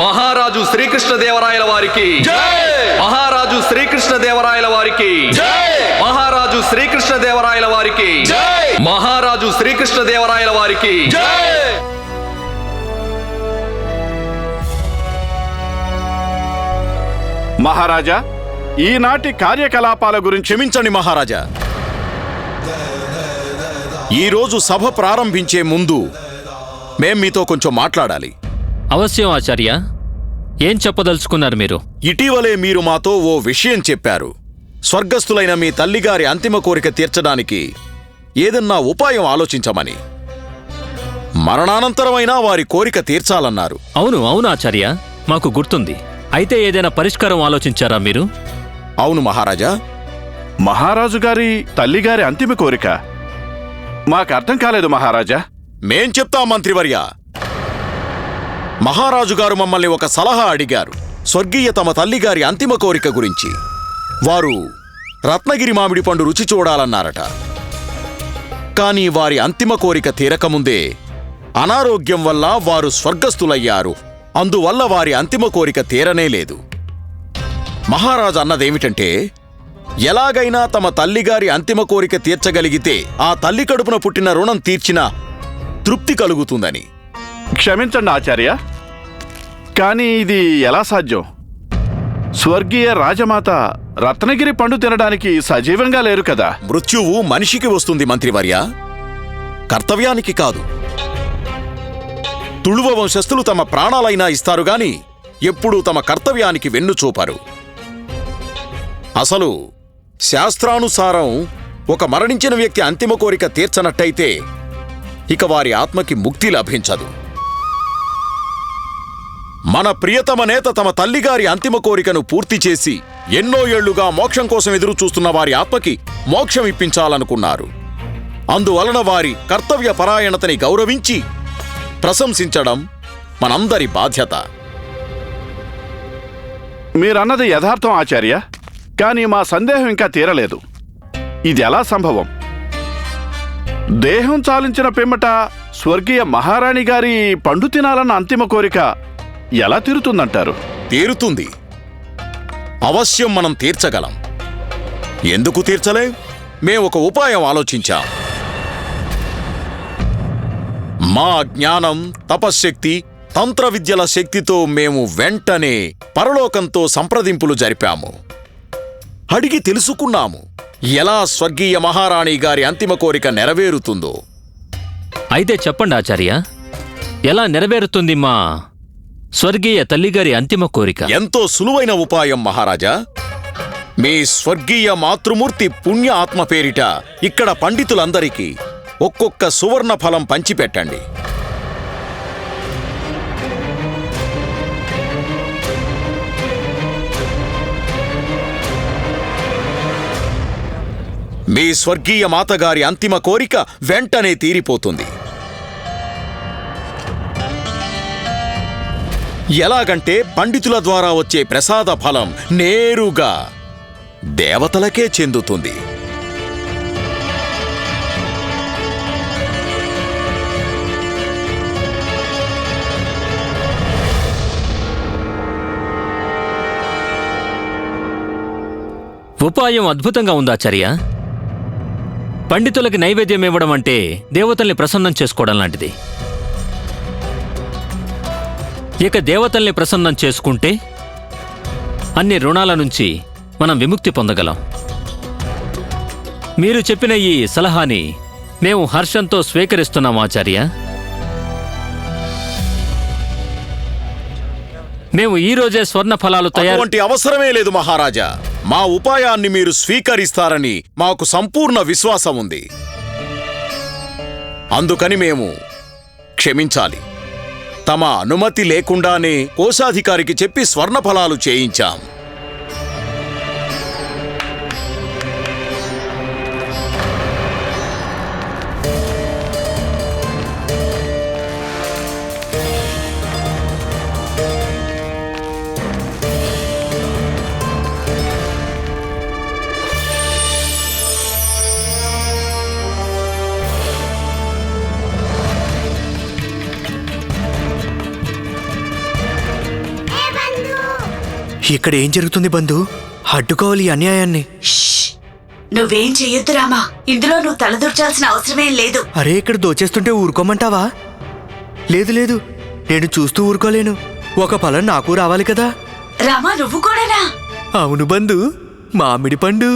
మహారాజు శ్రీకృష్ణదేవరాయల వారికి మహారాజు శ్రీకృష్ణదేవరాయల వారికి మహారాజు శ్రీకృష్ణదేవరాయల వారికి మహారాజు శ్రీకృష్ణదేవరాయల వారికి మహారాజా, ఈనాటి కార్యకలాపాల గురించి క్షమించండి మహారాజా. ఈరోజు సభ ప్రారంభించే ముందు మేం మీతో కొంచెం మాట్లాడాలి. అవశ్యం ఆచార్య. ఏం చెప్పదలుచుకున్నారు మీరు? ఇటీవలే మీరు మాతో ఓ విషయం చెప్పారు. స్వర్గస్థులైన మీ తల్లిగారి అంతిమ కోరిక తీర్చడానికి ఏదన్నా ఉపాయం ఆలోచించమని. మరణానంతరమైనా వారి కోరిక తీర్చాలన్నారు. అవును అవును ఆచార్య, మాకు గుర్తుంది. అయితే ఏదైనా పరిష్కారం ఆలోచించారా మీరు? అవును మహారాజా. మహారాజు గారి తల్లిగారి అంతిమ కోరిక మాకు అర్థం కాలేదు మహారాజా. మేం చెప్తాం మంత్రివర్య. మహారాజు గారు మమ్మల్ని ఒక సలహా అడిగారు స్వర్గీయ తమ తల్లిగారి అంతిమ కోరిక గురించి. వారు రత్నగిరి మామిడి పండు రుచి చూడాలన్నారట. కానీ వారి అంతిమ కోరిక తీరకముందే అనారోగ్యం వల్ల వారు స్వర్గస్థులయ్యారు. అందువల్ల వారి అంతిమ కోరిక తీరనే లేదు. మహారాజు అన్నదేమిటంటే, ఎలాగైనా తమ తల్లిగారి అంతిమ కోరిక తీర్చగలిగితే ఆ తల్లి కడుపున పుట్టిన రుణం తీర్చిన తృప్తి కలుగుతుందని. క్షమించండి ఆచార్య, కానీ ఇది ఎలా సాధ్యం? స్వర్గీయ రాజమాత రత్నగిరి పండు తినడానికి సజీవంగా లేరు కదా. మృత్యువు మనిషికి వస్తుంది మంత్రివర్య, కర్తవ్యానికి కాదు. తుళువ వంశస్థులు తమ ప్రాణాలైనా ఇస్తారు గాని ఎప్పుడూ తమ కర్తవ్యానికి వెన్ను చూపరు. అసలు శాస్త్రానుసారం ఒక మరణించిన వ్యక్తి అంతిమ కోరిక తీర్చనట్టయితే ఇక వారి ఆత్మకి ముక్తి లభించదు. మన ప్రియతమ నేత తమ తల్లిగారి అంతిమ కోరికను పూర్తి చేసి ఎన్నో ఏళ్లుగా మోక్షం కోసం ఎదురు చూస్తున్న వారి ఆత్మకి మోక్షం ఇప్పించాలనుకున్నారు. అందువలన వారి కర్తవ్య పరాయణతని గౌరవించి ప్రశంసించడం మనందరి బాధ్యత. మీరన్నది యథార్థం ఆచార్య, కానీ మా సందేహం ఇంకా తీరలేదు. ఇది ఎలా సంభవం? దేహం చాలించిన పిమ్మట స్వర్గీయ మహారాణి గారి పండు తినాలన్న అంతిమ కోరిక ఎలా తీరుతుందంటారు? తీరుతుంది. అవశ్యం మనం తీర్చగలం. ఎందుకు తీర్చలే? మేం ఒక ఉపాయం ఆలోచించాం. మా జ్ఞానం, తపశ్శక్తి, తంత్ర విద్యల శక్తితో మేము వెంటనే పరలోకంతో సంప్రదింపులు జరిపాము. అడిగి తెలుసుకున్నాము ఎలా స్వర్గీయ మహారాణి గారి అంతిమ కోరిక నెరవేరుతుందో. అయితే చెప్పండి ఆచార్య, ఎలా నెరవేరుతుంది మా స్వర్గీయ తల్లిగారి అంతిమ కోరిక? ఎంతో సులువైన ఉపాయం మహారాజా. మీ స్వర్గీయ మాతృమూర్తి పుణ్య ఆత్మ పేరిట ఇక్కడ పండితులందరికీ ఒక్కొక్క సువర్ణ ఫలం పంచిపెట్టండి. మీ స్వర్గీయ మాతగారి అంతిమ కోరిక వెంటనే తీరిపోతుంది. ఎలాగంటే పండితుల ద్వారా వచ్చే ప్రసాద ఫలం నేరుగా దేవతలకే చెందుతుంది. ఉపాయం అద్భుతంగా ఉందాచార్య. పండితులకి నైవేద్యం ఇవ్వడం అంటే దేవతల్ని ప్రసన్నం చేసుకోవడం లాంటిది. ఇక దేవతల్ని ప్రసన్నం చేసుకుంటే అన్ని రుణాల నుంచి మనం విముక్తి పొందగలం. మీరు చెప్పిన ఈ సలహాని మేము హర్షంతో స్వీకరిస్తున్నాం ఆచార్య. మేము ఈరోజే స్వర్ణ ఫలాలు అటువంటి అవసరమే లేదు మహారాజా. మా ఉపాయాన్ని మీరు స్వీకరిస్తారని మాకు సంపూర్ణ విశ్వాసం ఉంది. అందుకని మేము క్షమించాలి. తమ అనుమతి లేకుండానే కోశాధికారికి చెప్పి స్వర్ణ ఫలాలు చేయించాం. ఇక్కడ ఏం జరుగుతుంది బంధు? అడ్డుకోవాలి ఈ అన్యాయాన్ని. నువ్వేం చెయ్యొద్దు రామా, ఇందులో నువ్వు తలదూర్చాల్సిన అవసరమేం లేదు. అరే ఇక్కడ దోచేస్తుంటే ఊరుకోమంటావా? లేదు లేదు, నేను చూస్తూ ఊరుకోలేను. ఒక ఫలం నాకు రావాలి కదా. రామా నువ్వు కూడానా? అవును బంధు, మామిడి పండు.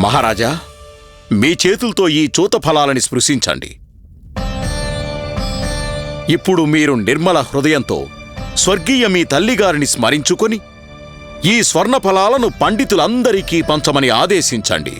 మహారాజా, మీ చేతులతో ఈ చూత ఫలాలని స్పృశించండి. ఇప్పుడు మీరు నిర్మల హృదయంతో స్వర్గీయ మీ తల్లిగారిని స్మరించుకొని ఈ స్వర్ణ ఫలాలను పండితులందరికీ పంచమని ఆదేశించండి.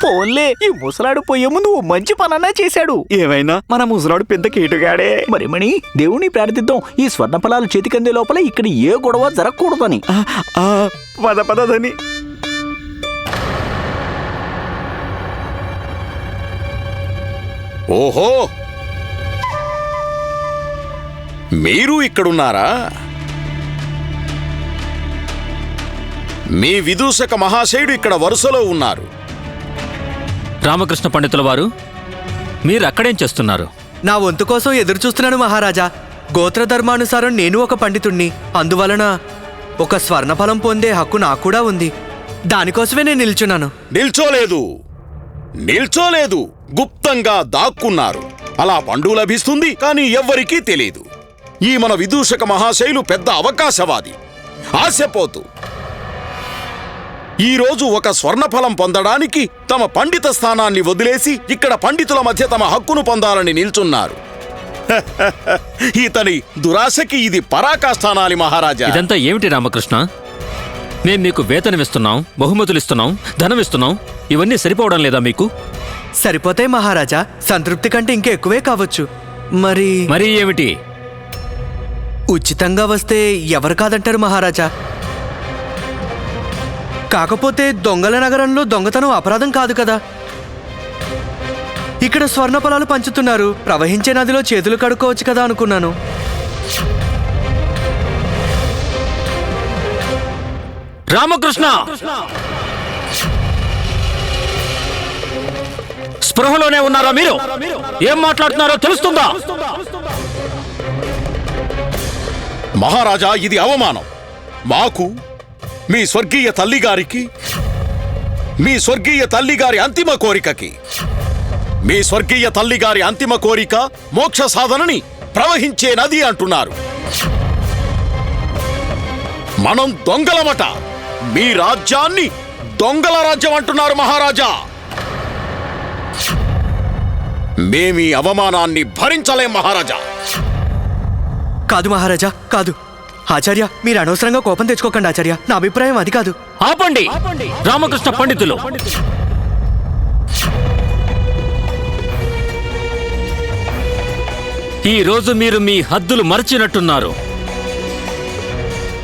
పోన్లే, ఈ ముసలాడు పోయే ముందు ఓ మంచి పనన్నా చేశాడు. ఏమైనా మన ముసలాడు పెద్ద కేటుగాడే. మరి మణి, దేవుణ్ణి ప్రార్థిద్దాం ఈ స్వర్ణ ఫలాలు చేతికందే లోపల ఇక్కడ ఏ గొడవ జరగకూడదని. పద పదని. ఓహో, మీరు ఇక్కడున్నారా? మీ విదూషక మహాశయుడు ఇక్కడ వరుసలో ఉన్నారు. రామకృష్ణ పండితుల వారు, మీరు అక్కడేం చేస్తున్నారు? నా వంతు కోసం ఎదురు చూస్తున్నాను మహారాజా. గోత్రధర్మానుసారం నేను ఒక పండితుణ్ణి, అందువలన ఒక స్వర్ణఫలం పొందే హక్కు నాకు కూడా ఉంది. దానికోసమే నేను నిల్చున్నాను. నిల్చోలేదు, గుప్తంగా దాక్కున్నారు. అలా పండు లభిస్తుంది, కానీ ఎవ్వరికీ తెలీదు. ఈ మన విదూషక మహాశైలు పెద్ద అవకాశవాది, ఆశపోతూ ఈరోజు ఒక స్వర్ణఫలం పొందడానికి తమ పండిత స్థానాన్ని వదిలేసి ఇక్కడ పండితుల మధ్య తమ హక్కును పొందాలని నిల్చున్నారు. ఇతని దురాశకి ఇది పరాకాష్ఠానాలి మహారాజా. ఇదంతా ఏమిటి రామకృష్ణ? మేం మీకు వేతనమిస్తున్నాం, బహుమతులిస్తున్నాం, ధనమిస్తున్నాం. ఇవన్నీ సరిపోవడం లేదా మీకు? సరిపోతాయి మహారాజా, సంతృప్తి కంటే ఇంకా ఎక్కువే కావచ్చు. మరి ఏమిటి? ఉచితంగా వస్తే ఎవరు కాదంటారు మహారాజా? కాకపోతే దొంగల నగరంలో దొంగతనం అపరాధం కాదు కదా. ఇక్కడ స్వర్ణ ఫలాలు పంచుతున్నారు, ప్రవహించే నదిలో చేతులు కడుక్కోవచ్చు కదా అనుకున్నాను. రామకృష్ణ, స్పృహలోనే ఉన్నారా మీరు? ఏం మాట్లాడుతున్నారో తెలుస్తుందా? మహారాజా, ఇది అవమానం. మాకు, మీ స్వర్గీయ తల్లిగారికి, మీ స్వర్గీయ తల్లిగారి అంతిమ కోరికకి. మీ స్వర్గీయ తల్లిగారి అంతిమ కోరిక మోక్ష సాధనని ప్రవహించే నది అంటున్నారు. మనం దొంగలమట. మీ రాజ్యాన్ని దొంగల రాజ్యం అంటున్నారు మహారాజా. మేమీ అవమానాన్ని భరించలేం మహారాజా. కాదు మహారాజా, కాదు. ఆచార్య, మీరు అనవసరంగా కోపం తెచ్చుకోకండి ఆచార్య, నా అభిప్రాయం అది కాదు. ఆపండి రామకృష్ణ పండితులు. ఈ రోజు మీరు మీ హద్దులు మరచినట్టున్నారు.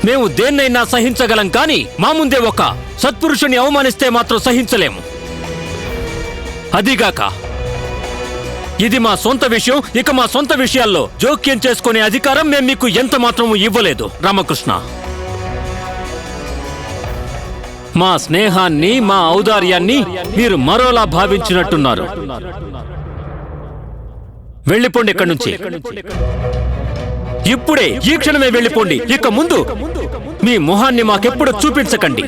మేము దేన్నైనా సహించగలం, కానీ మా ముందే ఒక సత్పురుషుని అవమానిస్తే మాత్రం సహించలేము. అదిగాక ఇది మా సొంత విషయం. ఇక మా సొంత విషయాల్లో జోక్యం చేసుకునే అధికారం మేము మీకు ఎంత మాత్రము ఇవ్వలేదు రామకృష్ణ. మా స్నేహాన్ని, మా ఔదార్యాన్ని మీరు మరోలా భావించినట్టున్నారు. వెళ్ళిపోండి ఇక్కడి నుంచి. ఇప్పుడే, ఈ క్షణమే వెళ్ళిపోండి. ఇక ముందు మీ మొహాన్ని మాకెప్పుడు చూపించకండి.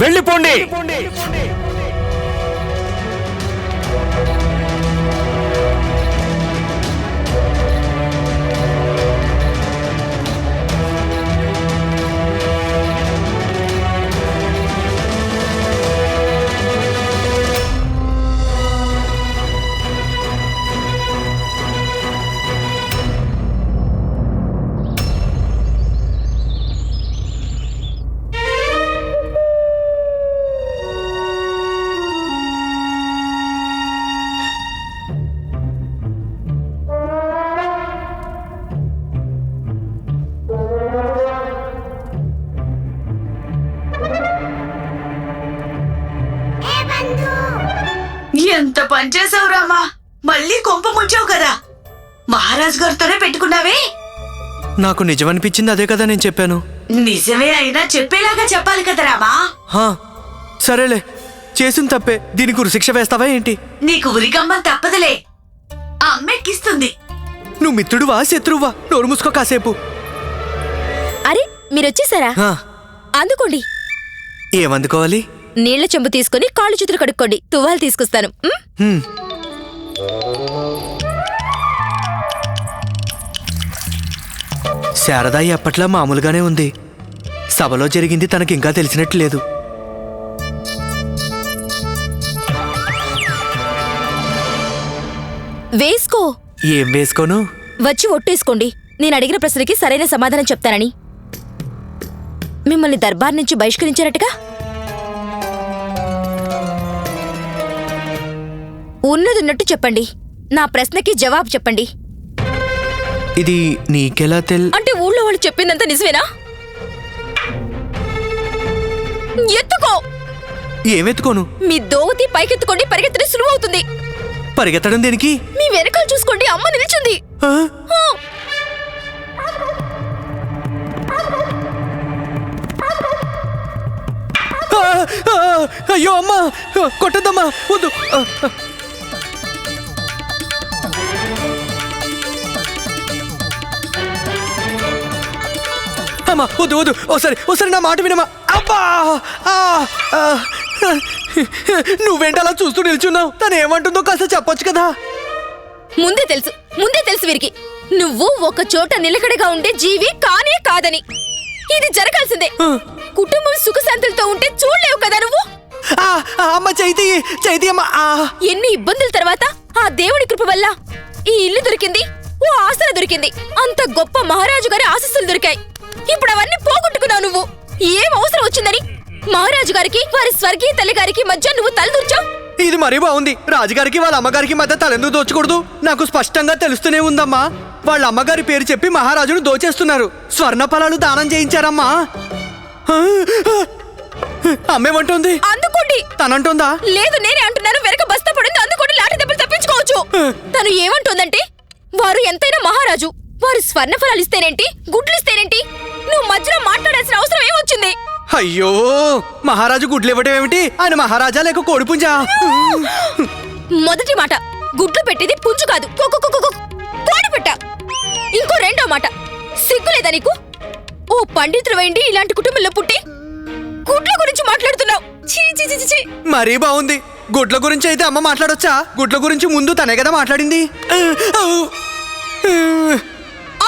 వెళ్ళిపోండి. మళ్ళీ కొంప ముంచావు కదా. మహారాజు గారితోనే పెట్టుకున్నావే. నాకు నిజమనిపించింది, అదే కదా నేను చెప్పాను. నిజమే అయినా చెప్పేలాగా చెప్పాలి కదా రామా. హా, సరేలే, చేసిన తప్పే, దీనికి ఉరిశిక్ష వేస్తావా ఏంటి? నీకు ఉరికమ్మం తప్పదులే, ఆ అమ్మెక్కిస్తుంది. నువ్వు మిత్రుడువా శత్రువా? నోరు మూసుకో కాసేపు. అరే మీరొచ్చేసారా? హా, అందుకోండి. ఏమందుకోవాలి? నీళ్ల చెంబు తీసుకుని కాళ్ళు చేతులు కడుక్కోండి. తువ్వాలు తీసుకొస్తాను. హ్మ్. శారద ఎప్పట్లా మామూలుగానే ఉంది. సభలో జరిగింది తనకింకా తెలిసినట్టు లేదు. వేసుకో. ఏం వేసుకోను? వచ్చి ఒట్టేసుకోండి. నేను అడిగిన ప్రశ్నకి సరైన సమాధానం చెప్తానని. మిమ్మల్ని దర్బార్ నుంచి బహిష్కరించారటగా? ఉన్నదున్నట్టు చెప్పండి. నా ప్రశ్నకి జవాబు చెప్పండి. ఇది నీకెలా అంటే ఊళ్ళో వాళ్ళు చెప్పిందంతా నిజమేనా? ఎత్తుకో. ఏమెత్తుకోను? మీ దోవతి పైకెత్తుకోండి, పరిగెత్తడం సులువవుతుంది. పరిగెత్తడం దేనికి? మీ వెనకాల చూసుకోండి, అమ్మ నిల్చుంది. ఆ? ఆ. అయ్యో అమ్మా, కొట్టద్దమ్మా, వద్దు. అమ్మా వద్దు వద్దు, ఓసారి నా మాట వినమ్మా. అబ్బా! నువ్వేంటి అలా చూస్తూ నిల్చున్నావు? తను ఏమంటుందో కాస్త చెప్పొచ్చు కదా. ముందే తెలుసు వీరికి నువ్వు ఒక చోట నిలకడగా ఉండే జీవి కానే కాదని. ఇది జరగాల్సిందే. కుటుంబం సుఖశాంతులతో ఉంటే చూడలేవు కదా నువ్వు. అమ్మ చైతి అమ్మ. ఎన్ని ఇబ్బందుల తర్వాత ఆ దేవుడి కృప వల్ల ఈ ఇల్లు దొరికింది, ఓ ఆసరా దొరికింది. అంత గొప్ప మహారాజు గారి ఆశీస్సులు దొరికాయి. ఇప్పుడు అవన్నీ పోగొట్టుకున్నావు నువ్వు. ఏం అవసరం వచ్చిందని మహారాజు గారికి వారి స్వర్గీయ తల్లి గారికి మధ్య నువ్వు తలదూర్చావు? ఇది మరీ బాగుంది. రాజుగారికి వాళ్ళ అమ్మగారికి మధ్య తలెందుకు దోచకూడదు? నాకు స్పష్టంగా తెలుస్తూనే ఉందమ్మా. వాళ్ళ అమ్మగారి పేరు చెప్పి మహారాజును దోచేస్తున్నారు. స్వర్ణ ఫలాలు దానం చేయించారమ్మా. అమ్మేమంటుంది? అందుకోండి. తనంటుందా? లేదు, నేనే అంటున్నాను. వెనక బస్తా పడింది, అందుకోండి. లాఠీ దెబ్బలు తప్పించుకోవచ్చు. తను ఏమంటుందంటే, వారు ఎంతైనా మహారాజు, వారు స్వర్ణ ఫలాలు ఇస్తేనేంటి, గుడ్లు ఇస్తేనేంటి, నువ్వు మధ్యలో మాట్లాడాల్సిన అవసరం ఏమొచ్చింది? అయ్యో, మహారాజు గుడ్లు ఇవ్వటం ఏమిటి? ఆయన మహారాజా లేక కోడిపుంజా? మొదటి మాట, గుడ్లు పెట్టేది పుంజు కాదు, కోడి పెట్ట. ఇంకో రెండో మాట, సిగ్గులేదా నీకు? ఓ పండితులు వేయండి ఇలాంటి కుటుంబంలో పుట్టి గుడ్ల గురించి మాట్లాడుతున్నావు. మరీ బాగుంది. గుడ్ల గురించి అయితే అమ్మ మాట్లాడొచ్చా? గుడ్ల గురించి ముందు తనే కదా మాట్లాడింది.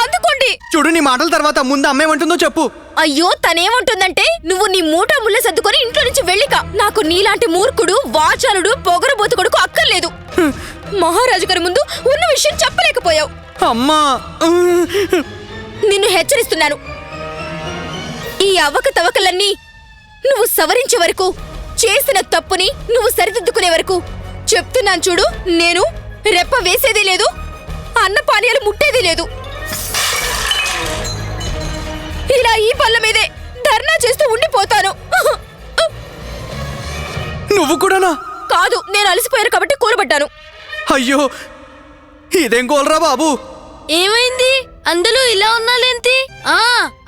అందుకోండి. చూడు, నీ మాటల తర్వాత ముందు అమ్మేమంటుందో చెప్పు. అయ్యో, తనేమంటుందంటే, నువ్వు నీ మూట ముళ్ళ సర్దుకొని ఇంట్లో నుంచి వెళ్ళిక. నాకు నీలాంటి మూర్ఖుడు, వాచాలుడు, పొగరబోతు కొడుకు అక్కర్లేదు. మహారాజు గారి ముందు ఉన్న విషయం చెప్పలేకపోయావు. అమ్మా, నిన్ను హెచ్చరిస్తున్నాను. ఈ అవకతవకలన్నీ నువ్వు సవరించే వరకు, చేసిన తప్పుని నువ్వు సరిదిద్దుకునే వరకు చెప్తున్నాను చూడు. నేను రెప్ప వేసేది లేదు, అన్నపానీయాలు ముట్టేది లేదు. ఇలా ఈ పళ్ళ మీదే ధర్నా చేస్తూ ఉండిపోతాను. నువ్వు కూడానా? కాదు, నేను అలసిపోయాను కాబట్టి కూరబడ్డాను. అయ్యో, ఇదేం కోలరా బాబు? ఏమైంది? అందులో ఇలా ఉన్నాలేంటి?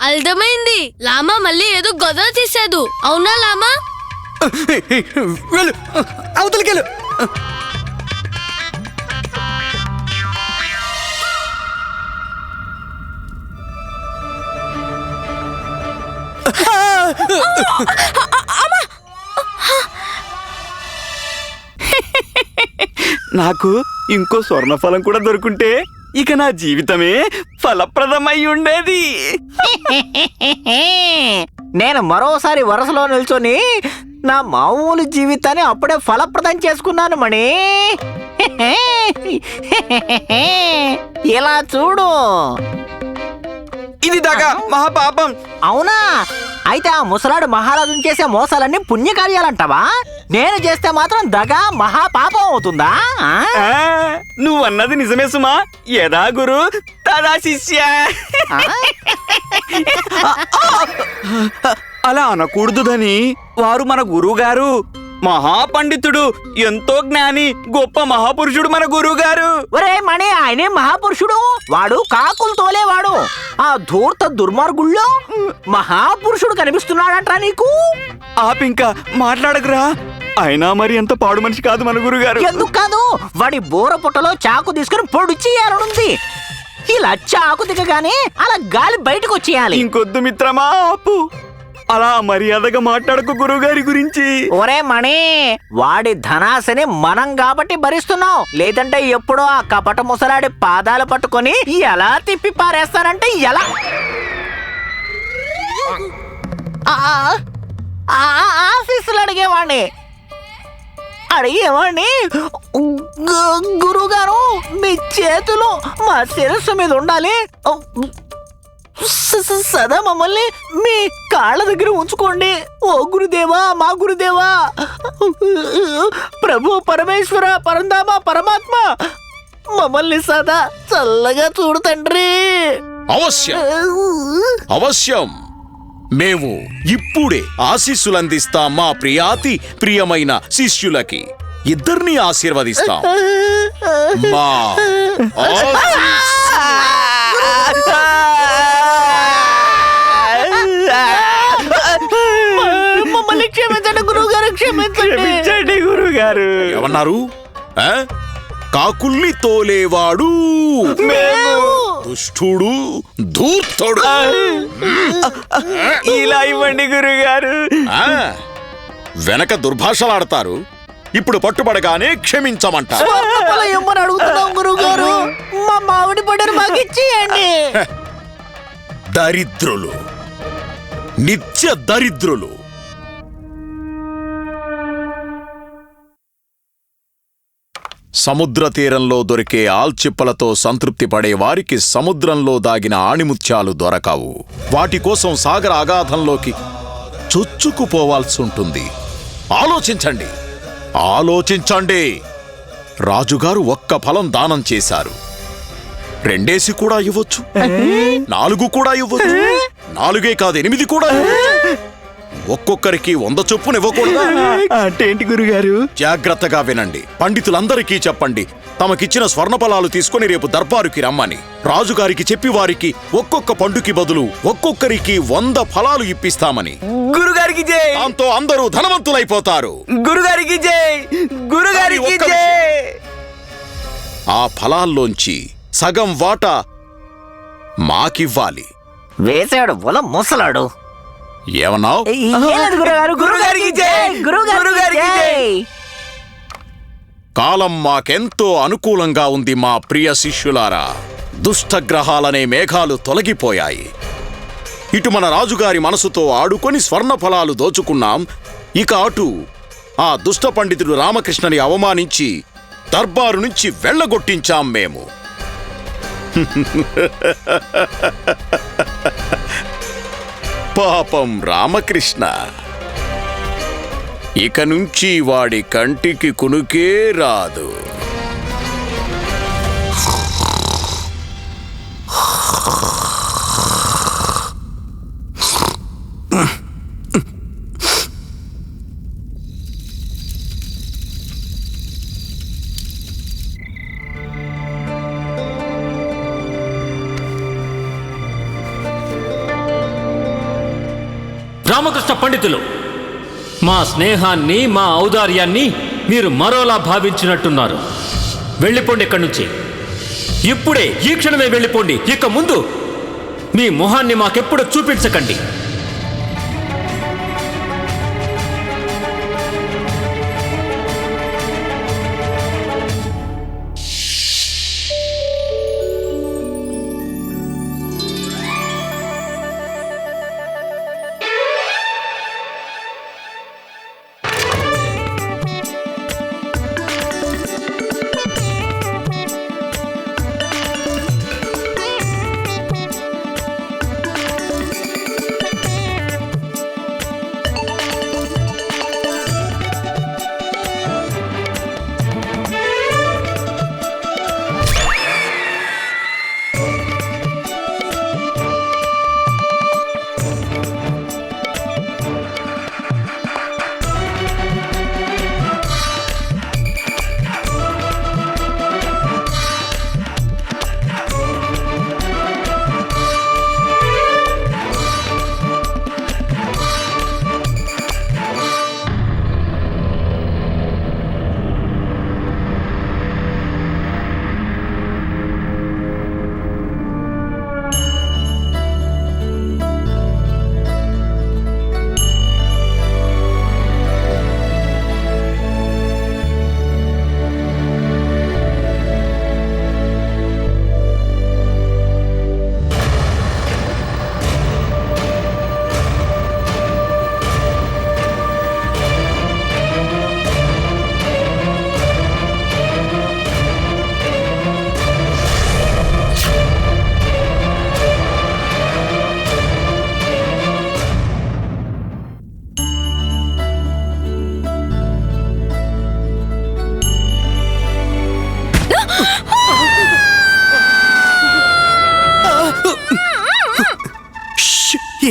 అర్థమైంది. లామా మళ్ళీ ఏదో గొడవ చేశాడు. అవునా లామా? వెళ్ళు, అవతలికెళ్ళు. నాకు ఇంకో స్వర్ణఫలం కూడా దొరుకుంటే ఇక నా జీవితమే ఫలప్రదమై ఉండేది. నేను మరోసారి వరుసలో నిల్చొని నా మామూలు జీవితాన్ని అప్పుడే ఫలప్రదం చేసుకున్నాను మణి. ఇలా చూడు. ఇది దగా మహాపాపం. అవునా? అయితే ఆ ముసలాడు మహారాజును చేసే మోసాలన్నీ పుణ్యకార్యాలంటావా? నేను చేస్తే మాత్రం దగా మహాపాపం అవుతుందా? నువ్వన్నది నిజమే సుమా. యదా గురు తదా శిష్య. అలా అనకూడదుదని వారు మన గురువు గారు మహాపండితుడు, ఎంతో జ్ఞాని, గొప్ప మహాపురుషుడు మన గురువు గారు. ఒరే మణి, ఆయనే మహాపురుషుడు. వాడు కాకులు తోలేవాడు. ఆ ధూర్త దుర్మార్గుల్లో మహాపురుషుడు కనిపిస్తున్నాడట్రా నీకు? ఆపింకా మాట్లాడకురా. అయినా మరి ఎంత పాడు మనిషి కాదు మన గురువు గారు. ఎందుకు కాదు? వాడి బోర పుట్టలో చాకు తీసుకుని పొడి చేయాలనుంది. ఇలా చాకు దిగగానే అలా గాలి బయటకు వచ్చేయాలి. ఇంకొద్దు మిత్రమా, ఆపు. అలా మర్యాదగా మాట్లాడకు గురువు గారి గురించి. ఒరే మణి, వాడి ధనాశని మనం కాబట్టి భరిస్తున్నాం. లేదంటే ఎప్పుడో ఆ కపట ముసలాడి పాదాలు పట్టుకొని ఎలా తిప్పి పారేస్తానంటే ఎలా? ఆఫీసులు అడిగేవాడిని గురువు గారు, మీ చేతులు మా శిరస్సు మీద ఉండాలి. సదా మమ్మల్ని మీ కాళ్ళ దగ్గర ఉంచుకోండి. ఓ గురుదేవా, మా గురుదేవా, ప్రభు పరమేశ్వర, పరంధామ, పరమాత్మ, మమ్మల్ని సదా చల్లగా చూడు తండ్రి. అవశ్యం అవశ్యం, మేము ఇప్పుడే ఆశీస్సులందిస్తాం మా ప్రియాతి ప్రియమైన శిష్యులకి. ఇద్దరిని ఆశీర్వదిస్తాం. మా మమ్మల్ని క్షమించండి గురువు గారు, క్షమించండి గురువు గారు. ఏమన్నారు? కాకుల్ని తోలేవాడు దుష్టుడు, ధూర్తుడు. ఇలా ఇవ్వండి గురుగారు. వెనక దుర్భాషలాడతారు, ఇప్పుడు పట్టుబడగానే క్షమించమంటారు. ఇమ్మని అడుగుతున్నాం గురువు గారు. మా మామిడి పడరు మాకు ఇచ్చేయండి. దరిద్రులు, నిత్య దరిద్రులు. సముద్ర తీరంలో దొరికే ఆల్చిప్పలతో సంతృప్తి పడే వారికి సముద్రంలో దాగిన ఆణిముత్యాలు దొరకవు. వాటి కోసం సాగర అగాధంలోకి చొచ్చుకుపోవాల్సుంటుంది. ఆలోచించండి, ఆలోచించండి. రాజుగారు ఒక్క ఫలం దానం చేశారు. 2 కూడా ఇవ్వచ్చు, 4 కూడా ఇవ్వచ్చు, 4 కాదు 8 కూడా ఇవ్వచ్చు. ఒక్కొక్కరికి 100 చొప్పున ఇవ్వకూడదు. అంటే గురుగారు? జాగ్రత్తగా వినండి. పండితులందరికీ చెప్పండి, తమకిచ్చిన స్వర్ణఫలాలు తీసుకుని రేపు దర్బారుకి రమ్మని. రాజుగారికి చెప్పి వారికి ఒక్కొక్క పండుకి బదులు ఒక్కొక్కరికి 100 ఫలాలు ఇప్పిస్తామని. గురుగారికి జై. దాంతో అందరూ ధనవంతులైపోతారు. గురుగారికి జై, గురుగారికి జై. ఆ ఫలాల్లోంచి సగం వాటా మాకివ్వాలి. వేసాడు వల ముసలాడు. ఏమన్నావు? గురుగారికి జై, గురుగారికి జై. కాలం మాకెంతో అనుకూలంగా ఉంది మా ప్రియ శిష్యులారా. దుష్టగ్రహాలనే మేఘాలు తొలగిపోయాయి. ఇటు మన రాజుగారి మనసుతో ఆడుకొని స్వర్ణ ఫలాలు దోచుకున్నాం. ఇక అటు ఆ దుష్ట పండితుడు రామకృష్ణని అవమానించి దర్బారు నుంచి వెళ్ళగొట్టించాం మేము. పాపం రామకృష్ణ, ఇక నుంచి వాడి కంటికి కునుకే రాదు. రామకృష్ణ పండితులు, మా స్నేహాన్ని, మా ఔదార్యాన్ని మీరు మరోలా భావించినట్టున్నారు. వెళ్ళిపోండి ఇక్కడి నుంచి. ఇప్పుడే, ఈ క్షణమే వెళ్ళిపోండి. ఇక ముందు మీ మొహాన్ని మాకెప్పుడు చూపించకండి.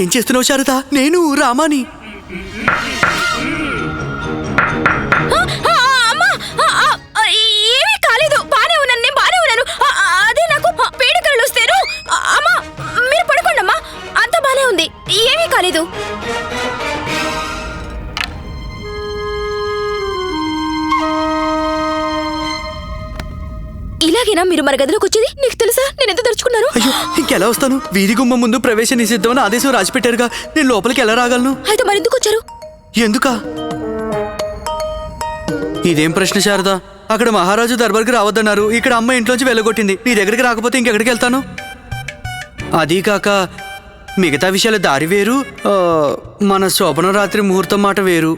ఏం చేస్తున్నావు శారద? నేను రామాని. ఏమీ కాలేదు, బానే ఉన్నాను, నేను బానే ఉన్నాను. అదే నాకు వేడుకలు వస్తేను. అమ్మా మీరు పడుకోండి అమ్మా, అంత బానే ఉంది, ఏమీ కాలేదు. ఇలాగేనా మీరు మన గదిలోకి వచ్చేది? నీకు తెలుసా నేను ఎంత తరుచుకున్నాను? అయ్యో, ఇంకెలా వస్తాను? వీధి గుమ్మం ముందు ప్రవేశ నిషిద్ధం అని ఆదేశం రాసిపెట్టారుగా, నేను లోపలికి ఎలా రాగలను? అయితే మరి ఎందుకు వచ్చారు? ఎందుకా? ఇదేం ప్రశ్న శారదా? అక్కడ మహారాజు దర్బార్కి రావద్దన్నారు, ఇక్కడ అమ్మ ఇంట్లోంచి వెళ్ళగొట్టింది. నీ దగ్గరికి రాకపోతే ఇంకెక్కడికి వెళ్తాను? అదీ కాక మిగతా విషయాల దారి వేరు, మన శోభన రాత్రి ముహూర్తం మాట వేరు.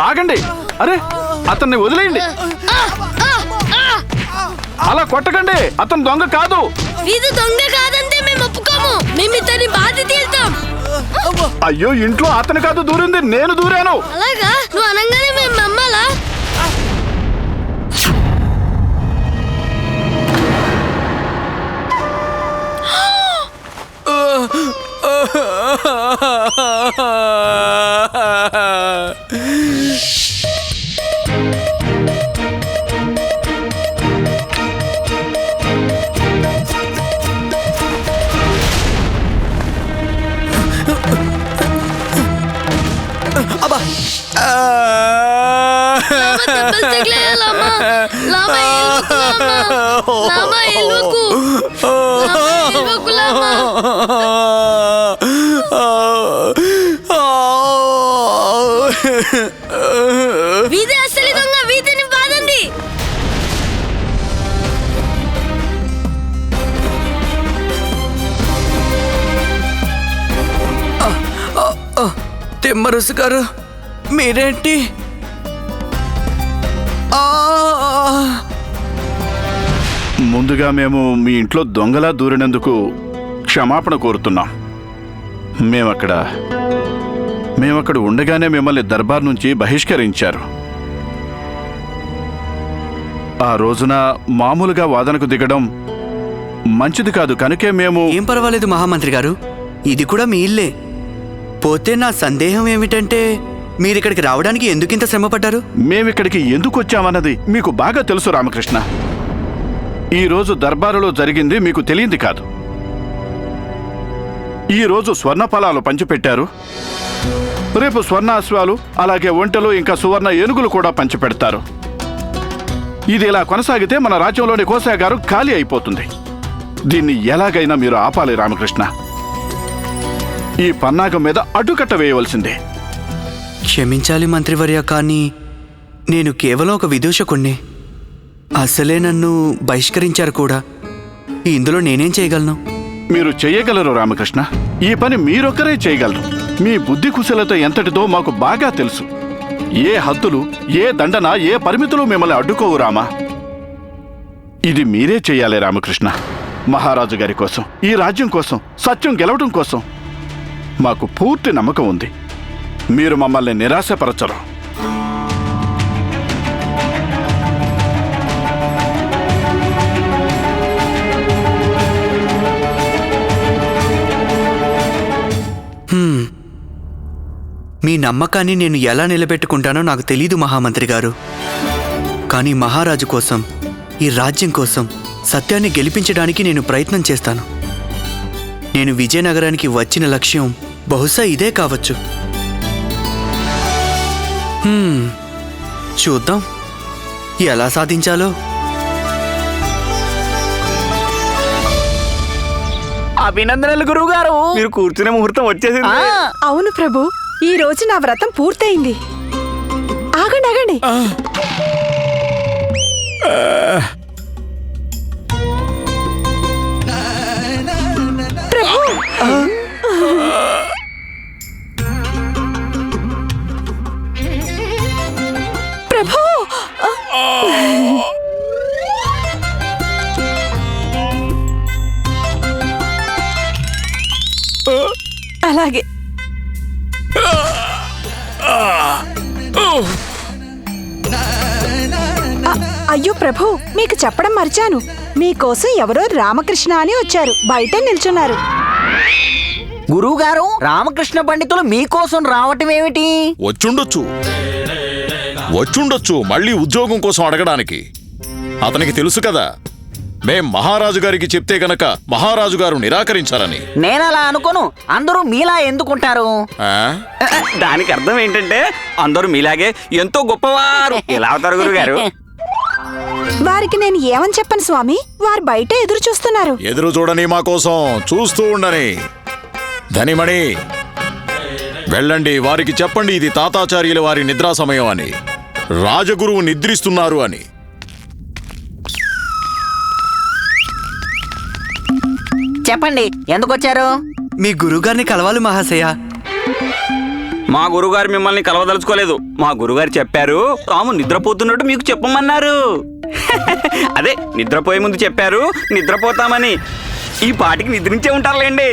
ఆగండి, అరే అతన్ని వదిలేయండి, అలా కొట్టకండి, అతను దొంగ కాదు. ఇది దొంగ కాదంటే మేము ఒప్పుకోము, మేము ఇతని బాధ తీరుతాం. అయ్యో, ఇంట్లో అతను కాదు దూరింది, నేను దూరాను. అలాగా? నువ్వు అనగానే మేము నమ్మాలా? వీధి అసలు దొంగ, వీధిని బాదండి. తిమ్మరుసు గారు, మీరేంటి? ముందుగా మేము మీ ఇంట్లో దొంగలా దూరినందుకు క్షమాపణ కోరుతున్నాం. మేమక్కడ ఉండగానే మిమ్మల్ని దర్బార్ నుంచి బహిష్కరించారు. ఆ రోజున మామూలుగా వాదనకు దిగడం మంచిది కాదు, కనుకే మేము... ఏం పర్వాలేదు మహామంత్రి గారు, ఇది కూడా మీ ఇల్లే. పోతే నా సందేహం ఏమిటంటే, మీరిక్కడికి రావడానికి ఎందుకింత శ్రమపడ్డారు? మేమిక్కడికి ఎందుకు వచ్చామన్నది మీకు బాగా తెలుసు రామకృష్ణ. ఈరోజు దర్బారులో జరిగింది మీకు తెలియంది కాదు. ఈరోజు స్వర్ణ ఫలాలు పంచిపెట్టారు, రేపు స్వర్ణాశ్వాలు, అలాగే ఒంటెలు, ఇంకా సువర్ణ ఏనుగులు కూడా పంచిపెడతారు. ఇది ఇలా కొనసాగితే మన రాజ్యంలోని కోసా గారు ఖాళీ అయిపోతుంది. దీన్ని ఎలాగైనా మీరు ఆపాలి రామకృష్ణ. ఈ పన్నాగం మీద అడ్డుకట్ట వేయవలసిందే. క్షమించాలి మంత్రివర్య, కానీ నేను కేవలం ఒక విదూషకుణ్ణి. అసలే నన్ను బహిష్కరించారు కూడా. ఇందులో నేనేం చేయగలను? మీరు చెయ్యగలరు రామకృష్ణ, ఈ పని మీరొక్కరే చేయగలరు. మీ బుద్ధి కుశలత ఎంతటిదో మాకు బాగా తెలుసు. ఏ హద్దులు, ఏ దండన, ఏ పరిమితులు మిమ్మల్ని అడ్డుకోవు రామా. ఇది మీరే చెయ్యాలి రామకృష్ణ. మహారాజు గారి కోసం, ఈ రాజ్యం కోసం, సత్యం గెలవడం కోసం మాకు పూర్తి నమ్మకం ఉంది. మీరు మమ్మల్ని నిరాశపరచరు. మీ నమ్మకాన్ని నేను ఎలా నిలబెట్టుకుంటానో నాకు తెలీదు మహామంత్రి గారు. కానీ మహారాజు కోసం, ఈ రాజ్యం కోసం సత్యాన్ని గెలిపించడానికి నేను ప్రయత్నం చేస్తాను. నేను విజయనగరానికి వచ్చిన లక్ష్యం బహుశా ఇదే కావచ్చు. చూద్దాం ఎలా సాధించాలో. అభినందనలు గురువు గారు, మీరు కూర్చునే ముహూర్తం వచ్చేసింది. అవును ప్రభు, ఈ రోజు నా వ్రతం పూర్తయింది. ఆగండి ఆగండి. ప్రభు, ప్రభు, అలాగే. అయ్యో ప్రభు, మీకు చెప్పడం మర్చాను. మీకోసం ఎవరో రామకృష్ణ అని వచ్చారు, బయట నిల్చున్నారు. గురువు గారు, రామకృష్ణ పండితులు మీకోసం రావటం ఏమిటి? వచ్చుండొచ్చు మళ్ళీ ఉద్యోగం కోసం అడగడానికి. అతనికి తెలుసు కదా, మేం మహారాజు గారికి చెప్తే గనక మహారాజు గారు నిరాకరించారని. నేనలా అనుకోను. అందరూ మీలా ఎందుకుంటారు? దానికి అర్థం ఏంటంటే అందరూ మీలాగే ఎంతో గొప్పవారు ఎలా అవుతారు గురువు గారు? వారికి నేను ఏమని చెప్పను స్వామి, వారు బయట ఎదురు చూస్తున్నారు. ఎదురు చూడని మా కోసం, చూస్తూ ఉండని. ధనిమణి, వెళ్ళండి, వారికి చెప్పండి ఇది తాతాచార్యుల వారి నిద్రా సమయం అని, రాజగురువు నిద్రిస్తున్నారు అని. చెప్పండి, ఎందుకు వచ్చారు? మీ గురువుగారిని కలవాలి మహాశయ. మా గురుగారు మిమ్మల్ని కలవదలుచుకోలేదు. మా గురుగారు చెప్పారు తాము నిద్రపోతున్నట్టు మీకు చెప్పమన్నారు. అదే నిద్రపోయే ముందు చెప్పారు నిద్రపోతామని. ఈ పాటికి నిద్రించే ఉంటారులేండి.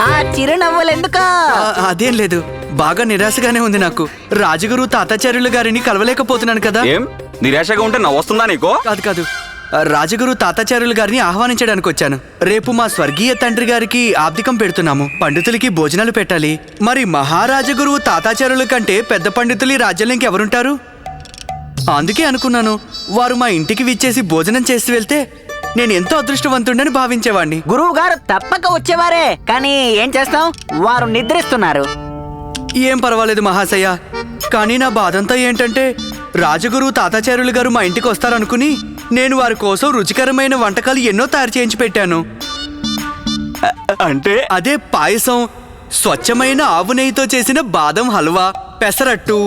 ఆ చిరునవ్వులు ఎందుకు? అదేం లేదు, బాగా నిరాశగానే ఉంది నాకు. రాజగురు తాతాచార్యులు గారిని కలవలేకపోతున్నాను కదా. ఏం నిరాశగా ఉంటే నవ్వొస్తుందా నీకో? కాదు కాదు, రాజగురు తాతాచార్యులు గారిని ఆహ్వానించడానికి వచ్చాను. రేపు మా స్వర్గీయ తండ్రి గారికి ఆబ్దికం పెడుతున్నాము. పండితులకి భోజనాలు పెట్టాలి. మరి మహారాజగురువు తాతాచార్యుల కంటే పెద్ద పండితులు ఈ రాజ్యంలో ఇంకెవరుంటారు? అందుకే అనుకున్నాను, వారు మా ఇంటికి విచ్చేసి భోజనం చేసి వెళ్తే నేను ఎంతో అదృష్టవంతుడని భావించేవాణ్ణి. గురువు గారు తప్పక వచ్చేవారే, కానీ ఏం చేస్తాం, వారు నిద్రిస్తున్నారు. ఏం పర్వాలేదు మహాశయ, కానీ నా బాధంతా ఏంటంటే రాజగురువు తాతాచార్యులు గారు మా ఇంటికి వస్తారనుకుని నేను వారి కోసం రుచికరమైన వంటకాలు ఎన్నో తయారు చేయించి పెట్టాను. అంటే అదే పాయసం, స్వచ్ఛమైన ఆవు నెయ్యితో చేసిన బాదం హల్వా, పెసరట్టు,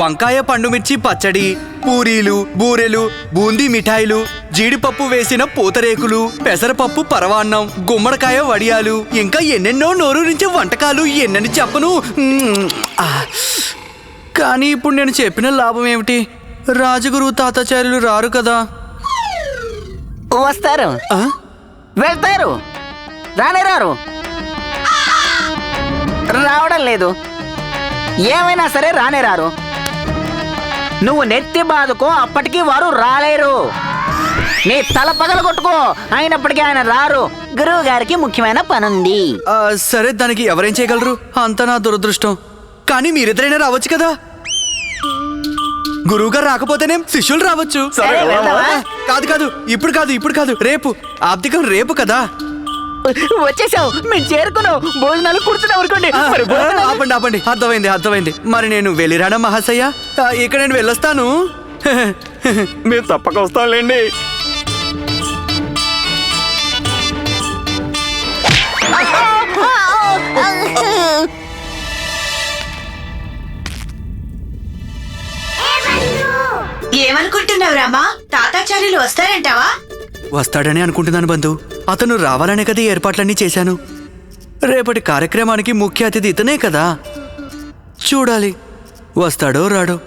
వంకాయ పండుమిర్చి పచ్చడి, పూరీలు, బూరెలు, బూందీ మిఠాయిలు, జీడిపప్పు వేసిన పూతరేకులు, పెసరపప్పు పరవాన్నం, గుమ్మడికాయ వడియాలు, ఇంకా ఎన్నెన్నో నోరూరించే వంటకాలు. ఎన్నని చెప్పను. కానీ ఇప్పుడు నేను చెప్పిన లాభం ఏమిటి? రాజగురు తాతాచార్యులు రారు కదా. వస్తారు, వెళ్తారు, రానే రారు. రావడం లేదు, ఏమైనా సరే రానే రారు. నువ్వు నెత్తి బాదుకో, అప్పటికీ వారు రాలేరు. నీ తల పగల కొట్టుకో, అయినప్పటికీ ఆయన రారు. గురువు గారికి ముఖ్యమైన పనుంది. సరే, దానికి ఎవరేం చేయగలరు? అంత నా దురదృష్టం. కానీ మీరిద్దరైనా రావచ్చు కదా. గురువు గారు రాకపోతేనే శిష్యులు రావచ్చు. కాదు కాదు, ఇప్పుడు కాదు, రేపు. ఆబ్దికం రేపు కదా. వచ్చేసావు, మేము చేరుకున్నావు. భోజనాలు కూర్చున్నావు అనుకోండి. ఆపండి, అర్థమైంది. మరి నేను వెళ్ళిరానా మహాశయ? ఇక నేను వెళ్ళొస్తాను. మేము తప్పక వస్తాంలేండి. ఏమనుకుంటున్నావు రామా? తాతాచార్యులు వస్తారంటావా? వస్తాడని అనుకుంటున్నాను బంధు. అతను రావాలనే కదా ఏర్పాట్లన్నీ చేశాను. రేపటి కార్యక్రమానికి ముఖ్య అతిథి ఇతనే కదా. చూడాలి వస్తాడో రాడో.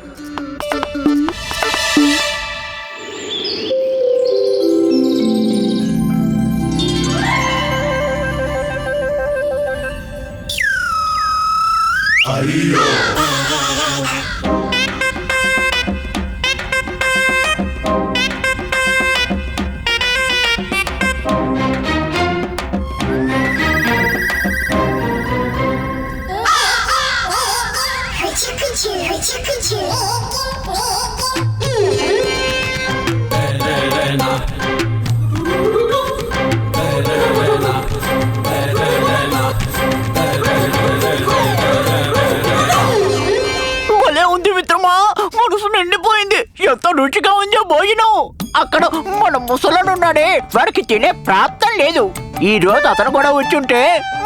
భలే ఉంది మిత్రమా, మనసు నిండిపోయింది. ఎంత రుచిగా ఉందో భోజనం. అక్కడ మన ముసలనున్నాడే, వాడికి తినే ప్రాప్తం లేదు. ఈ రోజు అతను కూడా వచ్చుంటే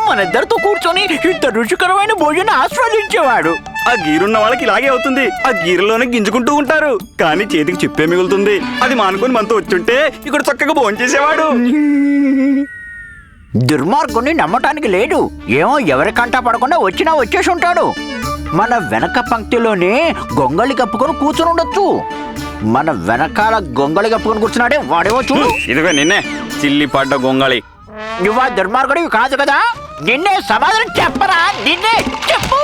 మన ఇద్దరితో కూర్చొని ఇంత రుచికరమైన భోజనం ఆస్వాదించేవాడు. ఆ గీరున్న వాళ్ళకి ఇలాగే అవుతుంది. ఆ గీరులోనే గింజుకుంటూ ఉంటారు, కానీ చేతికి చెప్పే మిగులుతుంది. అది మానుకొని మనతో వచ్చుంటే ఇక్కడ చక్కగా భోంచేసేవాడు. దుర్మార్గుని నమ్మటానికి లేదు. ఏమో ఎవరి కంటా పడకుండా వచ్చినా వచ్చేసి ఉంటాడు. మన వెనక పంక్తిలోనే గొంగళి కప్పుకొని కూర్చుని ఉండొచ్చు. మన వెనకాల గొంగళి కప్పుకొని కూర్చున్నాడే వాడేవో చూడు. ఇదిగో నిన్నే చిల్లి పడ్డ గొంగళి. నువ్వా దుర్మార్గుడివి కాదు కదా, నిన్నే సమాధానం చెప్పరా, నిన్నే చెప్పు.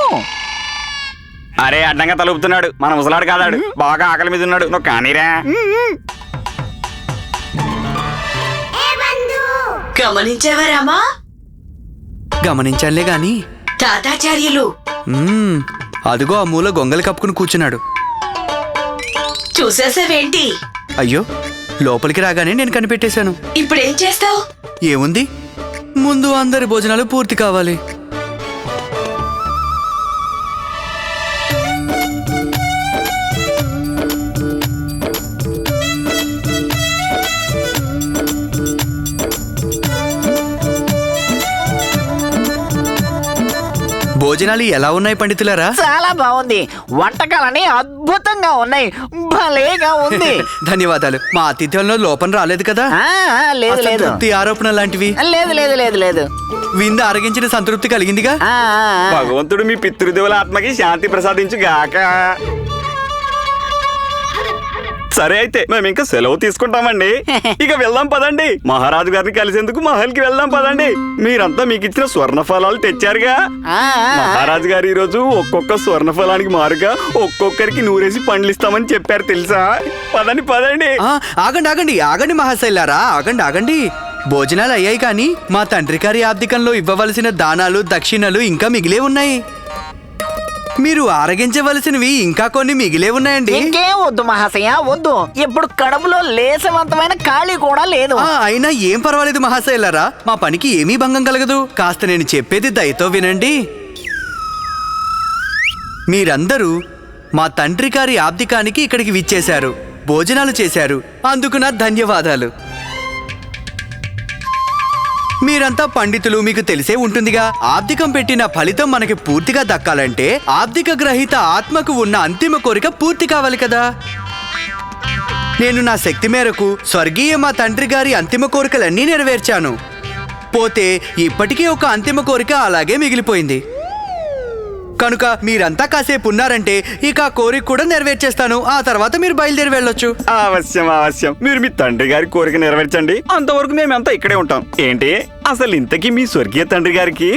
అరే అడ్డంగా తలుపుతున్నాడు, మన ముసలాడు కాదాడు, బాగా ఆకలి మీద ఉన్నాడు. నువ్వు కానీరా. గమనించావా రామా? గమనించాలే గాని తాతాచార్యులు అదిగో ఆ మూల గొంగలి కప్పుకుని కూర్చున్నాడు. చూసేసావేంటి? అయ్యో, లోపలికి రాగానే నేను కనిపెట్టేశాను. ఇప్పుడేం చేస్తావు? ఏముంది, ముందు అందరి భోజనాలు పూర్తి కావాలి. భోజనాలు ఎలా ఉన్నాయి పండితులారా? చాలా బాగుంది. వంటకాలని అద్భుతంగా ఉన్నాయి. భలేగా ఉంది. ధన్యవాదాలు. మా ఆతిథ్యంలో లోపం రాలేదు కదా? లేదు లేదు. అసంతృప్తి ఆరోపణ లాంటివి లేదు లేదు లేదు లేదు. విందు అరగించిన సంతృప్తి కలిగిందిగా. భగవంతుడు మీ పితృదేవుల ఆత్మకి శాంతి ప్రసాదించు గాక. సరే అయితే మేము ఇంకా సెలవు తీసుకుంటామండి. ఇక వెళ్దాం పదండి. మహారాజు గారిని కలిసేందుకు మహల్ కి వెళ్దాం పదండి. మీరంతా మీకు ఇచ్చిన స్వర్ణ ఫలాలు తెచ్చారుగా. మహారాజు గారు ఈ రోజు ఒక్కొక్క స్వర్ణ ఫలానికి మారుగా ఒక్కొక్కరికి నూరేసి పండ్లు ఇస్తామని చెప్పారు తెలుసా. పదండి పదండి. ఆగండి ఆగండి ఆగండి మహాశైలారా, ఆగండి ఆగండి. భోజనాలు అయ్యాయి కానీ మా తండ్రి గారి ఆబ్దికంలో ఇవ్వవలసిన దానాలు దక్షిణలు ఇంకా మిగిలే ఉన్నాయి. మీరు ఆరగించవలసినవి ఇంకా కొన్ని మిగిలే ఉన్నాయండి. ఇంకేం వద్దు మహాశయ, వద్దు. ఇప్పుడు కడుపులో లేసవంతమైన ఖాళీ కూడా లేదు. అయినా ఏం పర్వాలేదు మహాశైలారా, మా పనికి ఏమీ భంగం కలగదు. కాస్త నేను చెప్పేది దయతో వినండి. మీరందరూ మా తండ్రి గారి ఆబ్దికానికి ఇక్కడికి విచ్చేశారు, భోజనాలు చేశారు. అందుకు నా ధన్యవాదాలు. మీరంతా పండితులు, మీకు తెలిసే ఉంటుందిగా. ఆబ్దికం పెట్టిన ఫలితం మనకి పూర్తిగా దక్కాలంటే ఆబ్దిక గ్రహీత ఆత్మకు ఉన్న అంతిమ కోరిక పూర్తి కావాలి కదా. నేను నా శక్తి మేరకు స్వర్గీయ మా తండ్రి గారి అంతిమ కోరికలన్నీ నెరవేర్చాను. పోతే ఇప్పటికీ ఒక అంతిమ కోరిక అలాగే మిగిలిపోయింది. కనుక మీరంతా కాసేపు ఉన్నారంటే ఇక ఆ కోరిక కూడా నెరవేర్చేస్తాను. ఆ తర్వాత మీరు బయలుదేరి వెళ్ళొచ్చు. అవశ్యం అవశ్యం. మీరు మీ తండ్రి గారి కోరిక నెరవేర్చండి, అంతవరకు మేమంతా ఇక్కడే ఉంటాం. ఏంటి అసలు ఇంతకీ మీ స్వర్గీయ తండ్రి గారికి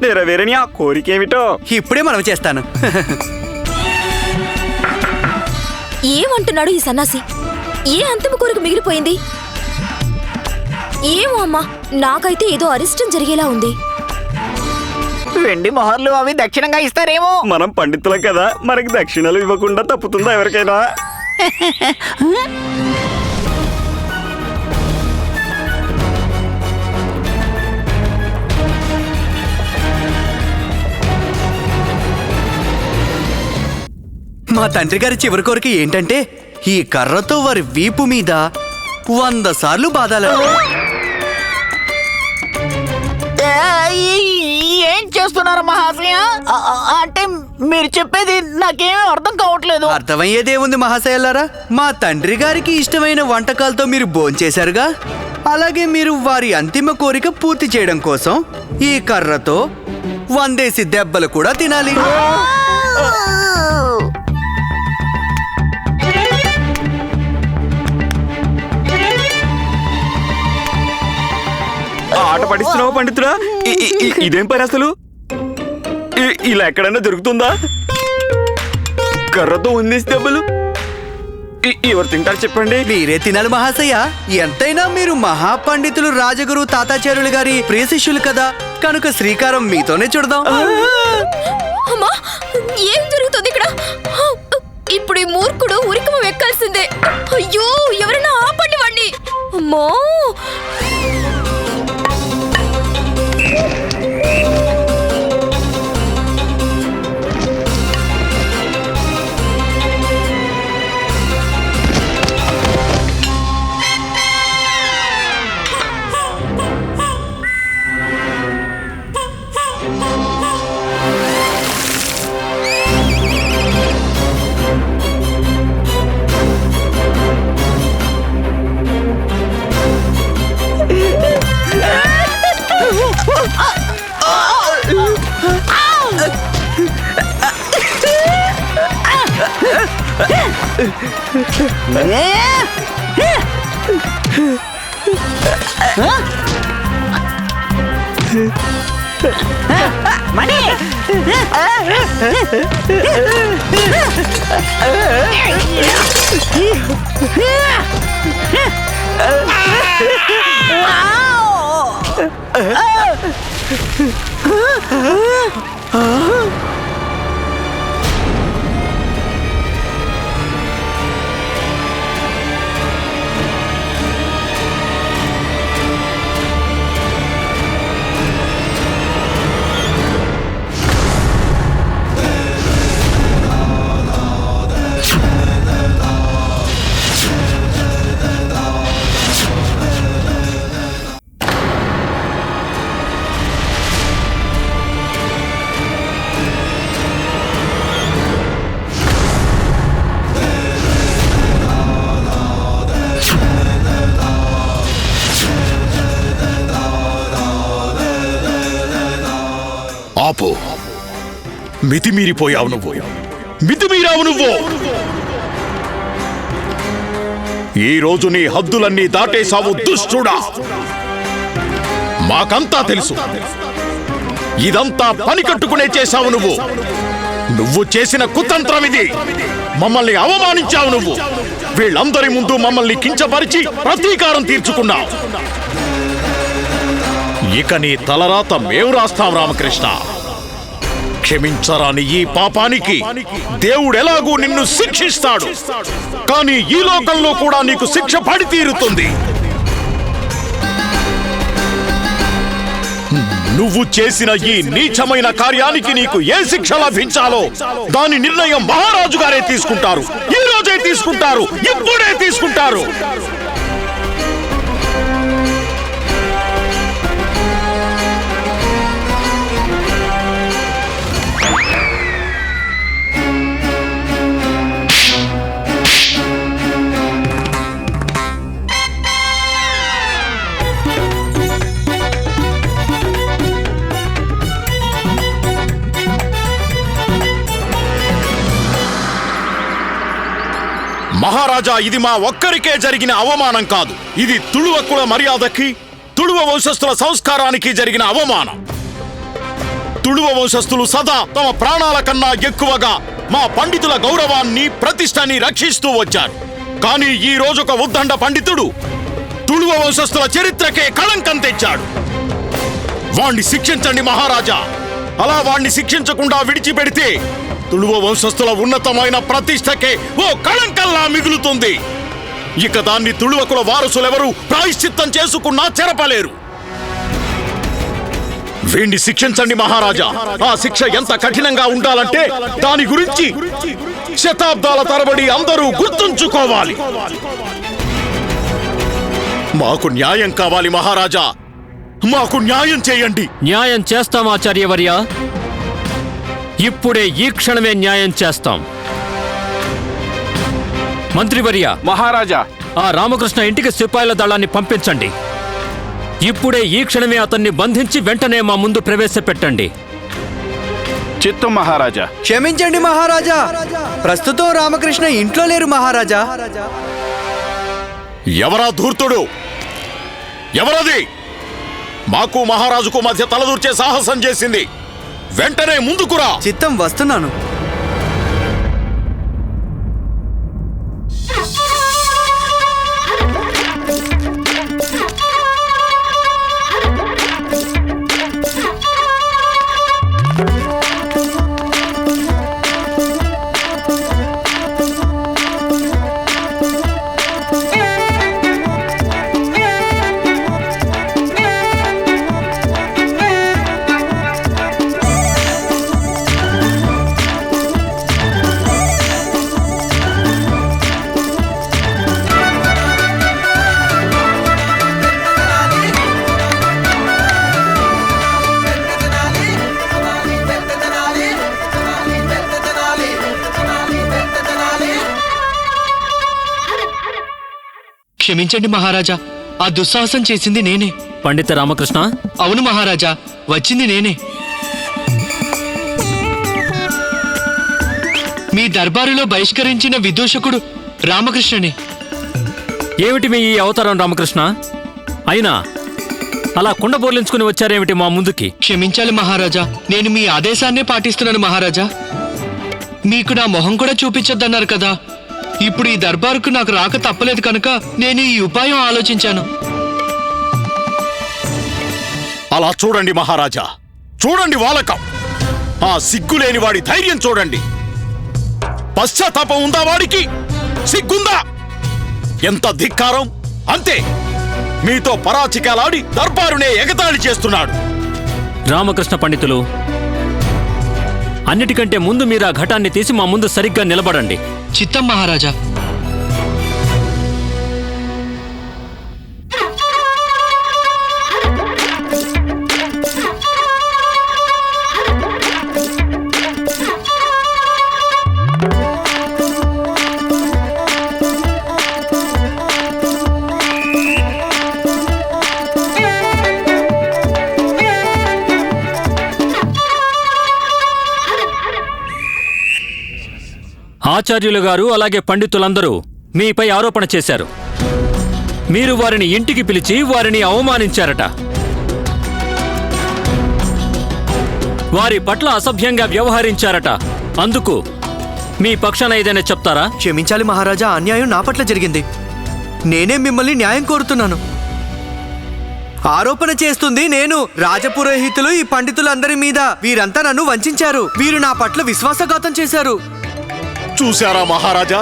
నెరవేరని ఆ కోరిక ఏమిటో ఇప్పుడే మనం చేస్తాను. ఏమంటున్నాడు ఈ సన్నాసి? ఏ అంతిమ కోరిక మిగిలిపోయింది? ఏమో అమ్మా, నాకైతే ఏదో అరిష్టం జరిగేలా ఉంది. వెండి మొహర్లు అవి దక్షిణంగా ఇస్తారేమో. మనం పండితులం కదా, మనకి దక్షిణలు ఇవ్వకుండా తప్పుతుందా ఎవరికైనా? మా తండ్రి గారి చివరి కోరిక ఏంటంటే ఈ కర్రతో వారి వీపు మీద 100 సార్లు బాధాలి. ఏం చేస్తున్నారు మహాశయ? అంటే మీరు చెప్పేది నాకేమీ అర్థం కావట్లేదు. అర్థమయ్యేదేముంది మహాశయలారా, మా తండ్రి గారికి ఇష్టమైన వంటకాలతో మీరు భోంచేశారుగా. అలాగే మీరు వారి అంతిమ కోరిక పూర్తి చేయడం కోసం ఈ కర్రతో 100 దెబ్బలు కూడా తినాలి. ఆట పడిస్తున్నావు పండితుడా? ఇదేం పని అసలు? ఇలా ఎక్కడైనా దొరుకుతుందా? కర్రతో ఉంది దెబ్బలు. ఎవరు తింటారు చెప్పండి? మీరే తినాలి మహాశయ. ఎంతైనా మీరు మహాపండితులు రాజగురు తాతాచార్యులు గారి ప్రియ శిష్యులు కదా, కనుక శ్రీకారం మీతోనే చూడదాం. అమ్మా, ఏం జరుగుతుంది ఇక్కడ? ఇప్పుడు ఈ మూర్ఖుడు ఉరికము ఎక్కాల్సిందే. అయ్యో, ఎవరైనా ఆపండి వాణ్ణి. అమ్మో, మణి! ఆపు. మితిమీరిపోయావు నువ్వు. మితిమీరావు నువ్వు. ఈ రోజు నీ హద్దులన్నీ దాటేశావు దుష్టుడా. మాకంతా తెలుసు. ఇదంతా పని కట్టుకునే చేశావు నువ్వు. నువ్వు చేసిన కుతంత్రం ఇది. మమ్మల్ని అవమానించావు నువ్వు. వీళ్ళందరి ముందు మమ్మల్ని కించపరిచి ప్రతీకారం తీర్చుకున్నావు. ఇక నీ తలరాత మేము రాస్తాం రామకృష్ణ. క్షమించరాని ఈ పాపానికి దేవుడెలాగూ నిన్ను శిక్షిస్తాడు. కానీ ఈ లోకంలో కూడా నీకు శిక్ష పడి తీరుతుంది. నువ్వు చేసిన ఈ నీచమైన కార్యానికి నీకు ఏ శిక్ష లభించాలో దాని నిర్ణయం మహారాజు గారే తీసుకుంటారు. ఈ రోజే తీసుకుంటారు. ఇప్పుడే తీసుకుంటారు. మహారాజా, ఇది మా ఒక్కరికే జరిగిన అవమానం కాదు. ఇది తుళువ కుల మర్యాదకి, తుళువ వంశస్థుల సంస్కారానికి జరిగిన అవమానం. తుళువ వంశస్థులు సదా తమ ప్రాణాల కన్నా ఎక్కువగా మా పండితుల గౌరవాన్ని, ప్రతిష్టని రక్షిస్తూ వచ్చారు. కానీ ఈ రోజు ఒక ఉద్దండ పండితుడు తుళువ వంశస్థుల చరిత్రకే కళంకం తెచ్చాడు. వాణ్ణి శిక్షించండి మహారాజా. అలా వాణ్ణి శిక్షించకుండా విడిచిపెడితే తుళువ వంశస్థుల ఉన్నతమైన ప్రతిష్టకే ఓ కళంకల్లా మిగులుతుంది. ఇక దాన్ని తుళువ కుల వారసులెవరూ ప్రాయశ్చిత్తం చేసుకున్నా చెరపలేరు. వీణ్ణి శిక్షించండి మహారాజా. ఆ శిక్ష ఎంత కఠినంగా ఉండాలంటే దాని గురించి శతాబ్దాల తరబడి అందరూ గుర్తుంచుకోవాలి. మాకు న్యాయం కావాలి మహారాజా. మాకు న్యాయం చేయండి. న్యాయం చేస్తాం ఆచార్యవర్య. ఇప్పుడే ఈ క్షణమే న్యాయం చేస్తాం. మంత్రివర్య, మహారాజా, ఆ రామకృష్ణ ఇంటికి సిపాయిల దళాన్ని పంపించండి. ఇప్పుడే ఈ క్షణమే అతన్ని బంధించి వెంటనే మా ముందు ప్రవేశపెట్టండి. చిత్తం మహారాజా. క్షమించండి మహారాజా, ప్రస్తుతం రామకృష్ణ ఇంట్లో లేరు మహారాజా. ఎవరా ధూర్తుడు? ఎవరది? మాకు మహారాజుకు మధ్య తలదూర్చే సాహసం చేసింది. వెంటనే ముందుకురా. చిత్తం, వస్తున్నాను. క్షమించండి మహారాజా, ఆ దుస్సాహసం చేసింది నేనే. పండిత రామకృష్ణ? అవును మహారాజా, వచ్చింది నేనే. మీ దర్బారులో బహిష్కరించిన విదూషకుడు రామకృష్ణనే. ఏమిటి మీ ఈ అవతారం రామకృష్ణ? అయినా అలా కుండ బోర్లించుకుని వచ్చారేమిటి మా ముందుకి? క్షమించాలి మహారాజా, నేను మీ ఆదేశాన్నే పాటిస్తున్నాను మహారాజా. మీకు నా మొహం కూడా చూపించొద్దన్నారు కదా. ఇప్పుడు ఈ దర్బారుకు నాకు రాక తప్పలేదు కనుక నేను ఈ ఉపాయం ఆలోచించాను. అలా చూడండి మహారాజా, చూడండి వాలకం. ఆ సిగ్గులేని వాడి ధైర్యం చూడండి. పశ్చాత్తాపం ఉందా వాడికి? సిగ్గుందా? ఎంత ధిక్కారం! అంతే, మీతో పరాచికాలాడి దర్బారునే ఎగతాళి చేస్తున్నాడు. రామకృష్ణ పండితులు, అన్నిటికంటే ముందు మీరు ఆ ఘటాన్ని తీసి మా ముందు సరిగ్గా నిలబడండి. చిత్తం మహారాజా. ఆచార్యులు గారు అలాగే పండితులందరూ మీపై ఆరోపణ చేశారు. మీరు వారిని ఇంటికి పిలిచి వారిని అవమానించారట. వారి పట్ల అసభ్యంగా వ్యవహరించారట. అందుకు మీ పక్షాన ఏదైనా చెప్తారా? క్షమించాలి మహారాజా, అన్యాయం నా పట్ల జరిగింది. నేనే మిమ్మల్ని న్యాయం కోరుతున్నాను. ఆరోపణ చేస్తుంది నేను. రాజపురోహితులు ఈ పండితులందరి మీద. వీరంతా నన్ను వంచారు. వీరు నా పట్ల విశ్వాసఘాతం చేశారు. చూశారా మహారాజా,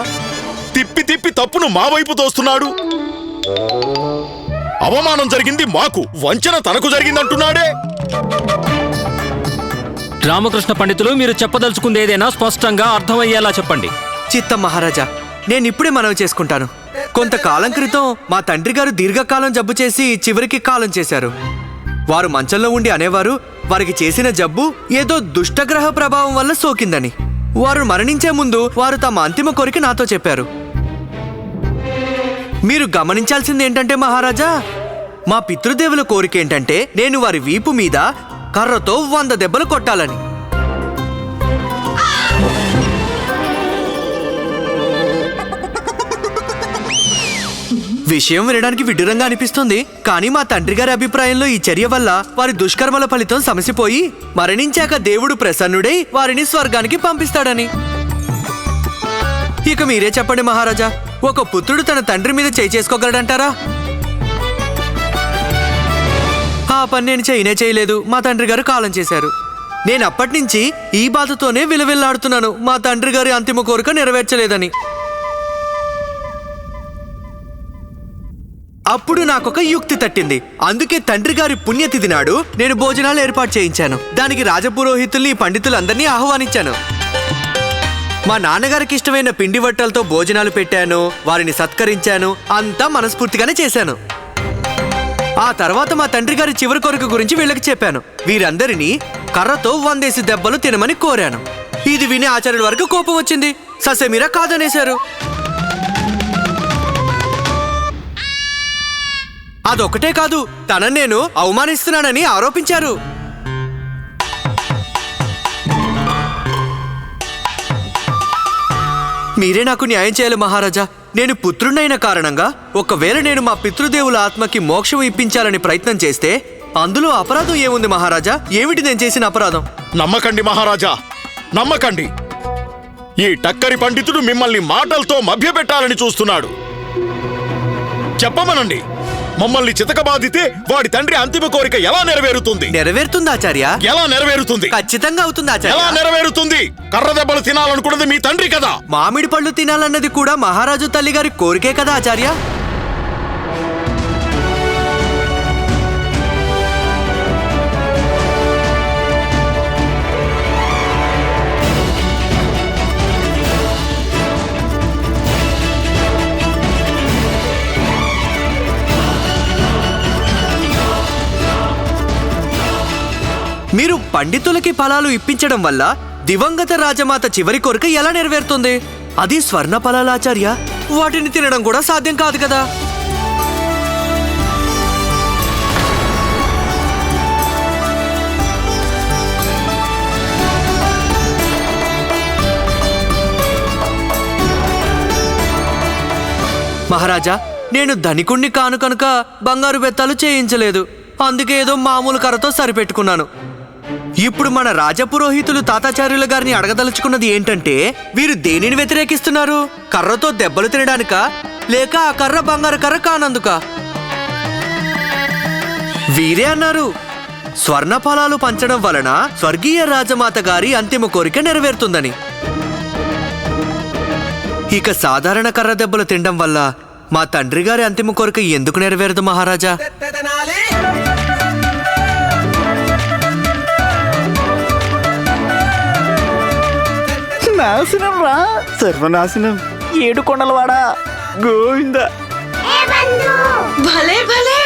తిప్పి తిప్పి తప్పును మా వైపు తోస్తున్నాడు. అవమానం జరిగింది మాకు, వంచన తనకు జరిగిందంటున్నాడే. రామకృష్ణ పండితులు, మీరు చెప్పదలుచుకుంది ఏదైనా స్పష్టంగా అర్థమయ్యేలా చెప్పండి. చిత్తం మహారాజా, నేనిప్పుడే మనవి చేసుకుంటాను. కొంతకాలం క్రితం మా తండ్రి గారు దీర్ఘకాలం జబ్బు చేసి చివరికి కాలం చేశారు. వారు మంచంలో ఉండి అనేవారు, వారికి చేసిన జబ్బు ఏదో దుష్టగ్రహ ప్రభావం వల్ల సోకిందని. వారు మరణించే ముందు వారు తమ అంతిమ కోరిక నాతో చెప్పారు. మీరు గమనించాల్సింది ఏంటంటే మహారాజా, మా పితృదేవుల కోరిక ఏంటంటే నేను వారి వీపు మీద కర్రతో 100 దెబ్బలు కొట్టాలని. విషయం వినడానికి విడ్డూరంగా అనిపిస్తుంది, కానీ మా తండ్రి గారి అభిప్రాయంలో ఈ చర్య వల్ల వారి దుష్కర్మల ఫలితం సమసిపోయి మరణించాక దేవుడు ప్రసన్నుడై వారిని స్వర్గానికి పంపిస్తాడని. ఇక మీరే చెప్పండి మహారాజా, ఒక పుత్రుడు తన తండ్రి మీద చేయి చేసుకోగలడంటారా? ఆ పని నేను చేయలేదు. మా తండ్రి గారు కాలం చేశారు. నేను అప్పటినుంచి ఈ బాధతోనే విలవిల్లాడుతున్నాను, మా తండ్రి గారి అంతిమ కోరిక నెరవేర్చలేదని. అప్పుడు నాకొక యుక్తి తట్టింది. అందుకే తండ్రి గారి పుణ్యతిథి నాడు నేను భోజనాలు ఏర్పాటు చేయించాను. దానికి రాజపురోహితుల్ని పండితులందరినీ ఆహ్వానించాను. మా నాన్నగారికి ఇష్టమైన పిండి వంటలతో భోజనాలు పెట్టాను, వారిని సత్కరించాను. అంతా మనస్ఫూర్తిగానే చేశాను. ఆ తర్వాత మా తండ్రి గారి చివరి కోరిక గురించి వీళ్ళకి చెప్పాను. వీరందరినీ కర్రతో 100 దెబ్బలు తినమని కోరాను. ఇది విని ఆచార్యుల వరకు కోపం వచ్చింది. ససేమిరా కాదనేశారు. అదొకటే కాదు, తనని నేను అవమానిస్తున్నానని ఆరోపించారు. మీరే నాకు న్యాయం చేయాలి మహారాజా. నేను పుత్రుడైన కారణంగా ఒకవేళ నేను మా పితృదేవుల ఆత్మకి మోక్షం ఇప్పించాలని ప్రయత్నం చేస్తే అందులో అపరాధం ఏముంది మహారాజా? ఏమిటి నేను చేసిన అపరాధం? నమ్మకండి మహారాజా, నమ్మకండి. ఈ టక్కరి పండితుడు మిమ్మల్ని మాటలతో మభ్యపెట్టాలని చూస్తున్నాడు. చెప్పమనండి, మమ్మల్ని చితకబాదితే వాడి తండ్రి అంతిమ కోరిక ఎలా నెరవేరుతుంది? నెరవేరుతుంది ఆచార్య. ఎలా నెరవేరుతుంది? ఖచ్చితంగా అవుతుంది ఆచార్య. ఎలా నెరవేరుతుంది? కర్ర దెబ్బలు తినాలనుకున్నది మీ తండ్రి కదా. మామిడి పళ్ళు తినాలన్నది కూడా మహారాజు తల్లి గారి కోరికే కదా ఆచార్య. మీరు పండితులకి ఫలాలు ఇప్పించడం వల్ల దివంగత రాజమాత చివరి కోరిక ఎలా నెరవేరుతుంది? అది స్వర్ణ ఫలాలాచార్య. వాటిని తినడం కూడా సాధ్యం కాదు కదా. మహారాజా, నేను ధనికుణ్ణి కాను కనుక బంగారు బెత్తాలు చేయించలేదు. అందుకే ఏదో మామూలు కర్రతో సరిపెట్టుకున్నాను. ఇప్పుడు మన రాజపురోహితులు తాతాచార్యుల గారిని అడగదలుచుకున్నది ఏంటంటే, వీరు దేనిని వ్యతిరేకిస్తున్నారు? కర్రతో దెబ్బలు తినడానికా, లేక ఆ కర్ర బంగారు కర్ర కానందుక? వీరే అన్నారు, స్వర్ణ ఫలాలు పంచడం వలన స్వర్గీయ రాజమాత గారి అంతిమ కోరిక నెరవేరుతుందని. ఇక సాధారణ కర్ర దెబ్బలు తినడం వల్ల మా తండ్రి గారి అంతిమ కోరిక ఎందుకు నెరవేరదు మహారాజా? నాశనం రా, సర్వనాశనం. ఏడు కొండలవాడా గోవింద. భలే భలే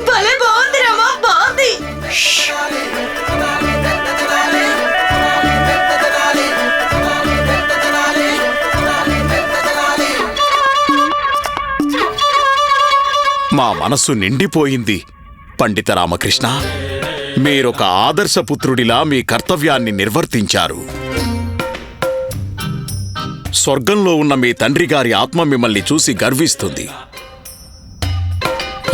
భలే బాగుంది రమా, బాగుంది. మా మనస్సు నిండిపోయింది. పండిత రామకృష్ణ, మీరొక ఆదర్శపుత్రుడిలా మీ కర్తవ్యాన్ని నిర్వర్తించారు. స్వర్గంలో ఉన్న మీ తండ్రి గారి ఆత్మ మిమ్మల్ని చూసి గర్విస్తుంది.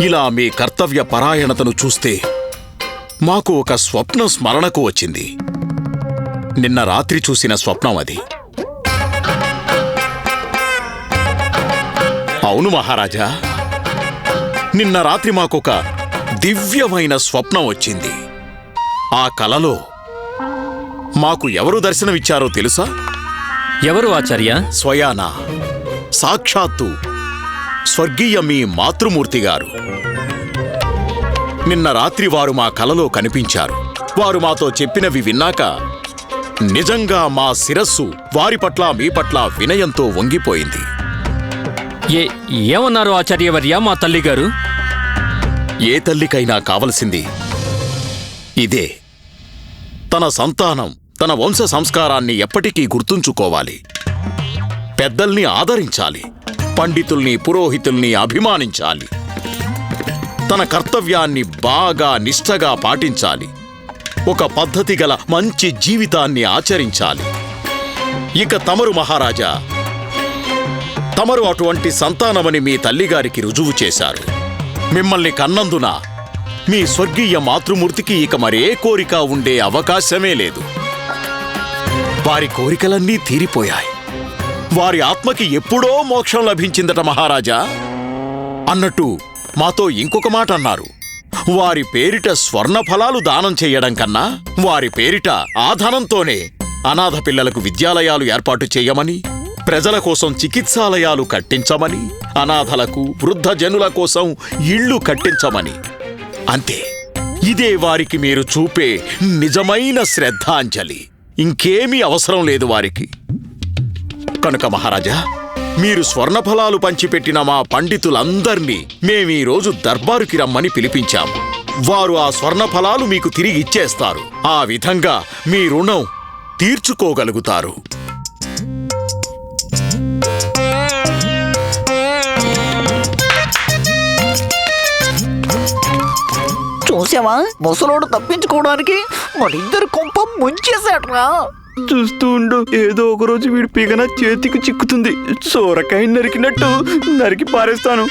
ఇలా మీ కర్తవ్య పరాయణతను చూస్తే మాకు ఒక స్వప్నం స్మరణకు వచ్చింది. నిన్న రాత్రి చూసిన స్వప్నం అది. అవును మహారాజా, నిన్న రాత్రి మాకొక దివ్యమైన స్వప్నం వచ్చింది. ఆ కలలో మాకు ఎవరు దర్శనమిచ్చారో తెలుసా? ఎవరు ఆచార్య? స్వయాన సాక్షాత్తు స్వర్గీయ మీ మాతృమూర్తి గారు. నిన్న రాత్రి వారు మా కలలో కనిపించారు. వారు మాతో చెప్పినవి విన్నాక నిజంగా మా శిరస్సు వారి పట్ల మీ పట్ల వినయంతో వంగిపోయింది. ఏమన్నారు ఆచార్యవర్య మా తల్లి గారు? ఏ తల్లికైనా కావలసింది ఇదే. తన సంతానం తన వంశ సంస్కారాన్ని ఎప్పటికీ గుర్తుంచుకోవాలి. పెద్దల్ని ఆదరించాలి. పండితుల్ని పురోహితుల్ని అభిమానించాలి. తన కర్తవ్యాన్ని బాగా నిష్ఠగా పాటించాలి. ఒక పద్ధతి గల మంచి జీవితాన్ని ఆచరించాలి. ఇక తమరు మహారాజా, తమరు అటువంటి సంతానమని మీ తల్లిగారికి రుజువు చేశారు. మిమ్మల్ని కన్నందున మీ స్వర్గీయ మాతృమూర్తికి ఇక మరే కోరిక ఉండే అవకాశమే లేదు. వారి కోరికలన్నీ తీరిపోయాయి. వారి ఆత్మకి ఎప్పుడో మోక్షం లభించిందట మహారాజా. అన్నట్టు మాతో ఇంకొక మాట అన్నారు. వారి పేరిట స్వర్ణ ఫలాలు దానం చెయ్యడం కన్నా వారి పేరిట ఆ ధనంతోనే అనాథ పిల్లలకు విద్యాలయాలు ఏర్పాటు చేయమని, ప్రజల కోసం చికిత్సాలయాలు కట్టించమని, అనాథలకు వృద్ధ జనుల కోసం ఇళ్ళు కట్టించమని. అంతే. ఇదే వారికి మీరు చూపే నిజమైన శ్రద్ధాంజలి. ఇంకేమీ అవసరం లేదు వారికి. కనుక మహారాజా, మీరు స్వర్ణఫలాలు పంచిపెట్టిన మా పండితులందర్నీ మేమీరోజు దర్బారుకి రమ్మని పిలిపించాము. వారు ఆ స్వర్ణఫలాలు మీకు తిరిగి ఇచ్చేస్తారు. ఆ విధంగా మీ రుణం తీర్చుకోగలుగుతారు. చూసావా, ముసలోడు తప్పించుకోవడానికి మనిద్దరు కొంప ముంచేశాడ్రా. చూస్తూ ఉండు, ఏదో ఒక రోజు వీడి పీగన చేతికి చిక్కుతుంది. సోరకాయ నరికినట్టు నరికి పారేస్తాను.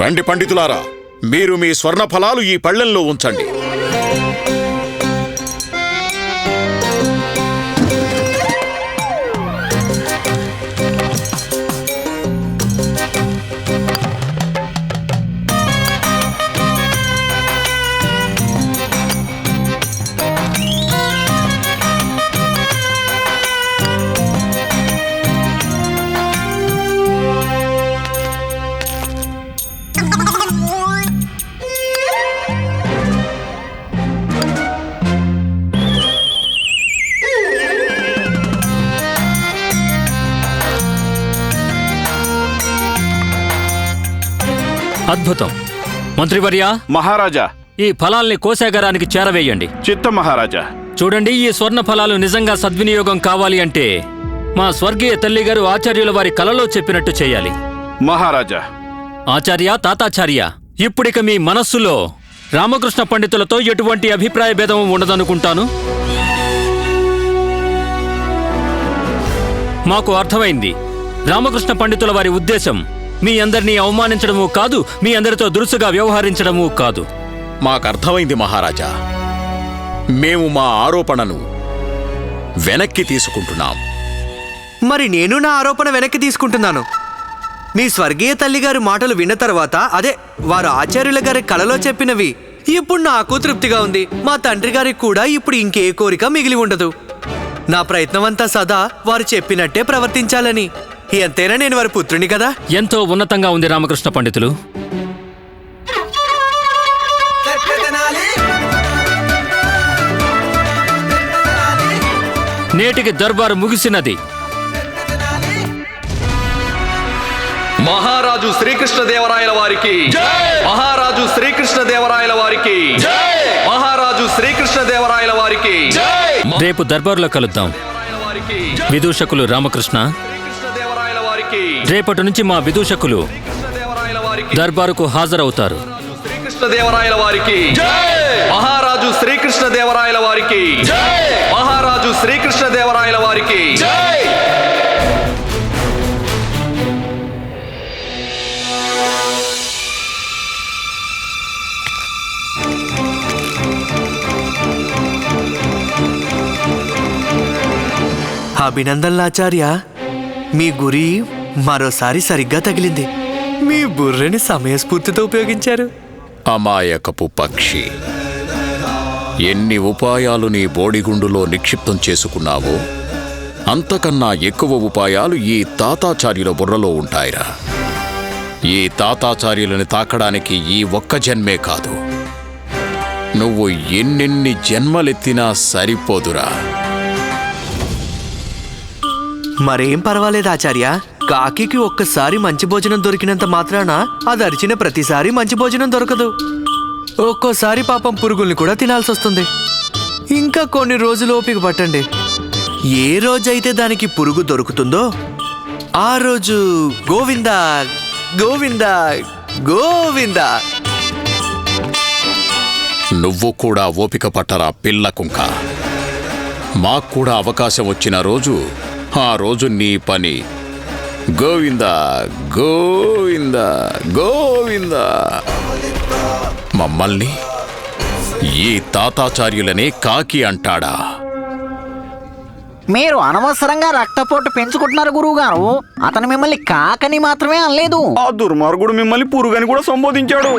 రండి పండితులారా, మీరు మీ స్వర్ణ ఫలాలు ఈ పళ్ళెంలో ఉంచండి. అద్భుతం. మంత్రివర్య, మహారాజా, ఈ ఫలాల్ని కోశాగారానికి చేరవేయండి. చిత్తం మహారాజా. చూడండి, ఈ స్వర్ణ ఫలాలు నిజంగా సద్వినియోగం కావాలి అంటే మా స్వర్గీయ తల్లిగారు ఆచార్యుల వారి కలలో చెప్పినట్టు చేయాలి. మహారాజా. ఆచార్య, తాతాచార్య, ఇప్పుడిక మీ మనస్సులో రామకృష్ణ పండితులతో ఎటువంటి అభిప్రాయ భేదం ఉండదనుకుంటాను. మాకు అర్థమైంది. రామకృష్ణ పండితుల వారి ఉద్దేశం మీ అందరినీ అవమానించడమూ కాదు, మీ అందరితో దురుసుగా వ్యవహరించడమూ కాదు. మాకర్థమైంది మహారాజా. మేము మా ఆరోపణను వెనక్కి తీసుకుంటున్నాం. మరి నేను నా ఆరోపణ వెనక్కి తీసుకుంటున్నాను. మీ స్వర్గీయ తల్లిగారి మాటలు విన్న తర్వాత, అదే వారు ఆచార్యుల గారి కలలో చెప్పినవి, ఇప్పుడు నాకు తృప్తిగా ఉంది. మా తండ్రి గారికి కూడా ఇప్పుడు ఇంకే కోరిక మిగిలి ఉండదు. నా ప్రయత్నమంతా సదా వారు చెప్పినట్టే ప్రవర్తించాలని. ఎంతైనా నేను వారి పుత్రుని కదా. ఎంతో ఉన్నతంగా ఉంది రామకృష్ణ పండితులు. నేటికి దర్బారు ముగిసినది. మహారాజు శ్రీకృష్ణదేవరాయల వారికి, మహారాజు శ్రీకృష్ణదేవరాయల వారికి, మహారాజు శ్రీకృష్ణదేవరాయల వారికి. రేపు దర్బారులో కలుద్దాం. విదూషకులు రామకృష్ణ, రేపటి నుంచి మా విదూషకులు దర్బారుకు హాజరవుతారు. శ్రీకృష్ణదేవరాయల వారికి, మహారాజు శ్రీకృష్ణదేవరాయల వారికి, మహారాజు శ్రీకృష్ణదేవరాయల వారికి. అభినందనలాచార్య, మీ గురి మరోసారి సరిగ్గా తగిలింది. మీ బుర్రని సమయస్ఫూర్తితో ఉపయోగించారు. అమాయకపు పక్షి, ఎన్ని ఉపాయాలు నీ బోడిగుండులో నిక్షిప్తం చేసుకున్నావో అంతకన్నా ఎక్కువ ఉపాయాలు ఈ తాతాచార్యుల బుర్రలో ఉంటాయిరా. ఈ తాతాచార్యులని తాకడానికి ఈ ఒక్క జన్మే కాదు, నువ్వు ఎన్నెన్ని జన్మలెత్తినా సరిపోదురా. మరేం పర్వాలేదు ఆచార్య. కాకికి ఒక్కసారి మంచి భోజనం దొరికినంత మాత్రాన అది అరిచిన ప్రతిసారి మంచి భోజనం దొరకదు. ఒక్కోసారి పాపం పురుగుల్ని కూడా తినాల్సి వస్తుంది. ఇంకా కొన్ని రోజులు ఓపిక పట్టండి. ఏ రోజైతే దానికి పురుగు దొరుకుతుందో ఆ రోజు గోవిందా గోవిందా గోవిందా. నువ్వు కూడా ఓపిక పట్టరా పిల్ల కుంక. మాకు కూడా అవకాశం వచ్చిన రోజు ఆ రోజు నీ పని గోవిందా గోవిందా గోవిందా. మమ్మల్ని ఈ తాతాచార్యులనే కాకి అంటాడా? మీరు అనవసరంగా రక్తపోటు పెంచుకుంటున్నారు గురువుగారు. అతను మిమ్మల్ని కాకని మాత్రమే అనలేదు. ఆ దుర్మార్గుడు మిమ్మల్ని పురుగని కూడా సంబోధించాడు.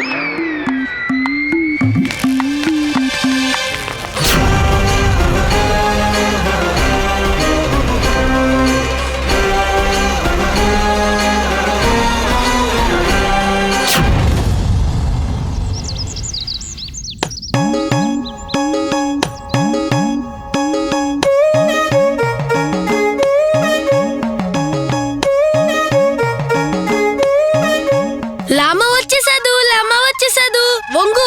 వంగు.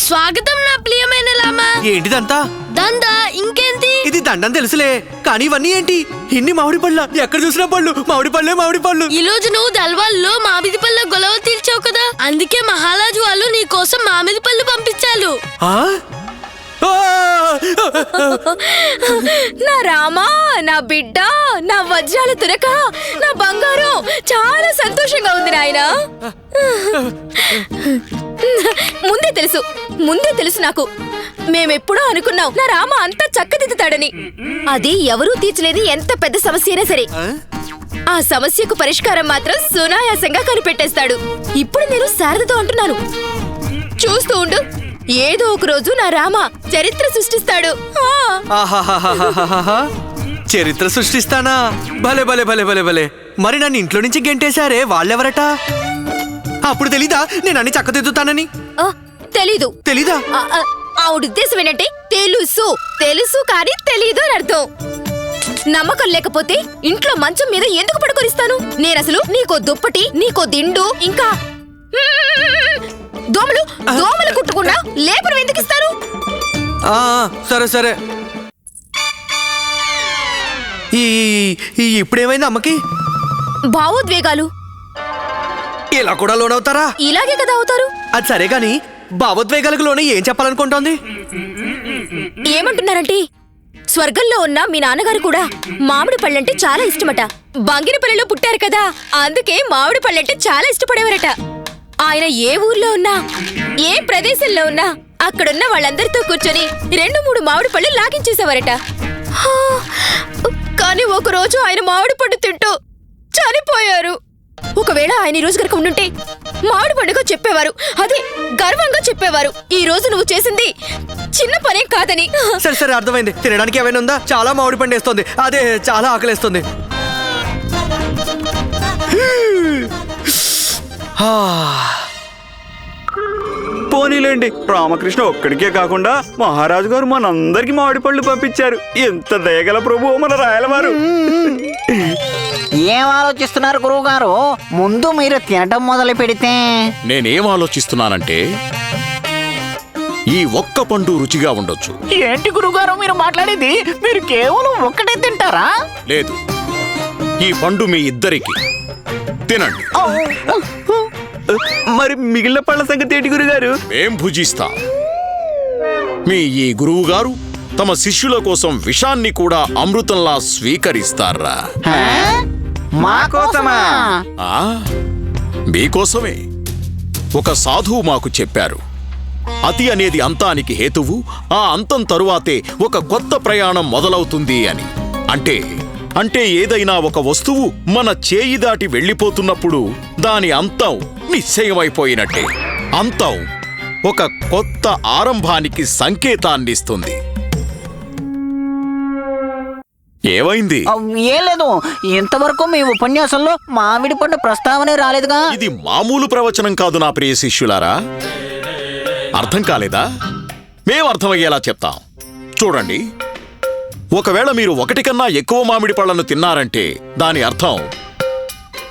స్వాగతం నా ప్రియమైన లామా. ఏంటిదంతా? దందా ఇంకేంటి? ఇది దండం తెలుసులే, కానీ ఇవన్నీ ఏంటి? ఇన్ని మామిడి పళ్ళ, ఎక్కడ చూసినా పళ్ళు, మామిడి పళ్ళే మామిడి పళ్ళు. ఈ రోజు నువ్వు దల్వాల్లో మామిడి పళ్ళ గొలవ తీర్చావు కదా, అందుకే మహారాజు వాళ్ళు నీ కోసం మామిడి పళ్ళు పంపించారు. నా రామా, నా బిడ్డ, నా వజ్రాల తురక, నా బంగారం, చాలా సంతోషంగా ఉంది నాయనా. ముందే తెలుసు నాకు. మేమెప్పుడో అనుకున్నాం నా రామ అంతా చక్కదిద్దుతాడని. అది ఎవరూ తీర్చలేని ఎంత పెద్ద సమస్య అయినా సరే ఆ సమస్యకు పరిష్కారం మాత్రం సునాయాసంగా కనిపెట్టేస్తాడు. ఇప్పుడు నేను శారదతో అంటున్నాను, చూస్తూ ఉండు, ఏదో ఒక రోజు నా రామ చరిత్ర సృష్టిస్తాడు. చరిత్ర సృష్టిస్తానా? భలే భలే భలే భలే భలే. మరి నన్ను ఇంట్లో నుంచి గెంటేశారే, వాళ్ళెవరట? అప్పుడు తెలీదా నేను అన్ని చక్కదిద్దుతానని? తెలీదా? ఆవిడ ఉద్దేశం ఏంటంటే తెలుసు కానీ తెలీదు అని అర్థం. నమ్మకం లేకపోతే ఇంట్లో మంచం మీద ఎందుకు పడుకొనిస్తాను? నేనసలు నీకో దుప్పటి, నీకో దిండు, ఇంకా దోమలు కుట్టకుండా లేపను ఎందుకు ఇస్తాను? సరే సరే. ఇప్పుడేమైంది అమ్మకి? భావోద్వేగాలు. ఇలా కూడా లోనవుతారా? ఇలాగే కదా అవుతారు. అది సరే గాని భావోద్వేగాలకు లోనే ఏం చెప్పాలనుకుంటోంది? ఏమంటున్నారంటే స్వర్గంలో ఉన్న మీ నాన్నగారు కూడా మామిడి పళ్ళంటే చాలా ఇష్టమట. బంగినపల్లిలో పుట్టారు కదా, అందుకే మామిడి పళ్ళంటే చాలా ఇష్టపడేవారట. ఆయన ఏ ఊర్లో ఉన్నా, ఏ ప్రదేశంలో ఉన్నా అక్కడున్న వాళ్ళందరితో కూర్చొని 2-3 మామిడి పళ్ళు లాగించేసేవారట. కానీ ఒకరోజు ఆయన మామిడి పండు తింటూ చనిపోయారు. ఒకవేళ ఆయన ఈ రోజు కనుక ఉండుంటే మామిడి పండుగ చెప్పేవారు, అదే గర్వంగా చెప్పేవారు, ఈ రోజు నువ్వు చేసింది చిన్న పనే కాదని. సరే సరే, అర్థమైంది. తినడానికి ఏమైనా ఉందా? చాలా మామిడి పండు వేస్తుంది, అదే చాలా ఆకలేస్తుంది. పోనీలేండి, రామకృష్ణ ఒక్కడికే కాకుండా మహారాజు గారు మనందరికి మామిడి పళ్ళు పంపించారు. ఎంత దయగల ప్రభువు మన రాయలవారు. ఏం ఆలోచిస్తున్నారు గురువు గారు? ముందు మీరు తినటం మొదలు పెడితే. నేనేం ఆలోచిస్తున్నానంటే ఈ ఒక్క పండు రుచిగా ఉండొచ్చు. ఏంటి గురుగారు మీరు మాట్లాడేది? మీరు కేవలం ఒక్కటే తింటారా? లేదు, ఈ పండు మీ ఇద్దరికి తినండి. మరి మిగిలిన పళ్ళ సంగతి ఏంటి గురుగారు? మేం భుజిస్తాం. మీ ఈ గురువు గారు తమ శిష్యుల కోసం విషాన్ని కూడా అమృతంలా స్వీకరిస్తారా? మా కోసమా? మీకోసమే. ఒక సాధువు మాకు చెప్పారు, అతి అనేది అంతానికి హేతువు, ఆ అంతం తరువాతే ఒక కొత్త ప్రయాణం మొదలవుతుంది అని. అంటే ఏదైనా ఒక వస్తువు మన చేయి దాటి వెళ్ళిపోతున్నప్పుడు దాని అంతం నిశ్చయమైపోయినట్టే. అంతం ఒక కొత్త ఆరంభానికి సంకేతాన్నిస్తుంది. ఏమైంది? ఏం లేదు, ఇంతవరకు మీ ఉపన్యాసంలో మామిడి పండు ప్రస్తావనే రాలేదుగా. ఇది మామూలు ప్రవచనం కాదు నా ప్రియ శిష్యులారా. అర్థం కాలేదా? మేం అర్థమయ్యేలా చెప్తాం. చూడండి, ఒకవేళ మీరు 1 కన్నా ఎక్కువ మామిడి పళ్ళను తిన్నారంటే దాని అర్థం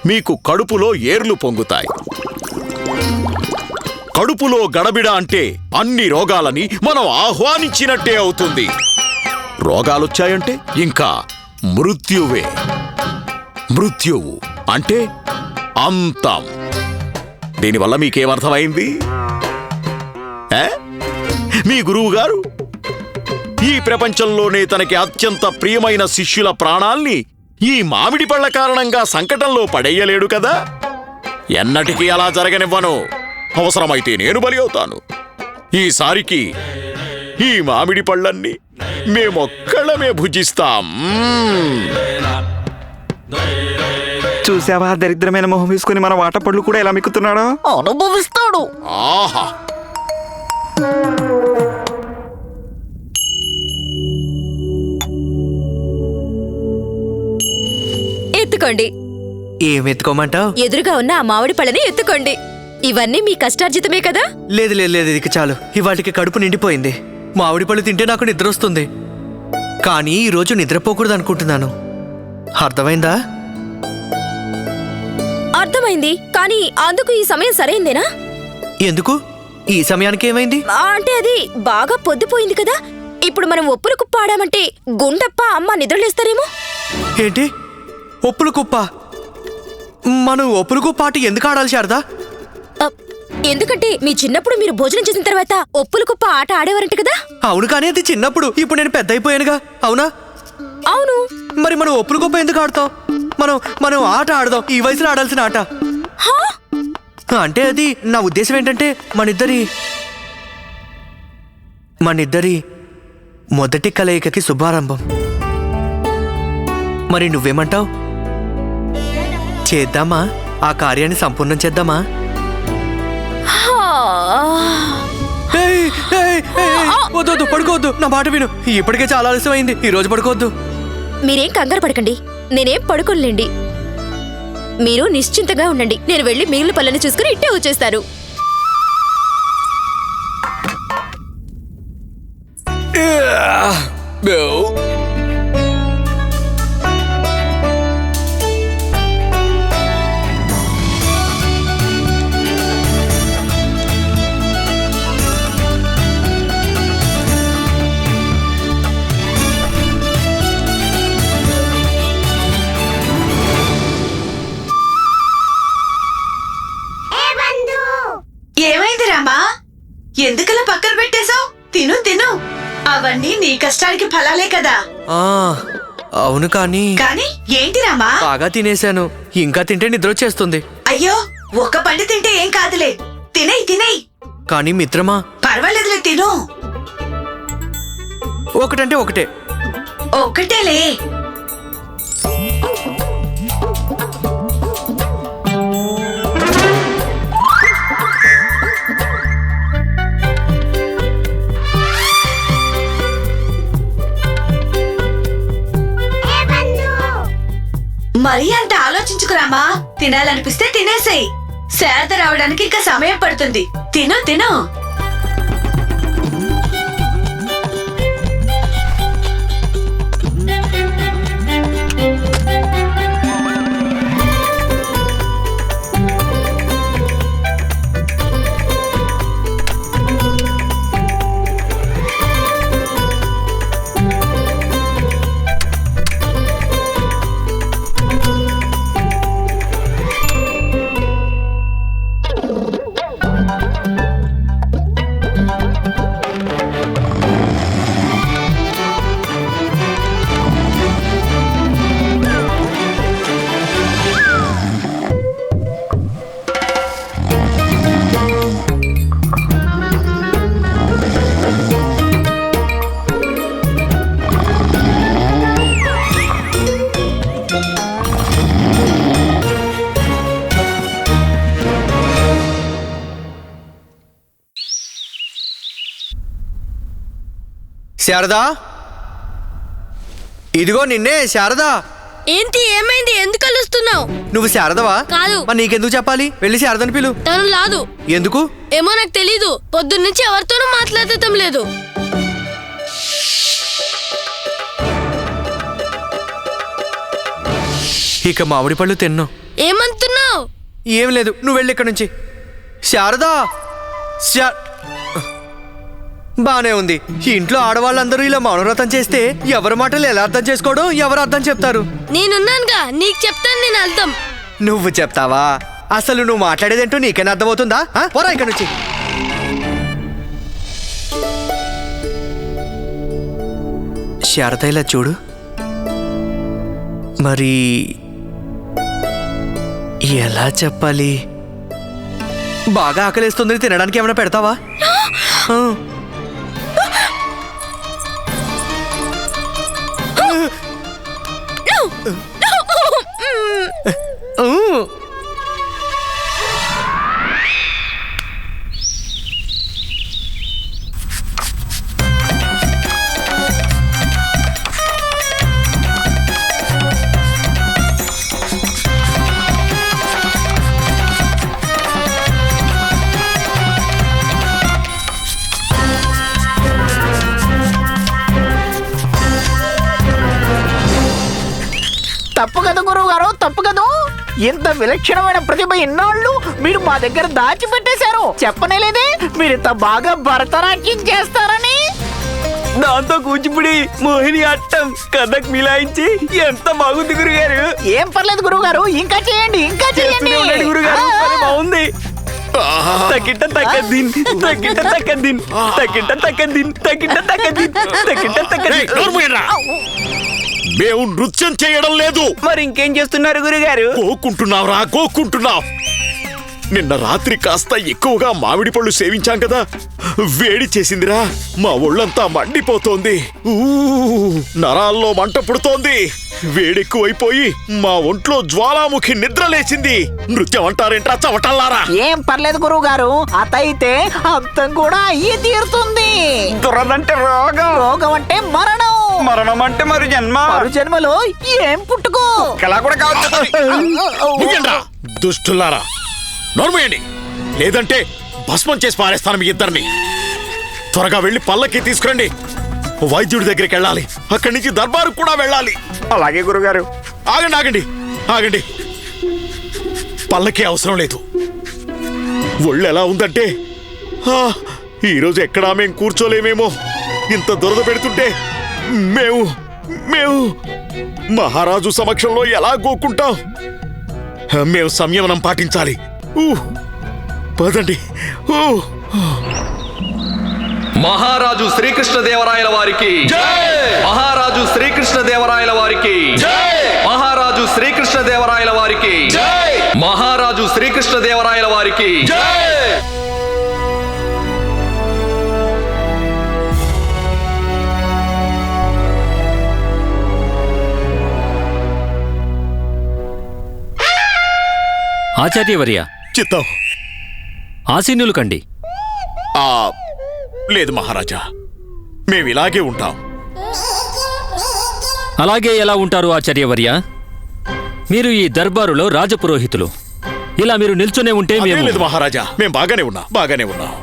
మీకు కడుపులో ఏర్లు పొంగుతాయి. కడుపులో గడబిడ అంటే అన్ని రోగాలని మనం ఆహ్వానించినట్టే అవుతుంది. రోగాలొచ్చాయంటే ఇంకా మృత్యువే. మృత్యువు అంటే అంతం. దీనివల్ల మీకేమర్థమైంది? మీ గురువు గారు ఈ ప్రపంచంలోనే తనకి అత్యంత ప్రియమైన శిష్యుల ప్రాణాల్ని ఈ మామిడి పళ్ళ కారణంగా సంకటంలో పడేయలేడు కదా. ఎన్నటికీ అలా జరగనివ్వను. అవసరమైతే నేను బలి అవుతాను. ఈసారికి ఈ మామిడి పళ్ళన్ని మేమొక్కళ్ళమే భుజిస్తాం. చూసావా, దరిద్రమైన మొహం వేసుకుని మన వాట పళ్ళు కూడా ఎలా మిక్కుతున్నాడో. అనుభవిస్తాడు. ఆహా, ఎత్తుకోండి. ఏం ఎత్తుకోమంటావు? ఎదురుగా ఉన్న ఆ మామిడి పళ్ళని ఎత్తుకోండి. ఇవన్నీ మీ కష్టార్జితమే కదా. లేదు లేదు లేదు, ఇక చాలు. ఇవాటికి కడుపు నిండిపోయింది. మామిడి పళ్ళు తింటే నాకు నిద్ర వస్తుంది, కానీ ఈరోజు నిద్రపోకూడదు అనుకుంటున్నాను. అర్థమైందా? అర్థమైంది, కానీ అందుకు ఈ సమయం సరైందేనా? ఎందుకు? ఈ సమయానికి ఏమైంది? అంటే అది బాగా పొద్దుపోయింది కదా. ఇప్పుడు మనం ఒప్పుల కుప్ప ఆడామంటే గుండప్ప అమ్మ నిద్రలేస్తారేమో. ఏంటి ఒప్పుల కుప్ప? మనం ఒప్పుల కుప్ప ఆట ఎందుకు ఆడాలి శారదా? ఎందుకంటే మీ చిన్నప్పుడు మీరు భోజనం చేసిన తర్వాత ఒప్పుల కుప్ప ఆట ఆడేవారంట కదా. అవును, కానీ అది చిన్నప్పుడు. ఇప్పుడు నేను పెద్ద అయిపోయానుగా. అవునా? అవును. మరి మనం ఒప్పులు గొప్ప ఎందుకు ఆడతాం? మనం ఆట ఆడదాం, ఈ వయసులో ఆడాల్సిన ఆట. అంటే అది నా ఉద్దేశం ఏంటంటే మనిద్దరి మొదటి కలయికకి శుభారంభం. మరి నువ్వేమంటావు? చేద్దామా? ఆ కార్యాన్ని సంపూర్ణం చేద్దామా? వద్దు, పడుకోవద్దు. నా మాట విను. ఇప్పటికే చాలా ఆలస్యం అయింది. ఈ రోజు పడుకోవద్దు. మీరేం కంగారు పడకండి, నేనేం పడుకోలేండి. మీరు నిశ్చింతగా ఉండండి. నేను వెళ్ళి మిగిలిన పనులను చూసుకుని ఇట్టే వచ్చేస్తాను. ఏమైంది రామా? ఎందుకలా పక్కన పెట్టేశావు? తిను తిను, అవన్నీ నీ కష్టానికి ఫలాలే కదా. అవును, కానీ ఏంటి రామా? బాగా తినేశాను. ఇంకా తింటే నిద్ర వచ్చేస్తుంది. అయ్యో, ఒక్క పండు తింటే ఏం కాదులే. తినేయ్. కానీ మిత్రమా, పర్వాలేదులే, తిను. ఒకటంటే ఒకటే. ఒక్కటేలే. మరీ అంత ఆలోచించుకురామా. తినాలనిపిస్తే తినేసేయ్. శారద రావడానికి ఇంకా సమయం పడుతుంది. తిను. శారదా, ఇదిగో నిన్నే. శారదా, ఏంటి? ఏమైంది? ఎందుకు కలుస్తున్నావు? నువ్వు శారదవా? కాదు. మరి నీకెందుకు చెప్పాలి? వెళ్ళి శారదని పిలు. తను లాదు. ఎందుకు? ఏమో నాకు తెలీదు. పొద్దున్నుంచి ఎవరితోనూ మాట్లాడటం లేదు. ఇక మామిడి పళ్ళు తిన్ను. ఏమంటున్నావు? ఏం లేదు, నువ్వు వెళ్ళి ఇక్కడి నుంచి. శారదా, బానే ఉంది. ఇంట్లో ఆడవాళ్ళందరూ ఇలా మౌనవ్రతం చేస్తే ఎవరి మాటలు ఎలా అర్థం చేసుకోవడం, ఎవరు అర్థం చెప్తారు? నేనున్నానుగా, నీకు చెప్తాను నేను అర్థం. నువ్వు చెప్తావా? అసలు నువ్వు మాట్లాడేదేంటో నీకైనా అర్థమవుతుందా? పోరా ఇక్కడి నుంచి. శారద, ఇలా చూడు. మరి ఎలా చెప్పాలి? బాగా ఆకలేస్తుంది, తినడానికి ఏమైనా పెడతావా? తప్పు కదా గురువు గారు, తప్పు కదా. ఇంత విలక్షణమైన ప్రతిభ ఇన్నాళ్ళు మీరు మా దగ్గర దాచిపెట్టేశారు. చెప్పనేలేదే మీరు ఇంత బాగా భరతనాట్యం చేస్తారని. దాంతో కూచిపూడి, మోహిని అట్టం, కథక్ మిలాయించి ఎంత బాగుంది గురుగారు. ఏం పర్లేదు గురువు గారు, ఇంకా చేయండి, ఇంకా చేయండి. గురుగారు, బాగుంది. ఆహా! తక్కిట తక్కదిన్ తక్కిట తక్కదిన్ తక్కిట తక్కదిన్ తక్కిట తక్కదిన్ తక్కిట తక్కదిన్. మేము నృత్యం చేయడం లేదు. మరి ఇంకేం చేస్తున్నారు గురుగారు? గోక్కుంటున్నావురా, గోక్కుంటున్నావు. నిన్న రాత్రి కాస్త ఎక్కువగా మామిడి పళ్ళు సేవించాం కదా, వేడి చేసిందిరా. మా ఒళ్ళంతా మండిపోతోంది. నరాల్లో మంట పుడుతోంది. వేడెక్కువైపోయి మా ఒంట్లో జ్వాలాముఖి నిద్ర లేచింది. నృత్యం అంటారేంట్రా చవటల్లారా? ఏం పర్లేదు గురువు గారు, అతయితే అంతం కూడా అయ్యి తీరుతుంది. దురదంటే రోగం, రోగం అంటే మరణం, మరణం అంటే మరి జన్మ. మరు జన్మలో ఏం పుట్టుకో కళ కూడా కావచ్చు. దుష్టులారా, నోర్మేయండి, లేదంటే భస్మం చేసి పారేస్తాను మీ ఇద్దరిని. త్వరగా వెళ్ళి పల్లకి తీసుకురండి. వైద్యుడి దగ్గరికి వెళ్ళాలి. అక్కడి నుంచి దర్బారు కూడా వెళ్ళాలి. అలాగే గురుగారు. ఆగండి ఆగండి ఆగండి, పల్లకి అవసరం లేదు. ఒళ్ళు ఎలా ఉందంటే ఈరోజు ఎక్కడా మేము కూర్చోలేమేమో. ఇంత దురద పెడుతుంటే మేము మేము మహారాజు సమక్షంలో ఎలా గోక్కుంటాం? మేము సంయమనం పాటించాలి. పదండి. మహారాజు శ్రీకృష్ణదేవరాయల వారికి మహారాజు శ్రీకృష్ణదేవరాయల వారికి మహారాజు శ్రీకృష్ణదేవరాయల వారికి మహారాజు శ్రీకృష్ణదేవరాయల వారికి ఆచార్యవర్య, చిత్తం. ఆసీనులు కండి. లేదు మహారాజా, మేము ఇలాగే ఉంటాం. అలాగే ఎలా ఉంటారు ఆచార్యవర్య? మీరు ఈ దర్బారులో రాజపురోహితులు. ఇలా మీరు నిల్చునే ఉంటే మేము... లేదు మహారాజా, మేము బాగానే ఉన్నాం.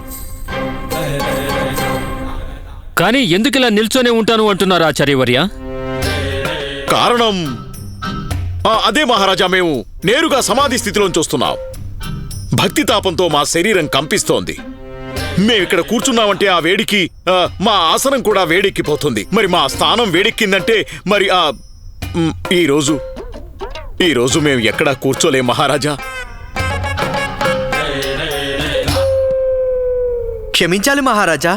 కానీ ఎందుకు ఇలా నిల్చొనే ఉంటాను అంటున్నారు ఆచార్యవర్య? కారణం అదే మహారాజా, మేము నేరుగా సమాధి స్థితిలోంచి వస్తున్నాం. భక్తి తాపంతో మా శరీరం కంపిస్తోంది. మేమిక్కడ కూర్చున్నామంటే ఆ వేడికి మా ఆసనం కూడా వేడెక్కిపోతుంది. మరి మా స్థానం వేడెక్కిందంటే మరి ఈరోజు మేము ఎక్కడా కూర్చోలేం మహారాజా. క్షమించాలి మహారాజా.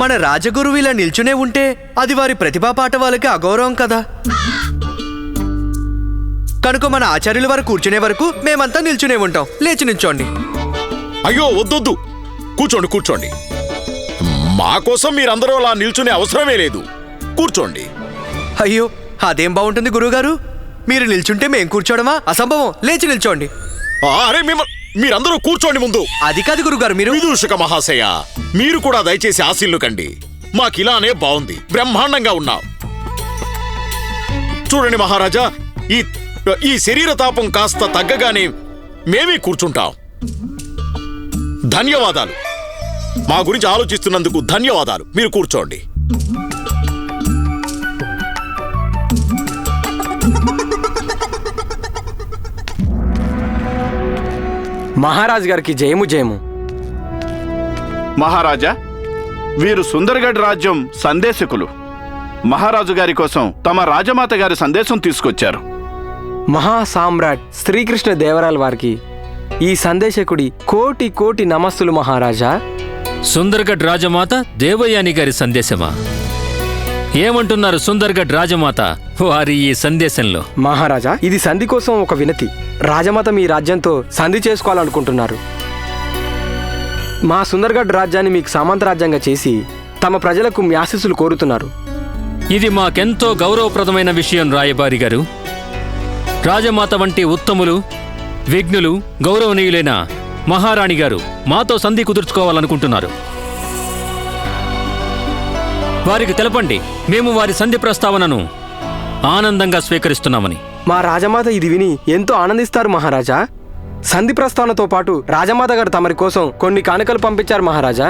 మన రాజగురువు ఇలా నిల్చునే ఉంటే అది వారి ప్రతిభా పాఠవాలకి అగౌరవం కదా. కనుక మన ఆచార్యుల వారు కూర్చునే వరకు మేమంతా నిల్చునే ఉంటాం. లేచి నిల్చోండి. అయ్యో వద్దొద్దు, కూర్చోండి. మా కోసం మీరందరూ అలా నిల్చునే అవసరమే లేదు. కూర్చోండి. అయ్యో, అదేం బాగుంటుంది గురువుగారు. మీరు నిల్చుంటే మేం కూర్చోవడమా? అసంభవం. లేచి నిల్చోండి. అరే మీరందరూ కూర్చోండి ముందు. అది కాదు గురుగారు. మీరు విదూషక మహాశయ, మీరు కూడా దయచేసి ఆశీల్లు కండి. మాకిలానే బాగుంది, బ్రహ్మాండంగా ఉన్నాం. చూడండి మహారాజా, ఈ శరీర తాపం కాస్త తగ్గగానే మేమే కూర్చుంటాం. ధన్యవాదాలు. మా గురించి ఆలోచిస్తున్నందుకు ధన్యవాదాలు. మీరు కూర్చోండి. మహారాజు గారికి జయము జయము. మహారాజా, వీరు సుందర్గఢ్ రాజ్యం సందేశకులు. మహారాజు గారి కోసం తమ రాజమాత గారి సందేశం తీసుకొచ్చారు. మహాసామ్రాట్ శ్రీకృష్ణ దేవరాయల వారికి ఈ సందేశకుడి కోటి కోటి నమస్సులు మహారాజా. సుందర్గఢ్ రాజమాత దేవయాని గారి సందేశమా? ఏమంటున్నారు సుందర్గఢ్ రాజమాత వారి ఈ సందేశంలో? మహారాజా, ఇది సంధి కోసం ఒక వినతి. రాజమాత మీ రాజ్యంతో సంధి చేసుకోవాలనుకుంటున్నారు. మా సుందర్గఢ్ రాజ్యాన్ని మీకు సామంత రాజ్యంగా చేసి తమ ప్రజలకు మీ ఆశీస్సులు కోరుతున్నారు. ఇది మాకెంతో గౌరవప్రదమైన విషయం రాయబారి గారు. రాజమాత వంటి ఉత్తములు, విఘ్నులు, గౌరవనీయులైన మహారాణి గారు మాతో సంధి కుదుర్చుకోవాలనుకుంటున్నారు. వారికి తెలపండి, మేము వారి సంధి ప్రస్తావనను ఆనందంగా స్వీకరిస్తున్నామని. మా రాజమాత ఇది విని ఎంతో ఆనందిస్తారు మహారాజా. సంధి ప్రస్తావనతో పాటు రాజమాత గారు తమరి కోసం కొన్ని కానుకలు పంపించారు మహారాజా.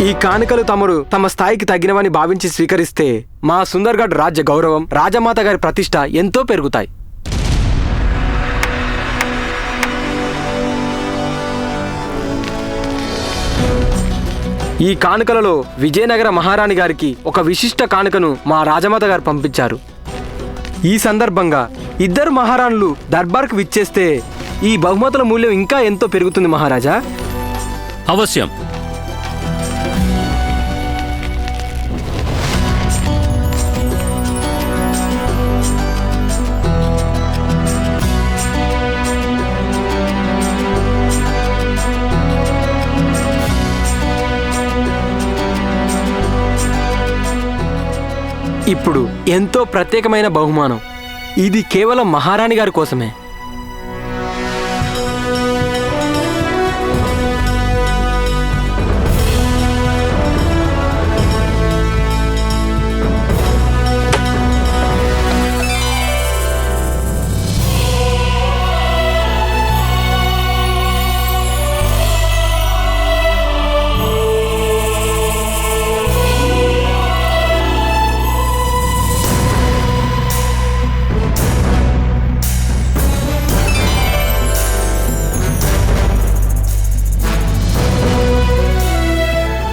ఈ కానుకలు తమరు తమ స్థాయికి తగినవని భావించి స్వీకరిస్తే మా సుందర్గఢ్ రాజ్య గౌరవం, రాజమాత గారి ప్రతిష్ట ఎంతో పెరుగుతాయి. ఈ కానుకలలో విజయనగర మహారాణి గారికి ఒక విశిష్ట కానుకను మా రాజమాత గారు పంపించారు. ఈ సందర్భంగా ఇద్దరు మహారాణులు దర్బార్కు విచ్చేస్తే ఈ బహుమతుల మూల్యం ఇంకా ఎంతో పెరుగుతుంది మహారాజా. అవశ్యం. ఇప్పుడు ఎంతో ప్రత్యేకమైన బహుమానం. ఇది కేవలం మహారాణి గారి కోసమే.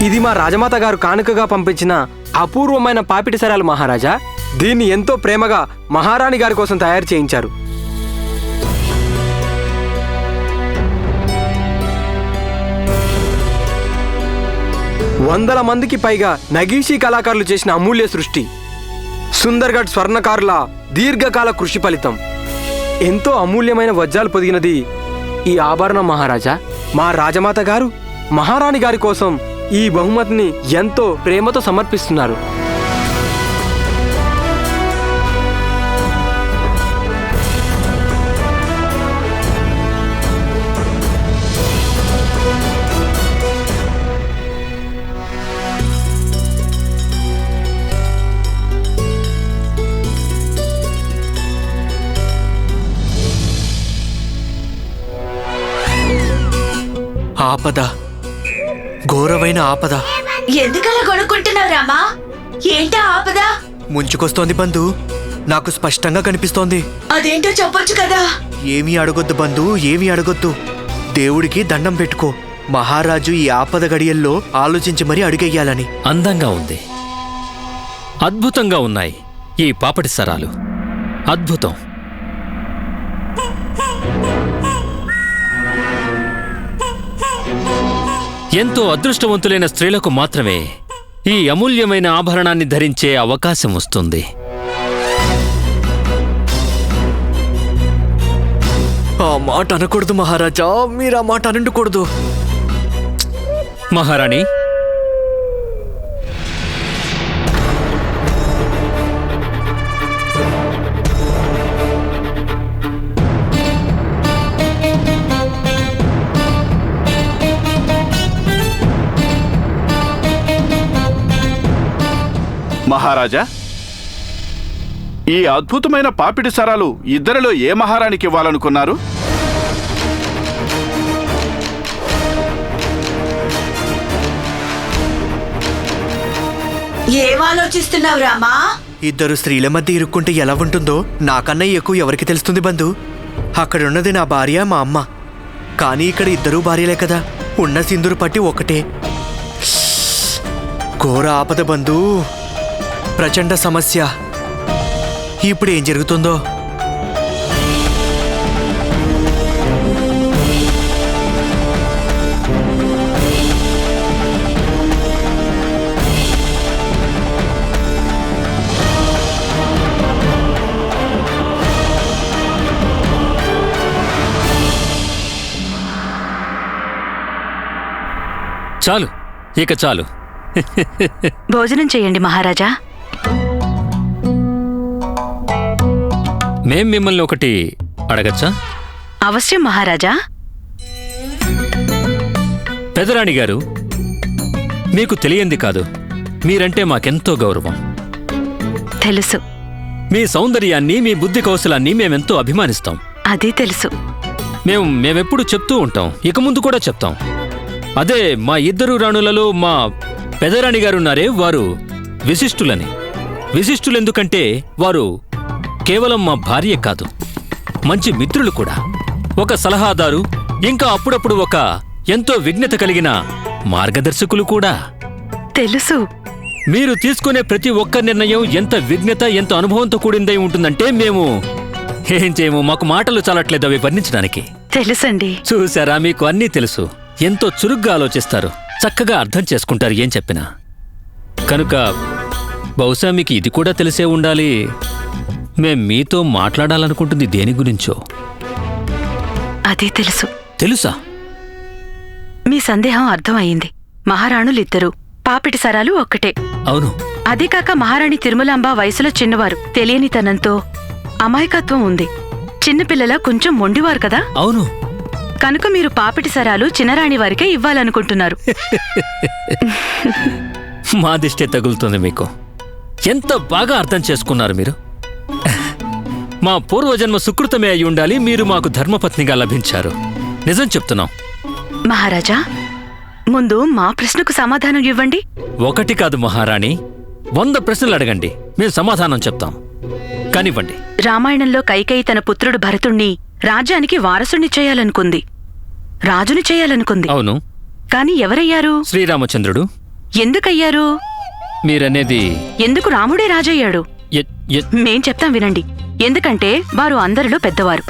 ఇది మా రాజమాత గారు కానుకగా పంపించిన అపూర్వమైన పాపిటి సరాలు మహారాజా. దీన్ని ఎంతో ప్రేమగా మహారాణి గారి కోసం తయారు చేయించారు. వందల మందికి పైగా నగీషీ కళాకారులు చేసిన అమూల్య సృష్టి. సుందర్గఢ్ స్వర్ణకారుల దీర్ఘకాల కృషి ఫలితం. ఎంతో అమూల్యమైన వజ్రాలు పొదిగినది ఈ ఆభరణం మహారాజా. మా రాజమాత గారు మహారాణి గారి కోసం ఈ బహుమతిని ఎంతో ప్రేమతో సమర్పిస్తున్నారు. ఆపద, ఘోరమైన ఆపద. ఎందుకలా గొడుక్కుంటున్నావు రామా? ఏంటా ఆపద? ముంచుకొస్తోంది బంధు, నాకు స్పష్టంగా కనిపిస్తోంది. అదేంటో చెప్పొచ్చు కదా. ఏమీ అడగొద్దు బంధు, ఏమీ అడగొద్దు. దేవుడికి దండం పెట్టుకో. మహారాజు ఈ ఆపద గడియల్లో ఆలోచించి మరీ అడుగెయ్యాలని. అందంగా ఉంది, అద్భుతంగా ఉన్నాయి ఈ పాపటి సరాలు. అద్భుతం. ఎంతో అదృష్టవంతులైన స్త్రీలకు మాత్రమే ఈ అమూల్యమైన ఆభరణాన్ని ధరించే అవకాశం వస్తుంది. ఆ మాట అనకూడదు మహారాజా, మీరు ఆ మాట అనకూడదు. మహారాణి, మహారాజా, ఈ అద్భుతమైన పాపిడి సరాలు ఇద్దరిలో ఏ మహారాణికి ఇవ్వాలనుకున్నారు? ఏం ఆలోచిస్తున్నావు రామా? ఇద్దరు స్త్రీల మధ్య ఇరుక్కుంటే ఎలా ఉంటుందో నాకన్నా ఎక్కువ ఎవరికి తెలుస్తుంది బంధు. అక్కడున్నది నా భార్య, మా అమ్మ. కానీ ఇక్కడ ఇద్దరూ భార్యలే కదా, ఉన్న సింధూరు పట్టి ఒకటే. ఘోర ఆపద బంధు, ప్రచండ సమస్య. ఇప్పుడు ఏం జరుగుతుందో? చాలు, ఇక చాలు. భోజనం చేయండి మహారాజా. మేం మిమ్మల్ని ఒకటి అడగచ్చా? అవశ్యం మహారాజా. పెదరాణి గారు, మీకు తెలియంది కాదు, మీరంటే మాకెంతో గౌరవం. తెలుసు. మీ సౌందర్యాన్ని, మీ బుద్ధి కౌశలాన్ని మేమెంతో అభిమానిస్తాం. అది తెలుసు. మేమెప్పుడు చెప్తూ ఉంటాం, ఇక ముందు కూడా చెప్తాం. అదే మా ఇద్దరు రాణులలో మా పెదరాణి గారున్నారే, వారు విశిష్టులని. విశిష్టులెందుకంటే వారు కేవలం మా భార్య కాదు, మంచి మిత్రులు కూడా, ఒక సలహాదారు, ఇంకా అప్పుడప్పుడు ఒక ఎంతో విఘ్నత కలిగిన మార్గదర్శకులు కూడా. తెలుసు. మీరు తీసుకునే ప్రతి ఒక్క నిర్ణయం ఎంత విఘ్నత, ఎంత అనుభవంతో కూడిందై ఉంటుందంటే మేము ఏం చేయము. మాకు మాటలు చాలట్లేదు అవి వర్ణించడానికి. తెలుసండి. చూసారా, మీకు అన్నీ తెలుసు. ఎంతో చురుగ్గా ఆలోచిస్తారు, చక్కగా అర్థం చేసుకుంటారు ఏం చెప్పినా. కనుక బహుశా మీకు ఇది కూడా తెలిసే ఉండాలి, మేం మీతో మాట్లాడాలనుకుంటుంది దేని గురించో. అదే తెలుసు. తెలుసా? మీ సందేహం అర్థమయ్యింది. మహారాణులిద్దరూ, పాపిటి సరాలు ఒక్కటే. అవును. అదే కాక మహారాణి తిరుమలాంబ వయసులో చిన్నవారు, తెలియనితనంతో అమాయకత్వం ఉంది. చిన్నపిల్లల కొంచెం మొండివారు కదా. అవును. కనుక మీరు పాపిటి సరాలు చిన్నరాణి వారికే ఇవ్వాలనుకుంటున్నారు. మా దిష్టే తగులుతుంది మీకు. ఎంత బాగా అర్థం చేసుకున్నారు మీరు. మా పూర్వజన్మ సుకృతమే అయి ఉండాలి, మీరు మాకు ధర్మపత్నిగా లభించారు. నిజం చెప్తున్నాం. మహారాజా, ముందు మా ప్రశ్నకు సమాధానం ఇవ్వండి. ఒకటి కాదు మహారాణి, 100 ప్రశ్నలు అడగండి, మేము సమాధానం చెప్తాం. కానివ్వండి. రామాయణంలో కైకేయి తన పుత్రుడు భరతుణ్ణి రాజ్యానికి వారసుణ్ణి చేయాలనుకుంది, రాజుని చేయాలనుకుంది. అవును. కాని ఎవరయ్యారు? శ్రీరామచంద్రుడు. ఎందుకయ్యారు? మీరనేది ఎందుకు రాముడే రాజయ్యాడు? మేం చెప్తాం వినండి. ఎందుకంటే వారు అందరిలో పెద్దవారు.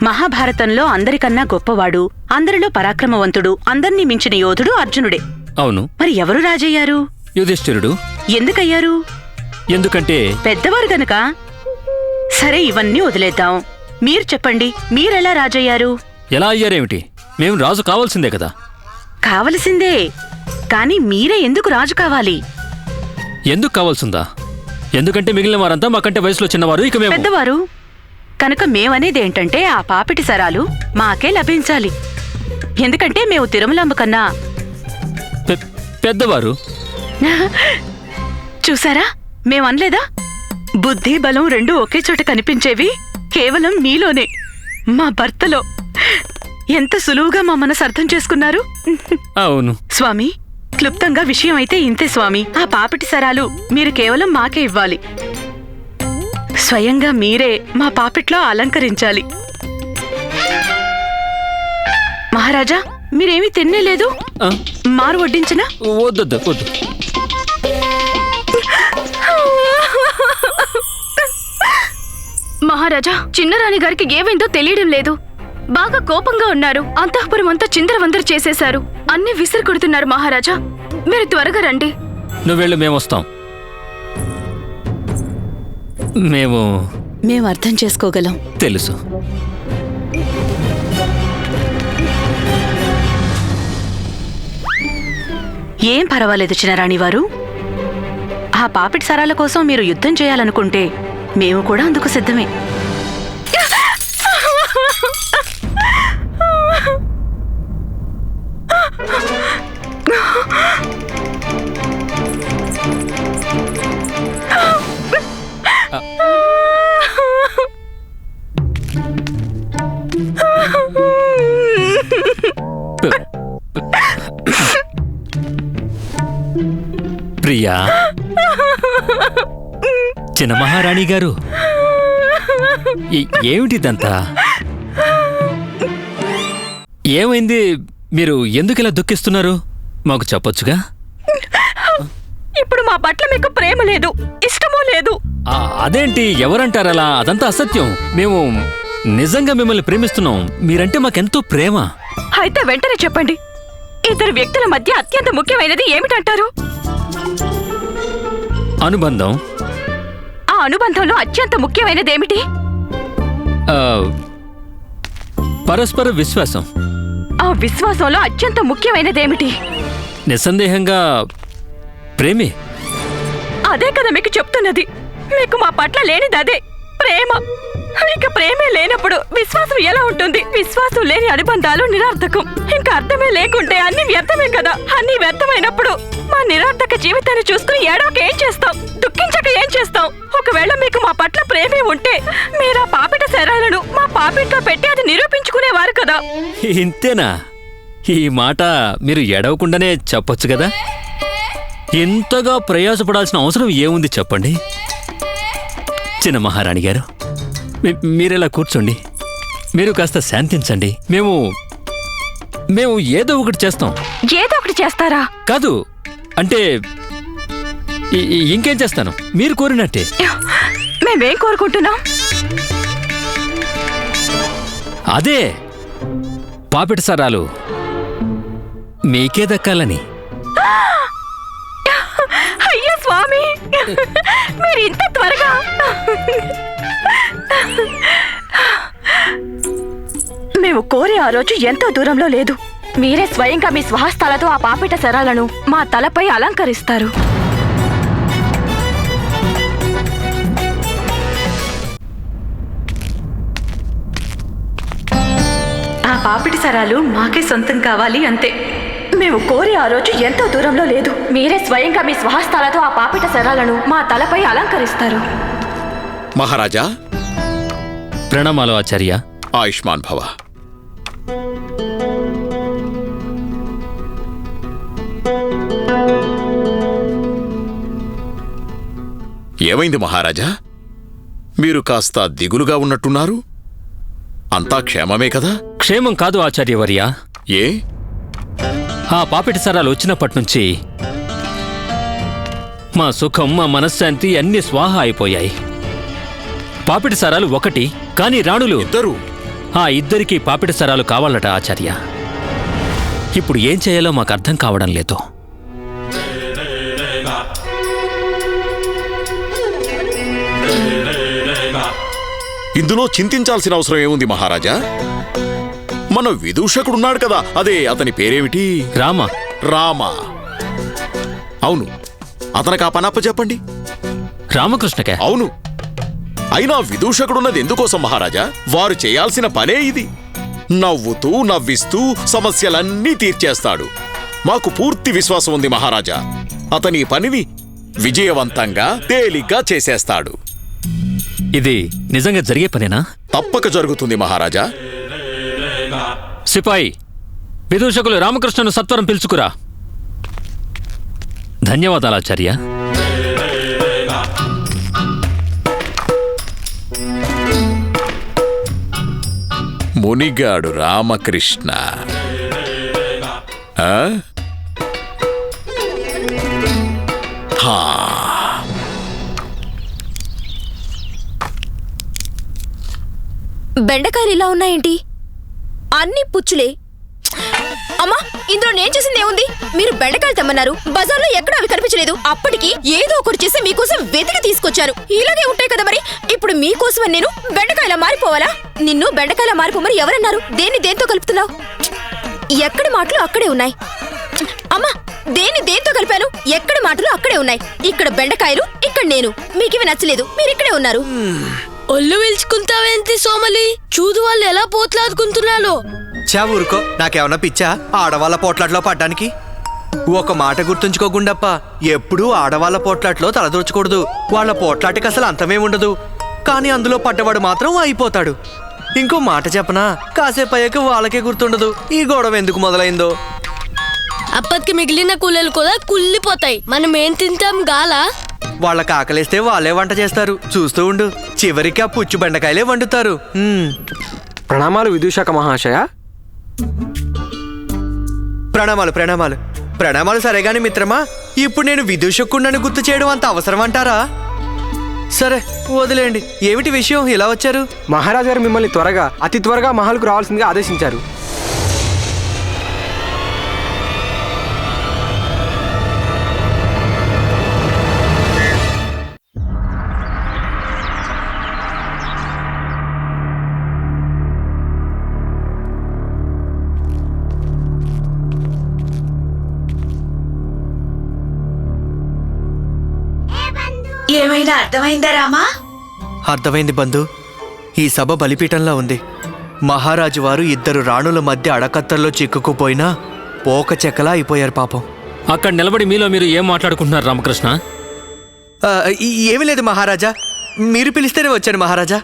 మహాభారతంలో అందరికన్నా గొప్పవాడు, అందరిలో పరాక్రమవంతుడు, అందర్నీ మించిన యోధుడు అర్జునుడే. అవును. మరి ఎవరు రాజయ్యారు? యుధిష్ఠిరుడు. ఎందుకయ్యారు? ఎందుకంటే పెద్దవారు గనక. సరే, ఇవన్నీ వదిలేద్దాం. మీరు చెప్పండి, మీరెలా రాజయ్యారు? ఎలా అయ్యారేమిటి? మేము రాజు కావాల్సిందే కదా. కావలసిందే, కాని మీరే ఎందుకు రాజు కావాలి? ఎందుకు కావాల్సిందా? ఎందుకంటే మిగిలిన వారంతా మాకంటే వయసులో చిన్నవారు, ఇక మేము పెద్దవారు. కనుక మేమనేదేంటంటే ఆ పాపిటి సరాలు మాకే లభించాలి. ఎందుకంటే మేము తిరుమలాంబ కన్నా పెద్దవారు. చూసారా, మేమనలేదా? బుద్ధి బలం రెండూ ఒకే చోట కనిపించేవి కేవలం మీలోనే, మా భర్తలో. ఎంత సులువుగా మా మనసు అర్థం చేసుకున్నారు. అవును స్వామి, క్లుప్తంగా విషయం అయితే ఇంతే స్వామి. ఆ పాపిటి సరాలు మీరు కేవలం మాకే ఇవ్వాలి. స్వయంగా మీరే మా పాపిట్లో అలంకరించాలి. మహారాజా, మీరేమీ తినేలేదు. మారు వడ్డించనా? వద్దు వద్దు. మహారాజా, చిన్నరాణి గారికి ఏమైందో తెలియడం లేదు. బాగా కోపంగా ఉన్నారు. అంతఃపురం అంతా చిందరవందర చేసేశారు. అన్ని విసిరి కొడుతున్నారు. మహారాజా, మీరు త్వరగా రండి. నువ్వు వెళ్ళు, మేమొస్తాం. మేము అర్థం చేసుకోగలం. తెలుసు. ఏం పర్వాలేదు చిన్నరాణి వారు. ఆ పాపిటి సరాల కోసం మీరు యుద్ధం చేయాలనుకుంటే మేము కూడా అందుకు సిద్ధమే. ప్రియా, చిన్న మహారాణి గారు, ఏమిటిదంతా? ఏమైంది? మీరు ఎందుకిలా దుఃఖిస్తున్నారు? మాకు చెప్పొచ్చుగా. ఇప్పుడు మా పట్ల మీకు ప్రేమ లేదు, ఇష్టమూ లేదు. అదేంటి, ఎవరంటారలా? అదంతా అసత్యం. మేము నిజంగా మిమ్మల్ని ప్రేమిస్తున్నాం. మీరంటే మాకెంతో ప్రేమ. అయితే వెంటనే చెప్పండి, ఇద్దరు వ్యక్తుల మధ్య అత్యంత ముఖ్యమైనది ఏమిటంటారు? అనుబంధం. ఆ అనుబంధంలో అత్యంత ముఖ్యమైనదేమిటి? పరస్పర విశ్వాసం. ఆ విశ్వాసంలో అత్యంత ముఖ్యమైనదేమిటి? నిస్సందేహంగా ప్రేమే. అదే కదా మీకు చెప్తున్నది. మీకు మా పట్ల లేనిది అదే, ప్రేమ. ఇక ప్రేమే లేనప్పుడు విశ్వాసం ఎలా ఉంటుంది? విశ్వాసం లేని అనుబంధాలు నిరర్థకం. ఇంకా అర్థమే లేకుంటే అన్ని వ్యర్థమే కదా. అన్ని వ్యర్థమైనప్పుడు మా నిరర్థక జీవితాన్ని చూసుకుని ఏడవక ఏం చేస్తాం? దుఃఖించక ఏం చేస్తాం? ఒకవేళ మీకు మా పట్ల ప్రేమే ఉంటే మీరా పాపిట శరాలను మా పాపిట్లో పెట్టి అది నిరూపించుకునేవారు కదా. ఇంతేనా? ఈ మాట మీరు ఎడవకుండానే చెప్పొచ్చు కదా. ఇంతగా ప్రయాసపడాల్సిన అవసరం ఏముంది చెప్పండి. చిన్న మహారాణి గారు, మీరెలా కూర్చోండి. మీరు కాస్త శాంతించండి. మేము ఏదో ఒకటి చేస్తాం. ఏదో ఒకటి చేస్తారా? కాదు, అంటే ఇంకేం చేస్తాను, మీరు కోరినట్టే. మేమేం కోరుకుంటున్నాం? అదే పాపిటి సరాలు మీకే దక్కాలని. అయ్యో స్వామి, మీరు ఇంత త్వరగా! మేము కోరే ఆ రోజు ఎంతో దూరంలో లేదు. మీరే స్వయంగా మీ స్వహస్తాలతో ఆ పాపిట శరాలను మా తలపై అలంకరిస్తారు. ఆ పాపిటి సరాలు మాకే సొంతం కావాలి, అంతే. మేము కోరే ఆ రోజు ఎంతో దూరంలో లేదు. మీరే స్వయంగా మీ స్వహస్తాలతో ఆ పాపిట శరాలను మా తలపై అలంకరిస్తారు. మహారాజా, ప్రణామాలు ఆచార్య. ఆయుష్మాన్ భవ. ఏమైంది మహారాజా? మీరు కాస్త దిగులుగా ఉన్నట్టున్నారు. అంతా క్షేమమే కదా? క్షేమం కాదు ఆచార్యవర్య. ఏ? ఆ పాపిటి సరాలు వచ్చినప్పటినుంచి మా సుఖం, మా మనశ్శాంతి అన్ని స్వాహ అయిపోయాయి. పాపిటి సరాలు ఒకటి, కానీ రాణులు ఇద్దరు. ఆ ఇద్దరికి పాపిటి సరాలు కావాలట ఆచార్య. ఇప్పుడు ఏం చేయాలో మాకు అర్థం కావడం లేదు. ఇందులో చింతించాల్సిన అవసరం ఏముంది మహారాజా? మన విదూషకుడున్నాడు కదా, అదే అతని పేరేమిటి? రామ. రామ. అవును, అతనికి ఆ పనప్ప చెప్పండి. రామకృష్ణకే? అవును. అయినా విదూషకుడున్నది ఎందుకోసం మహారాజా? వారు చేయాల్సిన పనే ఇది. నవ్వుతూ నవ్విస్తూ సమస్యలన్నీ తీర్చేస్తాడు. మాకు పూర్తి విశ్వాసం ఉంది మహారాజా. అతని పనిని విజయవంతంగా తేలిగ్గా చేసేస్తాడు. ఇది నిజంగా జరిగే పనేనా? తప్పక జరుగుతుంది మహారాజా. సిపాయి, విదూషకులు రామకృష్ణను సత్వరం పిలుచుకురా. ధన్యవాదాలు ఆచార్య. మునిగాడు రామకృష్ణ. ఆ? హా. బెండకాయలు ఇలా ఉన్నాయేంటి? అన్ని పుచ్చులే. అమ్మా, ఇందులో నేను చేసింది ఏముంది? మీరు బెండకాయలు తెమ్మన్నారు, బజార్లో ఎక్కడ అవి కనిపించలేదు. అప్పటికి ఏదో ఒకటి చేసి మీకోసం వెతికి తీసుకొచ్చారు. ఇలాగే ఉంటాయి కదా మరి. ఇప్పుడు మీకోసమని నేను బెండకాయలా మారిపోవాలా? నిన్ను బెండకాయలా మారిపోమని ఎవరన్నారు? దేన్ని దేంతో కలుపుతున్నావు? ఎక్కడి మాటలు అక్కడే ఉన్నాయి. అమ్మా, దేన్ని దేంతో కలిపాను? ఎక్కడి మాటలు అక్కడే ఉన్నాయి. ఇక్కడ బెండకాయలు, ఇక్కడ నేను. మీకివి నచ్చలేదు, మీరు ఇక్కడే ఉన్నారు. ఒళ్ళు పిలుచుకుంటావేంటి సోమలి? చూడు వాళ్ళు ఎలా పోట్లాడుకుంటున్నారో. చా ఊరుకో, నాకేమన్నా పిచ్చా ఆడవాళ్ళ పోట్లాట్లో పడ్డానికి? ఒక మాట గుర్తుంచుకోగుండప్ప, ఎప్పుడూ ఆడవాళ్ళ పోట్లాట్లో తలదూర్చకూడదు. వాళ్ళ పోట్లాటికి అసలు అంతమే ఉండదు, కానీ అందులో పడ్డవాడు మాత్రం అయిపోతాడు. ఇంకో మాట చెప్పనా, కాసేపు అయ్యాక వాళ్ళకే గుర్తుండదు ఈ గొడవ ఎందుకు మొదలైందో. అప్పటికి మిగిలిన కూలలు కూడా కుళ్ళిపోతాయి. మనం ఏం తింటాం గాలా? వాళ్ళకి ఆకలిస్తే వాళ్ళే వంట చేస్తారు, చూస్తూ ఉండు. చివరికి ఆ పుచ్చు బెండకాయలే వండుతారు. ప్రణామాలు విదూషక మహాశయ. ప్రణామాలు ప్రణామాలు ప్రణామాలు. సరేగాని మిత్రమా, ఇప్పుడు నేను విదూషకుడిని గుర్తు చేయడం అంత అవసరం అంటారా? సరే వదిలేండి. ఏమిటి విషయం, ఇలా వచ్చారు? మహారాజు గారు మిమ్మల్ని అతి త్వరగా మహల్కు రావాల్సిందిగా ఆదేశించారు. ఏమైనా అర్థమైందా రామా? అర్థమైంది బంధు. ఈ సభ బలిపీఠంలా ఉంది. మహారాజు వారు ఇద్దరు రాణుల మధ్య అడకత్తల్లో చిక్కుకుపోయినా పోక చెక్కలా అయిపోయారు పాపం. అక్కడ నిలబడి మీలో మీరు ఏం మాట్లాడుకుంటున్నారు రామకృష్ణ? ఏమీ లేదు మహారాజా, మీరు పిలిస్తేనే వచ్చాను మహారాజా.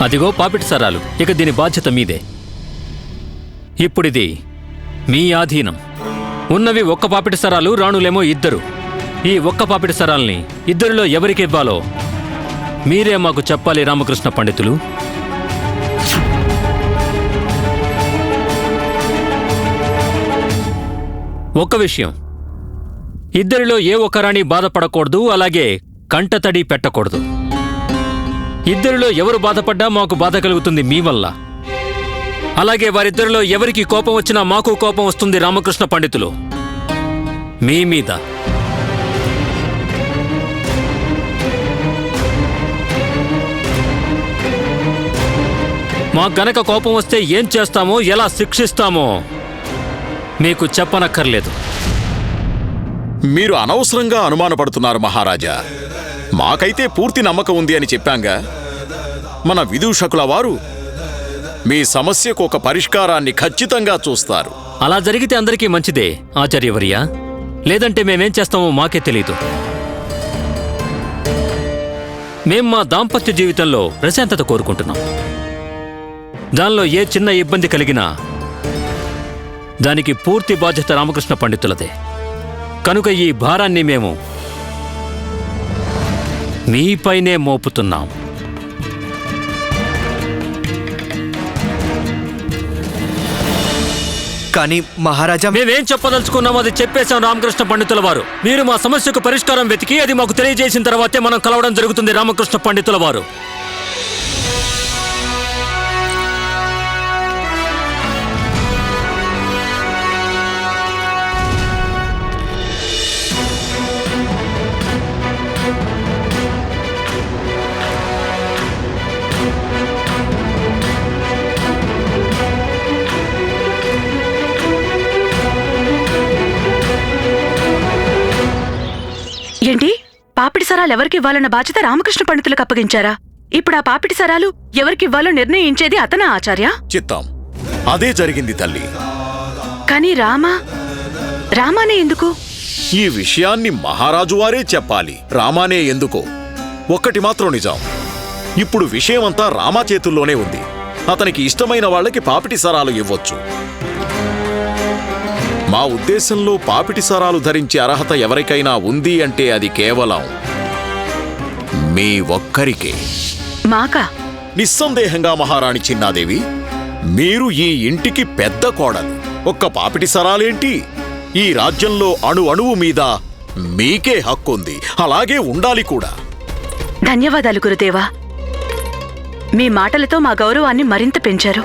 అదిగో పాపిటి సరాలు, ఇక దీని బాధ్యత మీదే. ఇప్పుడిది మీ ఆధీనం. ఉన్నవి ఒక్క పాపిటి సరాలు, రాణులేమో ఇద్దరు. ఈ ఒక్క పాపిడి సరాల్ని ఇద్దరిలో ఎవరికి ఇవ్వాలో మీరే మాకు చెప్పాలి రామకృష్ణ పండితులు. ఒక్క విషయం, ఇద్దరిలో ఏ ఒక్కరాని బాధపడకూడదు, అలాగే కంటతడి పెట్టకూడదు. ఇద్దరిలో ఎవరు బాధపడ్డా మాకు బాధ కలుగుతుంది మీ వల్ల. అలాగే వారిద్దరిలో ఎవరికి కోపం వచ్చినా మాకు కోపం వస్తుంది రామకృష్ణ పండితులు మీ మీద. మాకు గనక కోపం వస్తే ఏం చేస్తామో, ఎలా శిక్షిస్తామో మీకు చెప్పనక్కర్లేదు. మీరు అనవసరంగా అనుమానపడుతున్నారు మహారాజా. మాకైతే పూర్తి నమ్మకం ఉంది అని చెప్పాంగా. మన విదూషకుల వారు మీ సమస్యకు ఒక పరిష్కారాన్ని ఖచ్చితంగా చూస్తారు. అలా జరిగితే అందరికీ మంచిదే ఆచార్యవర్య. లేదంటే మేమేం చేస్తామో మాకే తెలీదు. మేం మా దాంపత్య జీవితంలో ప్రశాంతత కోరుకుంటున్నాం. దానిలో ఏ చిన్న ఇబ్బంది కలిగినా దానికి పూర్తి బాధ్యత రామకృష్ణ పండితులదే. కనుక ఈ భారాన్ని మేము మీపైనే మోపుతున్నాం. కానీ మహారాజా, మేమేం చెప్పదలుచుకున్నామో అది చెప్పేశాం రామకృష్ణ పండితుల వారు. మీరు మా సమస్యకు పరిష్కారం వెతికి అది మాకు తెలియజేసిన తర్వాతే మనం కలవడం జరుగుతుంది రామకృష్ణ పండితుల వారు. ఏంటి, పాపిడి సరాలు ఎవరికి ఇవ్వాలన్న బాధ్యత రామకృష్ణ పండితులకు అప్పగించారా? ఇప్పుడు ఆ పాపిడి సరాలు ఎవరికివ్వాలో నిర్ణయించేది అతనా ఆచార్య? చిత్తం, అదే జరిగింది తల్లి. కానీ రామానే ఎందుకు? ఈ విషయాన్ని మహారాజు వారే చెప్పాలి. రామానే ఎందుకో ఒక్కటి మాత్రం నిజం, ఇప్పుడు విషయమంతా రామా చేతుల్లోనే ఉంది. అతనికి ఇష్టమైన వాళ్ళకి పాపిటి సరాలు ఇవ్వొచ్చు. మా ఉద్దేశంలో పాపిటి సరాలు ధరించే అర్హత ఎవరికైనా ఉంది అంటే అది కేవలం మీ ఒక్కరికే. మాకా? నిస్సందేహంగా మహారాణి చిన్నాదేవి, మీరు ఈ ఇంటికి పెద్ద కోడలు. ఒక్క పాపిటి సరాలేంటి, ఈ రాజ్యంలో అణువు మీద మీకే హక్కుంది. అలాగే ఉండాలి కూడా. ధన్యవాదాలు గురుదేవా. మీ మాటలతో మా గౌరవాన్ని మరింత పెంచారు.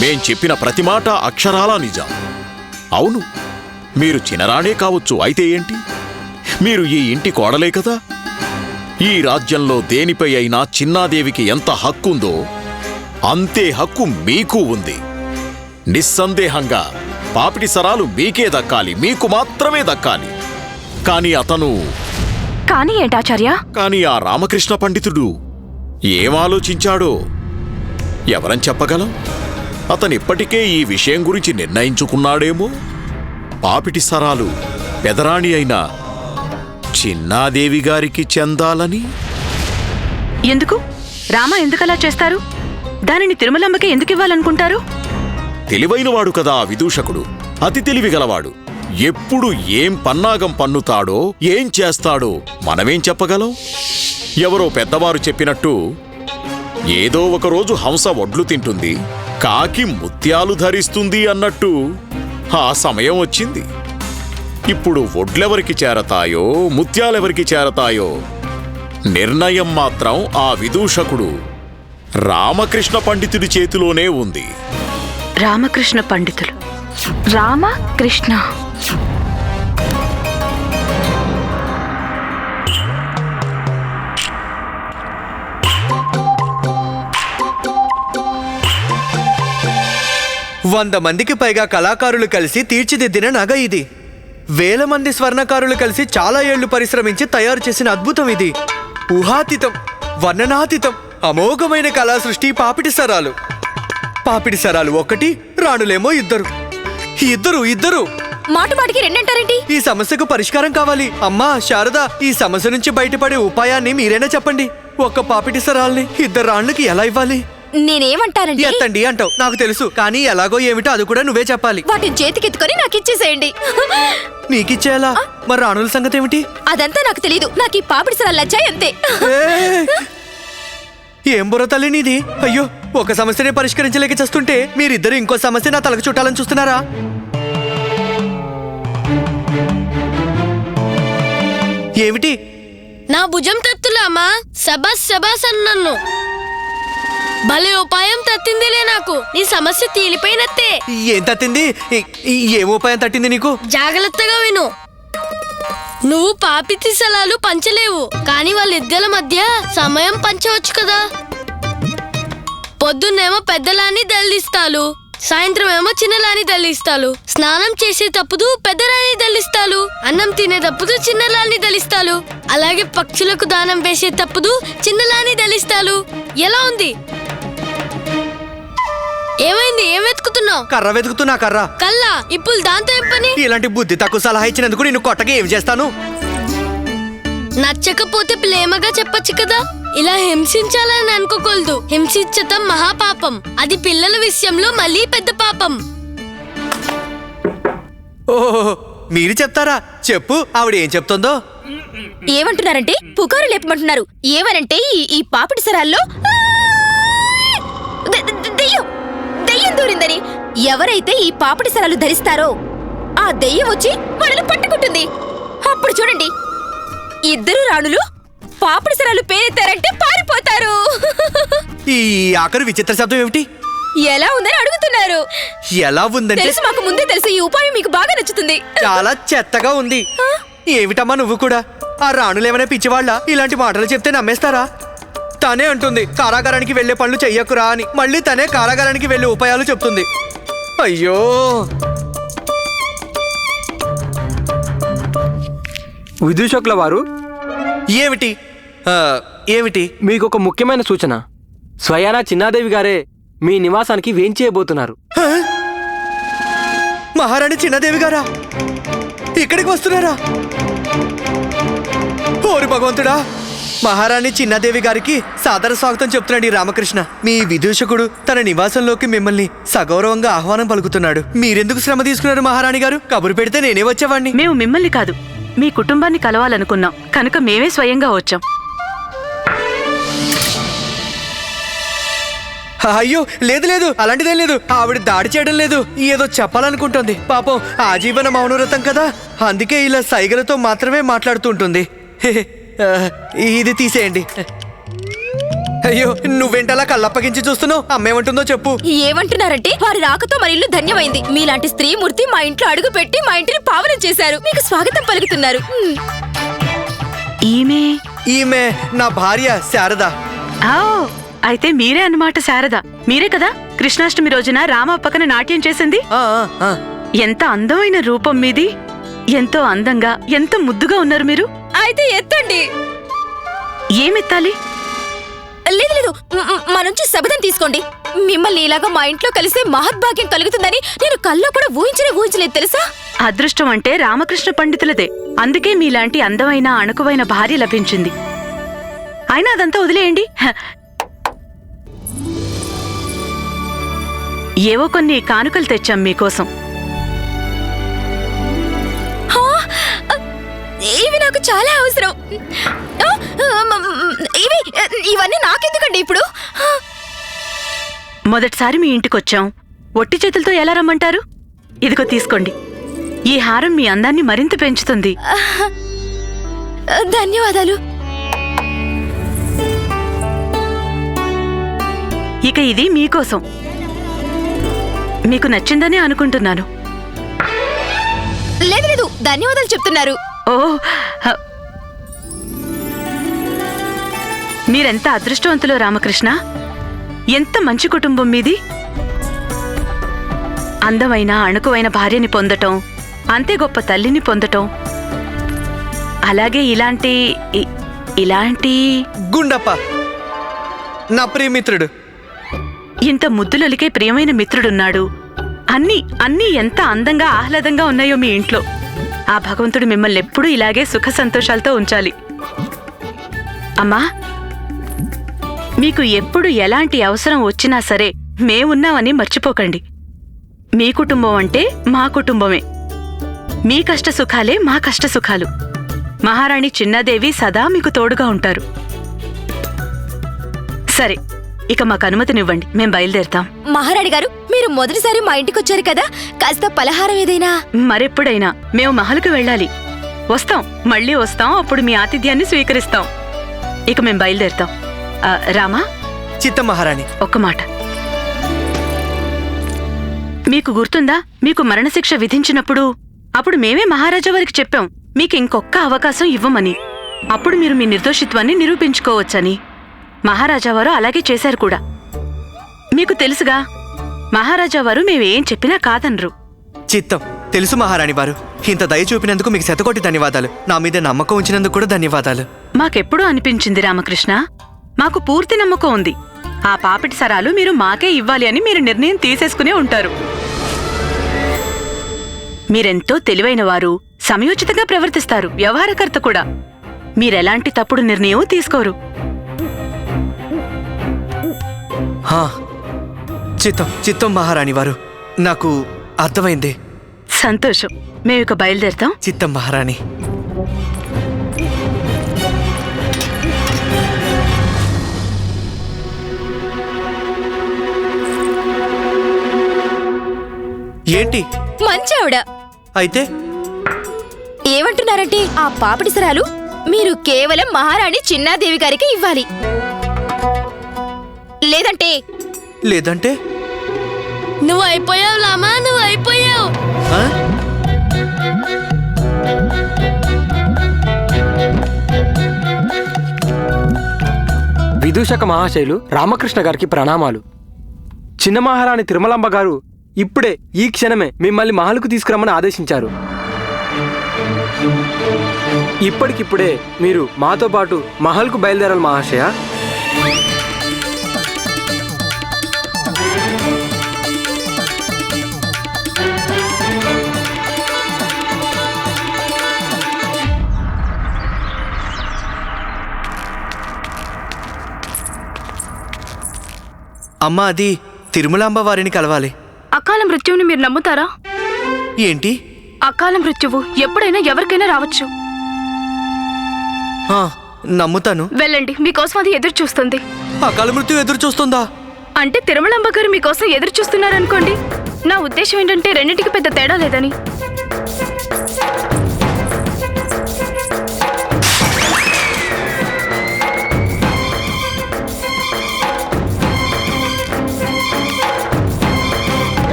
మేం చెప్పిన ప్రతి మాట అక్షరాలా నిజం. అవును, మీరు చినరాణే కావచ్చు, అయితే ఏంటి, మీరు ఈ ఇంటి కోడలే కదా. ఈ రాజ్యంలో దేనిపై అయినా చిన్నాదేవికి ఎంత హక్కుందో అంతే హక్కు మీకు ఉంది. నిస్సందేహంగా పాపిటి సరాలు మీకే దక్కాలి, మీకు మాత్రమే దక్కాలి. కాని అతను కానీ ఏంటాచార్య? కాని ఆ రామకృష్ణ పండితుడు ఏం ఆలోచించాడో ఎవరం చెప్పగలం? అతనిప్పటికే ఈ విషయం గురించి నిర్ణయించుకున్నాడేమో. పాపిటి సరాలు పెదరాణి అయిన చిన్నాదేవి గారికి చెందాలని. ఎందుకు? రామ ఎందుకలా చేస్తారు? దానిని తిరుమలమ్మకి ఎందుకు ఇవ్వాలనుకుంటారు? తెలివైనవాడు కదా ఆ విదూషకుడు, అతి తెలివిగలవాడు. ఎప్పుడు ఏం పన్నాగం పన్నుతాడో, ఏం చేస్తాడో మనమేం చెప్పగలం? ఎవరో పెద్దవారు చెప్పినట్టు, ఏదో ఒకరోజు హంస వడ్లు తింటుంది, కాకి ముత్యాలు ధరిస్తుంది అన్నట్టు ఆ సమయం వచ్చింది. ఇప్పుడు వడ్లెవరికి చేరతాయో, ముత్యాలెవరికి చేరతాయో నిర్ణయం మాత్రం ఆ విదూషకుడు రామకృష్ణ పండితుడి చేతిలోనే ఉంది. రామకృష్ణ పండితులు. రామకృష్ణ. వంద మందికి పైగా కళాకారులు కలిసి తీర్చిదిద్దిన నగ ఇది. వేల మంది స్వర్ణకారులు కలిసి చాలా ఏళ్లు పరిశ్రమించి తయారు చేసిన అద్భుతం ఇది. ఊహాతీతం, వర్ణనాతీతం, అమోఘమైన కళా సృష్టి పాపిడి సరాలు. పాపిడి సరాలు ఒకటి, రాణులేమో ఇద్దరు. ఇద్దరు మాట మాటికి రెండంటారేంటి? ఈ సమస్యకు పరిష్కారం కావాలి. అమ్మా శారద, ఈ సమస్య నుంచి బయటపడే ఉపాయాన్ని మీరైనా చెప్పండి. ఒక్క పాపిడి సరాల్ని ఇద్దరు రాణులకి ఎలా ఇవ్వాలి? నేనేమంటానంటే ఎత్తండి అంటావు నాకు తెలుసు, కానీ ఎలాగో ఏమిటో అది కూడా నువ్వే చెప్పాలి. వాటిని చేతికెత్తుకొని నాకు ఇచ్చేసేయండి. నీకిచ్చేయాలా? మరి రాణుల సంగతి ఏమిటి? అదంతా నాకు తెలీదు. నాకు ఈ పాపిడిసరాలు నచ్చాయి అంతే. ఏం బుర్ర తల్లి నీది? అయ్యో, ఒక సమస్యనే పరిష్కరించలేక చేస్తుంటే మీరిద్దరు ఇంకో సమస్య నా తలకు చుట్టాలని చూస్తున్నారా? ఏమిటి? నా భుజం తత్తులామా, శబాస్ శబాస్ అన్నన్ను. భలే ఉపాయం తత్తిందిలే నాకు. నీ సమస్య తీలిపోయినట్టే. ఏం తట్టింది? ఏం ఉపాయం తట్టింది నీకు? జాగ్రత్తగా విను. నువ్వు పాపితిసలాలు పంచలేవు, కానీ వాళ్ళిద్దరి మధ్య సమయం పంచవచ్చు కదా. పొద్దున్నేమో పెద్దలాని దల్లిస్తాలు, సాయంత్రం ఏమో చిన్నలాని దల్లిస్తాలు. స్నానం చేసేటప్పుడు పెద్దలాని దల్లిస్తాలు, అన్నం తినేటప్పుడు చిన్నలాని దల్లిస్తాలు, అలాగే పక్షులకు దానం వేసేటప్పుడు చిన్నలాని దల్లిస్తాలు. ఎలా ఉంది? ఏమైంది? ఏం వెతుకుతున్నావు? కర్ర వెతుకుతున్నా. కర్ర కల్లా ఇప్పుడు దాంతో ఏం పని? ఇలాంటి బుద్ధి తక్కువ సలహా ఇచ్చినందుకు నిన్ను కొట్టగా ఏం చేస్తాను? నచ్చకపోతే ప్రేమగా చెప్పొచ్చు కదా. ఇలా హింసించాలని అనుకోకూడదు. హింసించటం మహాపాపం. అది పిల్లల విషయంలో మళ్ళీ పెద్ద పాపం. ఓహో, మీరు చెప్తారా? చెప్పు, ఆవిడ ఏం చెప్తుందో. ఏమంటున్నారంటే పుకారు లేపమంటున్నారు. ఏమనంటే ఈ పాపిడిసరాల్లో దెయ్యం దూరిందని. ఎవరైతే ఈ పాపిడిసరాలు ధరిస్తారో ఆ దెయ్యం వచ్చి వాళ్ళని పట్టుకుంటుంది. అప్పుడు చూడండి, ఇద్దరు రాణులు పాపిడిసరాలు పేరెత్తారంటే పారిపోతారు. ఈ ఆఖరు విచిత్ర శబ్దం ఏమిటి? ఎలా ఉందని అడుగుతున్నారు. ఎలా ఉందంటే తెలుసు, మాకు ముందే తెలుసు. ఈ ఉపాయం మీకు బాగా నచ్చుతుంది. చాలా చెత్తగా ఉంది. ఏమిటమ్మా నువ్వు కూడా? ఆ రాణులేమైనా పిచ్చివాళ్ళ? ఇలాంటి మాటలు చెప్తే నమ్మేస్తారా? తనే అంటుంది కారాగారానికి వెళ్లే పనులు చెయ్యకురా అని. మళ్ళీ తనే కారాగారానికి వెళ్లే ఉపాయాలు చెప్తుంది. అయ్యో, విదూషకుల వారు, ఏమిటి ఏమిటి? మీకు ఒక ముఖ్యమైన సూచన. స్వయానా చిన్నాదేవి గారే మీ నివాసానికి వేంచేయబోతున్నారు. మహారాణి చిన్నదేవి గారా ఇక్కడికి వస్తున్నారా? ఓరి భగవంతుడా! మహారాణి చిన్నదేవి గారికి సాదర స్వాగతం చెప్తున్నాడు ఈ రామకృష్ణ. మీ విదూషకుడు తన నివాసంలోకి మిమ్మల్ని సగౌరవంగా ఆహ్వానం పలుకుతున్నాడు. మీరెందుకు శ్రమ తీసుకున్నారు మహారాణి గారు? కబురు పెడితే నేనే వచ్చేవాణ్ణి. మేము మిమ్మల్ని కాదు, మీ కుటుంబాన్ని కలవాలనుకున్నాం కనుక మేమే స్వయంగా వచ్చాం. అయ్యో, లేదు లేదు, అలాంటిదేం లేదు. ఆవిడ దాడి చేయడం లేదు, ఏదో చెప్పాలనుకుంటుంది. పాపం ఆజీవన మౌనవ్రతం కదా, అందుకే ఇలా సైగలతో మాత్రమే మాట్లాడుతూ ఉంటుంది. ఇది తీసేయండి. అయ్యో, నువ్వేంటలా కళ్ళప్పగించి చూస్తున్నావు? అమ్మేమంటుందో చెప్పు. ఏమంటున్నారంటే వారి రాకతో మన ఇల్లు ధన్యమైంది. మీలాంటి స్త్రీమూర్తి మా ఇంట్లో అడుగు పెట్టి మా ఇంటిని పావనం చేశారు. మీకు స్వాగతం పలుకుతున్నారు. ఈమె నా భార్య శారద. అయితే మీరే అన్నమాట శారద. మీరే కదా కృష్ణాష్టమి రోజున రామ పక్కన నాట్యం చేసింది? ఎంత అందమైన రూపం మీది. ఎంతో అందంగా, ఎంతో ముద్దుగా ఉన్నారు మీరు. అయితే ఎత్తండి. ఏమెత్తాలి? లేదు లేదు, మా నుంచి శబదం తీసుకోండి. మిమ్మల్ని ఇలాగా మా ఇంట్లో కలిసే మహద్భాగ్యం కలుగుతుందని నేను కల్లో కూడా ఊహించలేదు తెలుసా? అదృష్టం అంటే రామకృష్ణ పండితులదే. అందుకే మీలాంటి అందమైన అణుకువైన భార్య లభించింది. అయినా అదంతా వదిలేయండి. ఏవో కొన్ని కానుకలు తెచ్చాం మీకోసం. ఇవి నాకు చాలా అవసరం. ఇవన్నీ నాకెందుకండి ఇప్పుడు? మొదటిసారి మీ ఇంటికొచ్చాం, ఒట్టి చేతులతో ఎలా రమ్మంటారు? ఇదిగో తీసుకోండి. ఈ హారం మీ అందాన్ని మరింత పెంచుతుంది. ధన్యవాదాలు. ఇక ఇది మీకోసం. మీకు నచ్చిందనే అనుకుంటున్నాను. లేదు లేదు, ధన్యవాదాలు చెప్తున్నారు. ఓ, మీరెంత అదృష్టవంతులో రామకృష్ణ. ఎంత మంచి కుటుంబం మీది. అందమైన అణుకువైన భార్యని పొందటం, అంతే గొప్ప తల్లిని పొందటం, అలాగే ఇలాంటి గుండప్ప నా ప్రియమిత్రుడు. ఇంత ముద్దులొలికే ప్రియమైన మిత్రుడున్నాడు. అన్నీ ఎంత అందంగా ఆహ్లాదంగా ఉన్నాయో మీ ఇంట్లో. ఆ భగవంతుడు మిమ్మల్ని ఎప్పుడూ ఇలాగే సుఖ సంతోషాలతో ఉంచాలి. అమ్మా, మీకు ఎప్పుడు ఎలాంటి అవసరం వచ్చినా సరే మేమున్నామని మర్చిపోకండి. మీ కుటుంబం అంటే మా కుటుంబమే. మీ కష్ట సుఖాలే మా కష్ట సుఖాలు. మహారాణి చిన్నాదేవి సదా మీకు తోడుగా ఉంటారు. సరే, ఇక మాకు అనుమతినివ్వండి, మేం బయలుదేరుతాం. మహారాణి గారు, మీరు మొదటిసారి మా ఇంటికి వచ్చారు కదా, కాస్త పలహారం ఏదైనా. మరెప్పుడైనా మేము మహల్కు వెళ్ళాలి. వస్తాం, మళ్ళీ వస్తాం. అప్పుడు మీ ఆతిథ్యాన్ని స్వీకరిస్తాం. ఇక మేం బయలుదేరుతాం. రామా. చిత్తం మహారాణి. ఒక్క మాట. మీకు గుర్తుందా, మీకు మరణశిక్ష విధించినప్పుడు అప్పుడు మేమే మహారాజా వారికి చెప్పాం మీకు ఇంకొక్క అవకాశం ఇవ్వమని. అప్పుడు మీరు మీ నిర్దోషిత్వాన్ని నిరూపించుకోవచ్చని. మహారాజా వారు అలాగే చేశారు కూడా. మీకు తెలుసుగా, మహారాజా వారు మేమేం చెప్పినా కాదనరు. చిత్తం తెలుసు మహారాణి వారు. ఇంత దయ చూపినందుకు మీకు శతకోటి ధన్యవాదాలు. నా మీద నమ్మకం ఉంచినందుకు కూడా ధన్యవాదాలు. మాకెప్పుడూ అనిపించింది రామకృష్ణ, మాకు పూర్తి నమ్మకం ఉంది. ఆ పాపిటి సరాలు మీరు మాకే ఇవ్వాలి అని మీరు నిర్ణయం తీసేసుకునే ఉంటారు. మీరెంతో తెలివైనవారు, సమయోచితంగా ప్రవర్తిస్తారు, వ్యవహారకర్త కూడా. మీరెలాంటి తప్పుడు నిర్ణయం తీసుకోరు. చిత్తం చిత్తం మహారాణి వారు, నాకు అర్థమైంది. సంతోషం. మేమిక బయలుదేరుతాం. చిత్తం మహారాణి. ఏంటి మంచి ఆవిడ అయితే ఏమంటున్నారంటే, ఆ పాపిడిసరాలు మీరు కేవలం మహారాణి చిన్నాదేవి గారికి ఇవ్వాలి. లేదంటే లేదంటే నువ్వు అయిపోయావు లామా, నువ్వు అయిపోయావు. విదూషక మహాశైలు రామకృష్ణ గారికి ప్రణామాలు. చిన్న మహారాణి తిరుమలాంబ గారు ఇప్పుడే ఈ క్షణమే మిమ్మల్ని మహల్కు తీసుకురమ్మని ఆదేశించారు. ఇప్పటికిప్పుడే మీరు మాతో పాటు మహల్కు బయలుదేరాలి మహాశయ. అమ్మా, అది తిరుమలాంబ వారిని కలవాలి. అకాల మృత్యువుని మీరు నమ్ముతారా? ఏంటి? అకాల మృత్యువు ఎప్పుడైనా ఎవరికైనా రావచ్చు. నమ్ముతాను. వెళ్ళండి, మీకోసం అది ఎదురు చూస్తుంది. అకాల మృత్యు ఎదురు చూస్తుందా? అంటే తిరుమలాంబ గారు మీకోసం ఎదురు చూస్తున్నారనుకోండి. నా ఉద్దేశం ఏంటంటే రెండింటికి పెద్ద తేడా లేదని.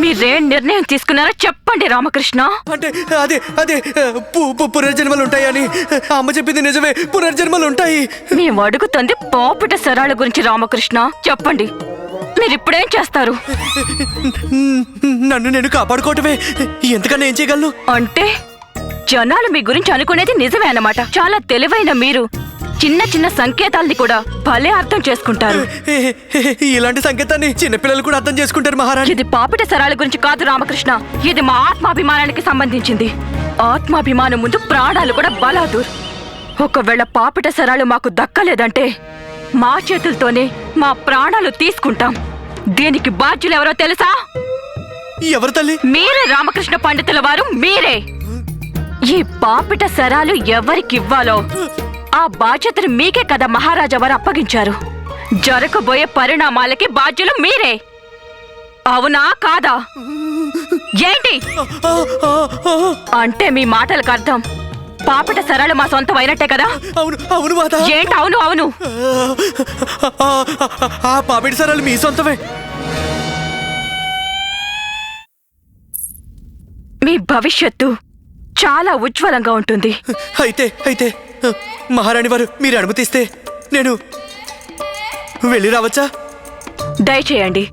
మీరేం నిర్ణయం తీసుకున్నారో చెప్పండి రామకృష్ణ. అంటే అదే పునర్జన్మలు ఉంటాయని అమ్మ చెప్పింది నిజమే. పునర్జన్మలు ఉంటాయి. మేము అడుగుతుంది పాపిట సరాల గురించి రామకృష్ణ. చెప్పండి, మీరిప్పుడేం చేస్తారు? నన్ను నేను కాపాడుకోవటమే. ఎంతకన్నా ఏం చేయగలను? అంటే జనాలు మీ గురించి అనుకునేది నిజమే అన్నమాట. చాలా తెలివైన మీరు చిన్న చిన్న సంకేతాల్ని కూడా భలే అర్థం చేసుకుంటారు. ఇలాంటి సంకేతాన్ని చిన్నపిల్లలు కూడా అర్థం చేసుకుంటారు మహారాణి. ఇది పాపిట సరాల గురించి కాదు రామకృష్ణ, ఇది మా ఆత్మాభిమానానికి సంబంధించింది. ఆత్మాభిమానం ముందు ప్రాణాలు కూడా బలాదూర్. ఒకవేళ పాపిట సరాలు మాకు దక్కలేదంటే మా చేతులతోనే మా ప్రాణాలు తీసుకుంటాం. దీనికి బాధ్యులెవరో తెలుసా? ఎవరు తల్లి? మీరే రామకృష్ణ పండితుల వారు, మీరే. ఈ పాపిట సరాలు ఎవరికివ్వాలో ఆ బాధ్యతను మీకే కదా మహారాజా వారు అప్పగించారు. జరగబోయే పరిణామాలకి బాధ్యులు మీరే. అవునా కాదా? ఏంటి అంటే మీ మాటలకు అర్థం పాపిట సరళ మా సొంతం అయినట్టే కదా? అవును అవును మాత. ఏంటి అవును అవును? ఆ పాపిడి సరాలు మీ సొంతమే. మీ భవిష్యత్తు చాలా ఉజ్వలంగా ఉంటుంది. అయితే మహారాణి వారు మీరు అనుమతిస్తే నేను వెళ్ళి రావచ్చా? దయచేయండి.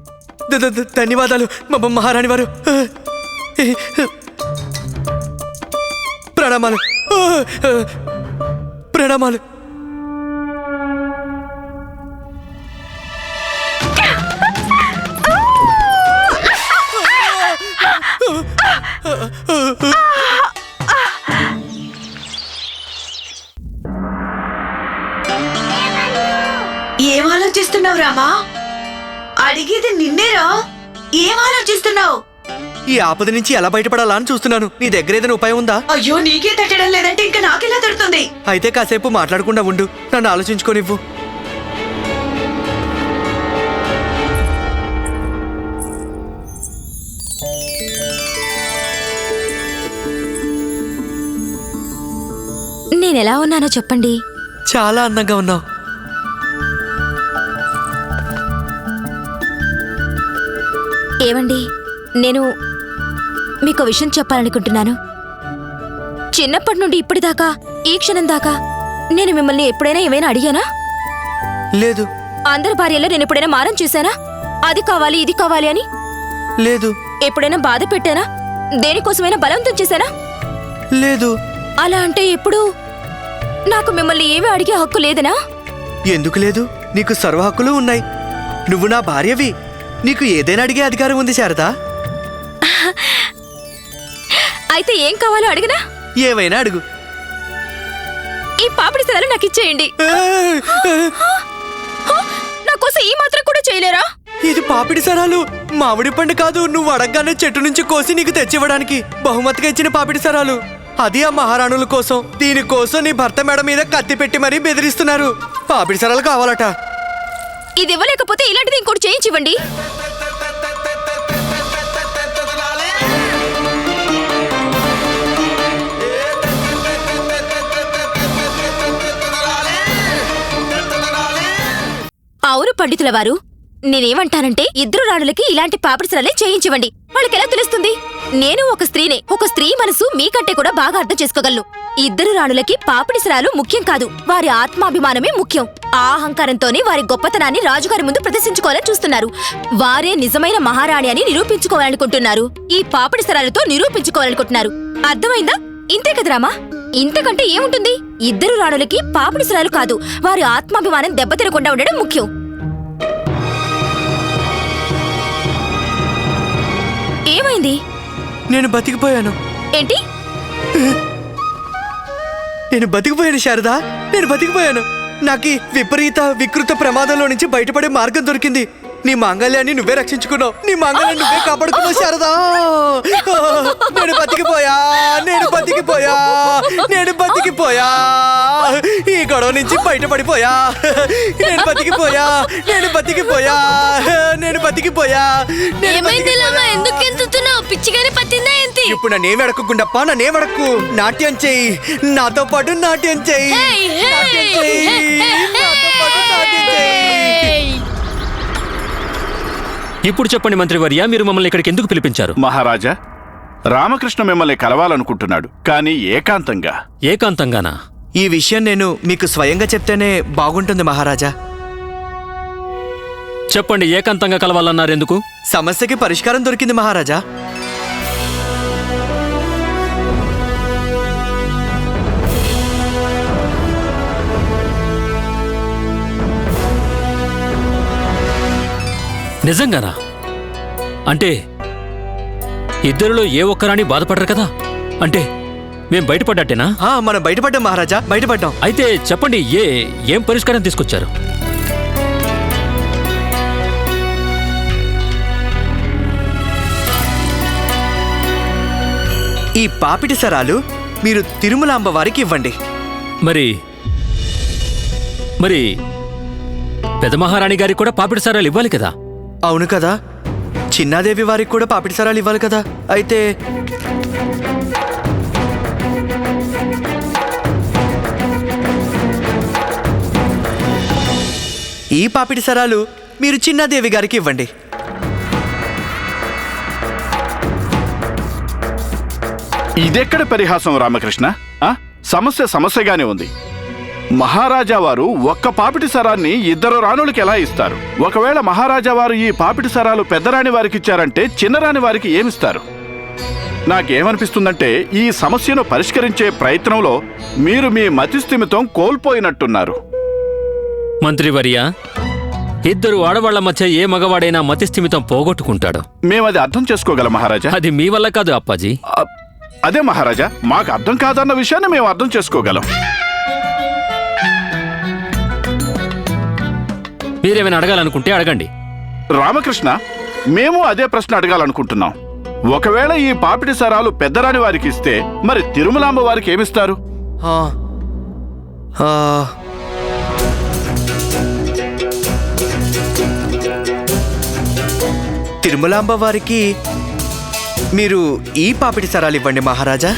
ధన్యవాదాలు మహారాణి వారు. ప్రణామాలు ప్రణామాలు. ఏం ఆలోచిస్తున్నావు రామా? అడిగేది నిన్నేరా. ఏం ఆలోచిస్తున్నావు? ఈ ఆపద నుంచి ఎలా బయటపడాలా అని చూస్తున్నాను. నీ దగ్గర ఏదైనా ఉపాయం ఉందా? అయ్యో నీకే తట్టడం లేదంటే ఇంకా నాకెలా తడుతుంది? అయితే కాసేపు మాట్లాడకుండా ఉండు, నన్ను ఆలోచించుకోనివ్వు. నేనెలా ఉన్నానో చెప్పండి. చాలా అందంగా ఉన్నావు. ఏవండి, నేను మీకు విషయం చెప్పాలనుకుంటున్నాను. చిన్నప్పటి నుండి ఇప్పటిదాకా ఈ క్షణం దాకా నేను మిమ్మల్ని ఎప్పుడైనా ఏమైనా అడిగానా? లేదు. అందరి భార్యలో నేను ఎప్పుడైనా మారం చేశానా? అది కావాలి ఇది కావాలి అని? లేదు. ఎప్పుడైనా బాధ పెట్టానా? దేనికోసమైనా బలవంతం చేశానా? లేదు. అలా అంటే ఇప్పుడు నాకు మిమ్మల్ని ఏమీ అడిగే హక్కు లేదనా? ఎందుకు లేదు? నీకు సర్వ హక్కులు ఉన్నాయి. నువ్వు నా భార్యవి. నీకు ఏదైనా అడిగే అధికారం ఉంది శారదా. అయితే ఏం కావాలో అడిగినా? ఏమైనా అడుగు. ఈ పాపిడి సరాలు నాకు ఇచ్చేయండి. నా కోసం ఈ మాత్రం కూడా చేయలేరా? ఇది పాపిడి సరాలు, మామిడి పండు కాదు. నువ్వు అడగగానే చెట్టు నుంచి కోసి నీకు తెచ్చివ్వడానికి బహుమతిగా ఇచ్చిన పాపిడి సరాలు. అది ఆ మహారాణుల కోసం. దీనికోసం నీ భర్త మెడ మీద కత్తి పెట్టి మరీ బెదిరిస్తున్నారు. పాపిడి సరాలు కావాలట. ఇది ఇవ్వలేకపోతే ఇలాంటిది ఇంకోటి చేయించివ్వండి. అవును పండితుల వారు, నేనేమంటానంటే ఇద్దరు రాణులకి ఇలాంటి పాపిడిసరాలే చేయించివ్వండి. వాళ్ళకెలా తెలుస్తుంది? నేను ఒక స్త్రీనే. ఒక స్త్రీ మనసు మీకంటే కూడా బాగా అర్థం చేసుకోగలను. ఇద్దరు రాణులకి పాపిడిసరాలు ముఖ్యం కాదు, వారి ఆత్మాభిమానమే ముఖ్యం. ఆ అహంకారంతోనే వారి గొప్పతనాన్ని రాజుగారి ముందు ప్రదర్శించుకోవాలని చూస్తున్నారు. వారే నిజమైన మహారాణి అని నిరూపించుకోవాలనుకుంటున్నారు. ఈ పాపిడిసరాలతో నిరూపించుకోవాలనుకుంటున్నారు. అర్థమైందా? ఇంతే కదరామా. ఇంతకంటే ఏముంటుంది? ఇద్దరు రాణులకి పాపిడిసరాలు కాదు, వారి ఆత్మాభిమానం దెబ్బతినకుండా ఉండడం ముఖ్యం. ఏమైంది? నేను బతికిపోయాను. ఏంటి? నేను బతికిపోయాను శారదా, నేను బతికిపోయాను. నాకు ఈ విపరీత వికృత ప్రమాదంలో నుంచి బయటపడే మార్గం దొరికింది. నీ మాంగళ్యాన్ని నువ్వే రక్షించుకున్నావు. నీ మాంగళ్యాన్ని నువ్వే కాపాడుకున్నావు శారదా. నేను బతికిపోయా, నేను బతికిపోయా, నేను బతికిపోయా. ఈ గొడవ నుంచి బయటపడిపోయా. నేను బతికిపోయా, నేను బతికిపోయా, నేను బతికిపోయా. ఇప్పుడు నన్నేమి అడగకుండప్ప, నన్నేమి అడక్కు. నాట్యం చెయ్యి, నాతో పాటు నాట్యం చెయ్యి. ఇప్పుడు చెప్పండి మంత్రివర్య, మీరు మమ్మల్ని ఇక్కడికి ఎందుకు పిలిపించారు? మహారాజా, రామకృష్ణ మిమ్మల్ని కలవాలనుకుంటున్నాడు, కానీ ఏకాంతంగా. ఏకాంతంగానా? ఈ విషయం నేను మీకు స్వయంగా చెప్తేనే బాగుంటుంది మహారాజా. చెప్పండి, ఏకాంతంగా కలవాలన్నారు ఎందుకు? సమస్యకి పరిష్కారం దొరికింది మహారాజా. నిజంగానా? అంటే ఇద్దరిలో ఏ ఒక్కరాని బాధపడరు కదా? అంటే మేం బయటపడ్డట్టేనా? మనం బయటపడ్డాం మహారాజా, బయటపడ్డాం. అయితే చెప్పండి, ఏం పరిష్కారం తీసుకొచ్చారు? ఈ పాపిడి సరాలు మీరు తిరుమలాంబ వారికి ఇవ్వండి. మరి పెద్ద మహారాణి గారికి కూడా పాపిడి సరాలు ఇవ్వాలి కదా? అవును కదా. చిన్నాదేవి వారికి కూడా పాపిడి సరాలు ఇవ్వాలి కదా. అయితే ఈ పాపిడి సరాలు మీరు చిన్నాదేవి గారికి ఇవ్వండి. ఇదెక్కడ పరిహాసం రామకృష్ణ? సమస్య సమస్యగానే ఉంది. మహారాజా వారు ఒక్క పాపిటి సరాన్ని ఇద్దరు రాణులకి ఎలా ఇస్తారు? ఒకవేళ మహారాజా వారు ఈ పాపిటి సరాలు పెద్దరాణి వారికి ఇచ్చారంటే చిన్నరాణి వారికి ఏమిస్తారు? నాకేమనిపిస్తుందంటే ఈ సమస్యను పరిష్కరించే ప్రయత్నంలో మీరు మీ మతిస్థిమితం కోల్పోయినట్టున్నారు. మంత్రివర్య, ఇద్దరు ఆడవాళ్ల మధ్య ఏ మగవాడైనా మతిస్థిమితం పోగొట్టుకుంటాడు. మేమది అర్థం చేసుకోగలం మహారాజా. అది మీ వల్ల కాదు అప్పాజీ. అదే మహారాజా, మాకు అర్థం కాదన్న విషయాన్ని మేము అర్థం చేసుకోగలం. మీరేమైనా అడగాలనుకుంటే అడగండి. రామకృష్ణ, మేము అదే ప్రశ్న అడగాలనుకుంటున్నాం. ఒకవేళ ఈ పాపిడి సరాలు పెద్దరాని వారికి ఇస్తే మరి తిరుమలాంబ వారికి ఏమిస్తారు? తిరుమలాంబ వారికి మీరు ఈ పాపిడి సరాలు ఇవ్వండి మహారాజా.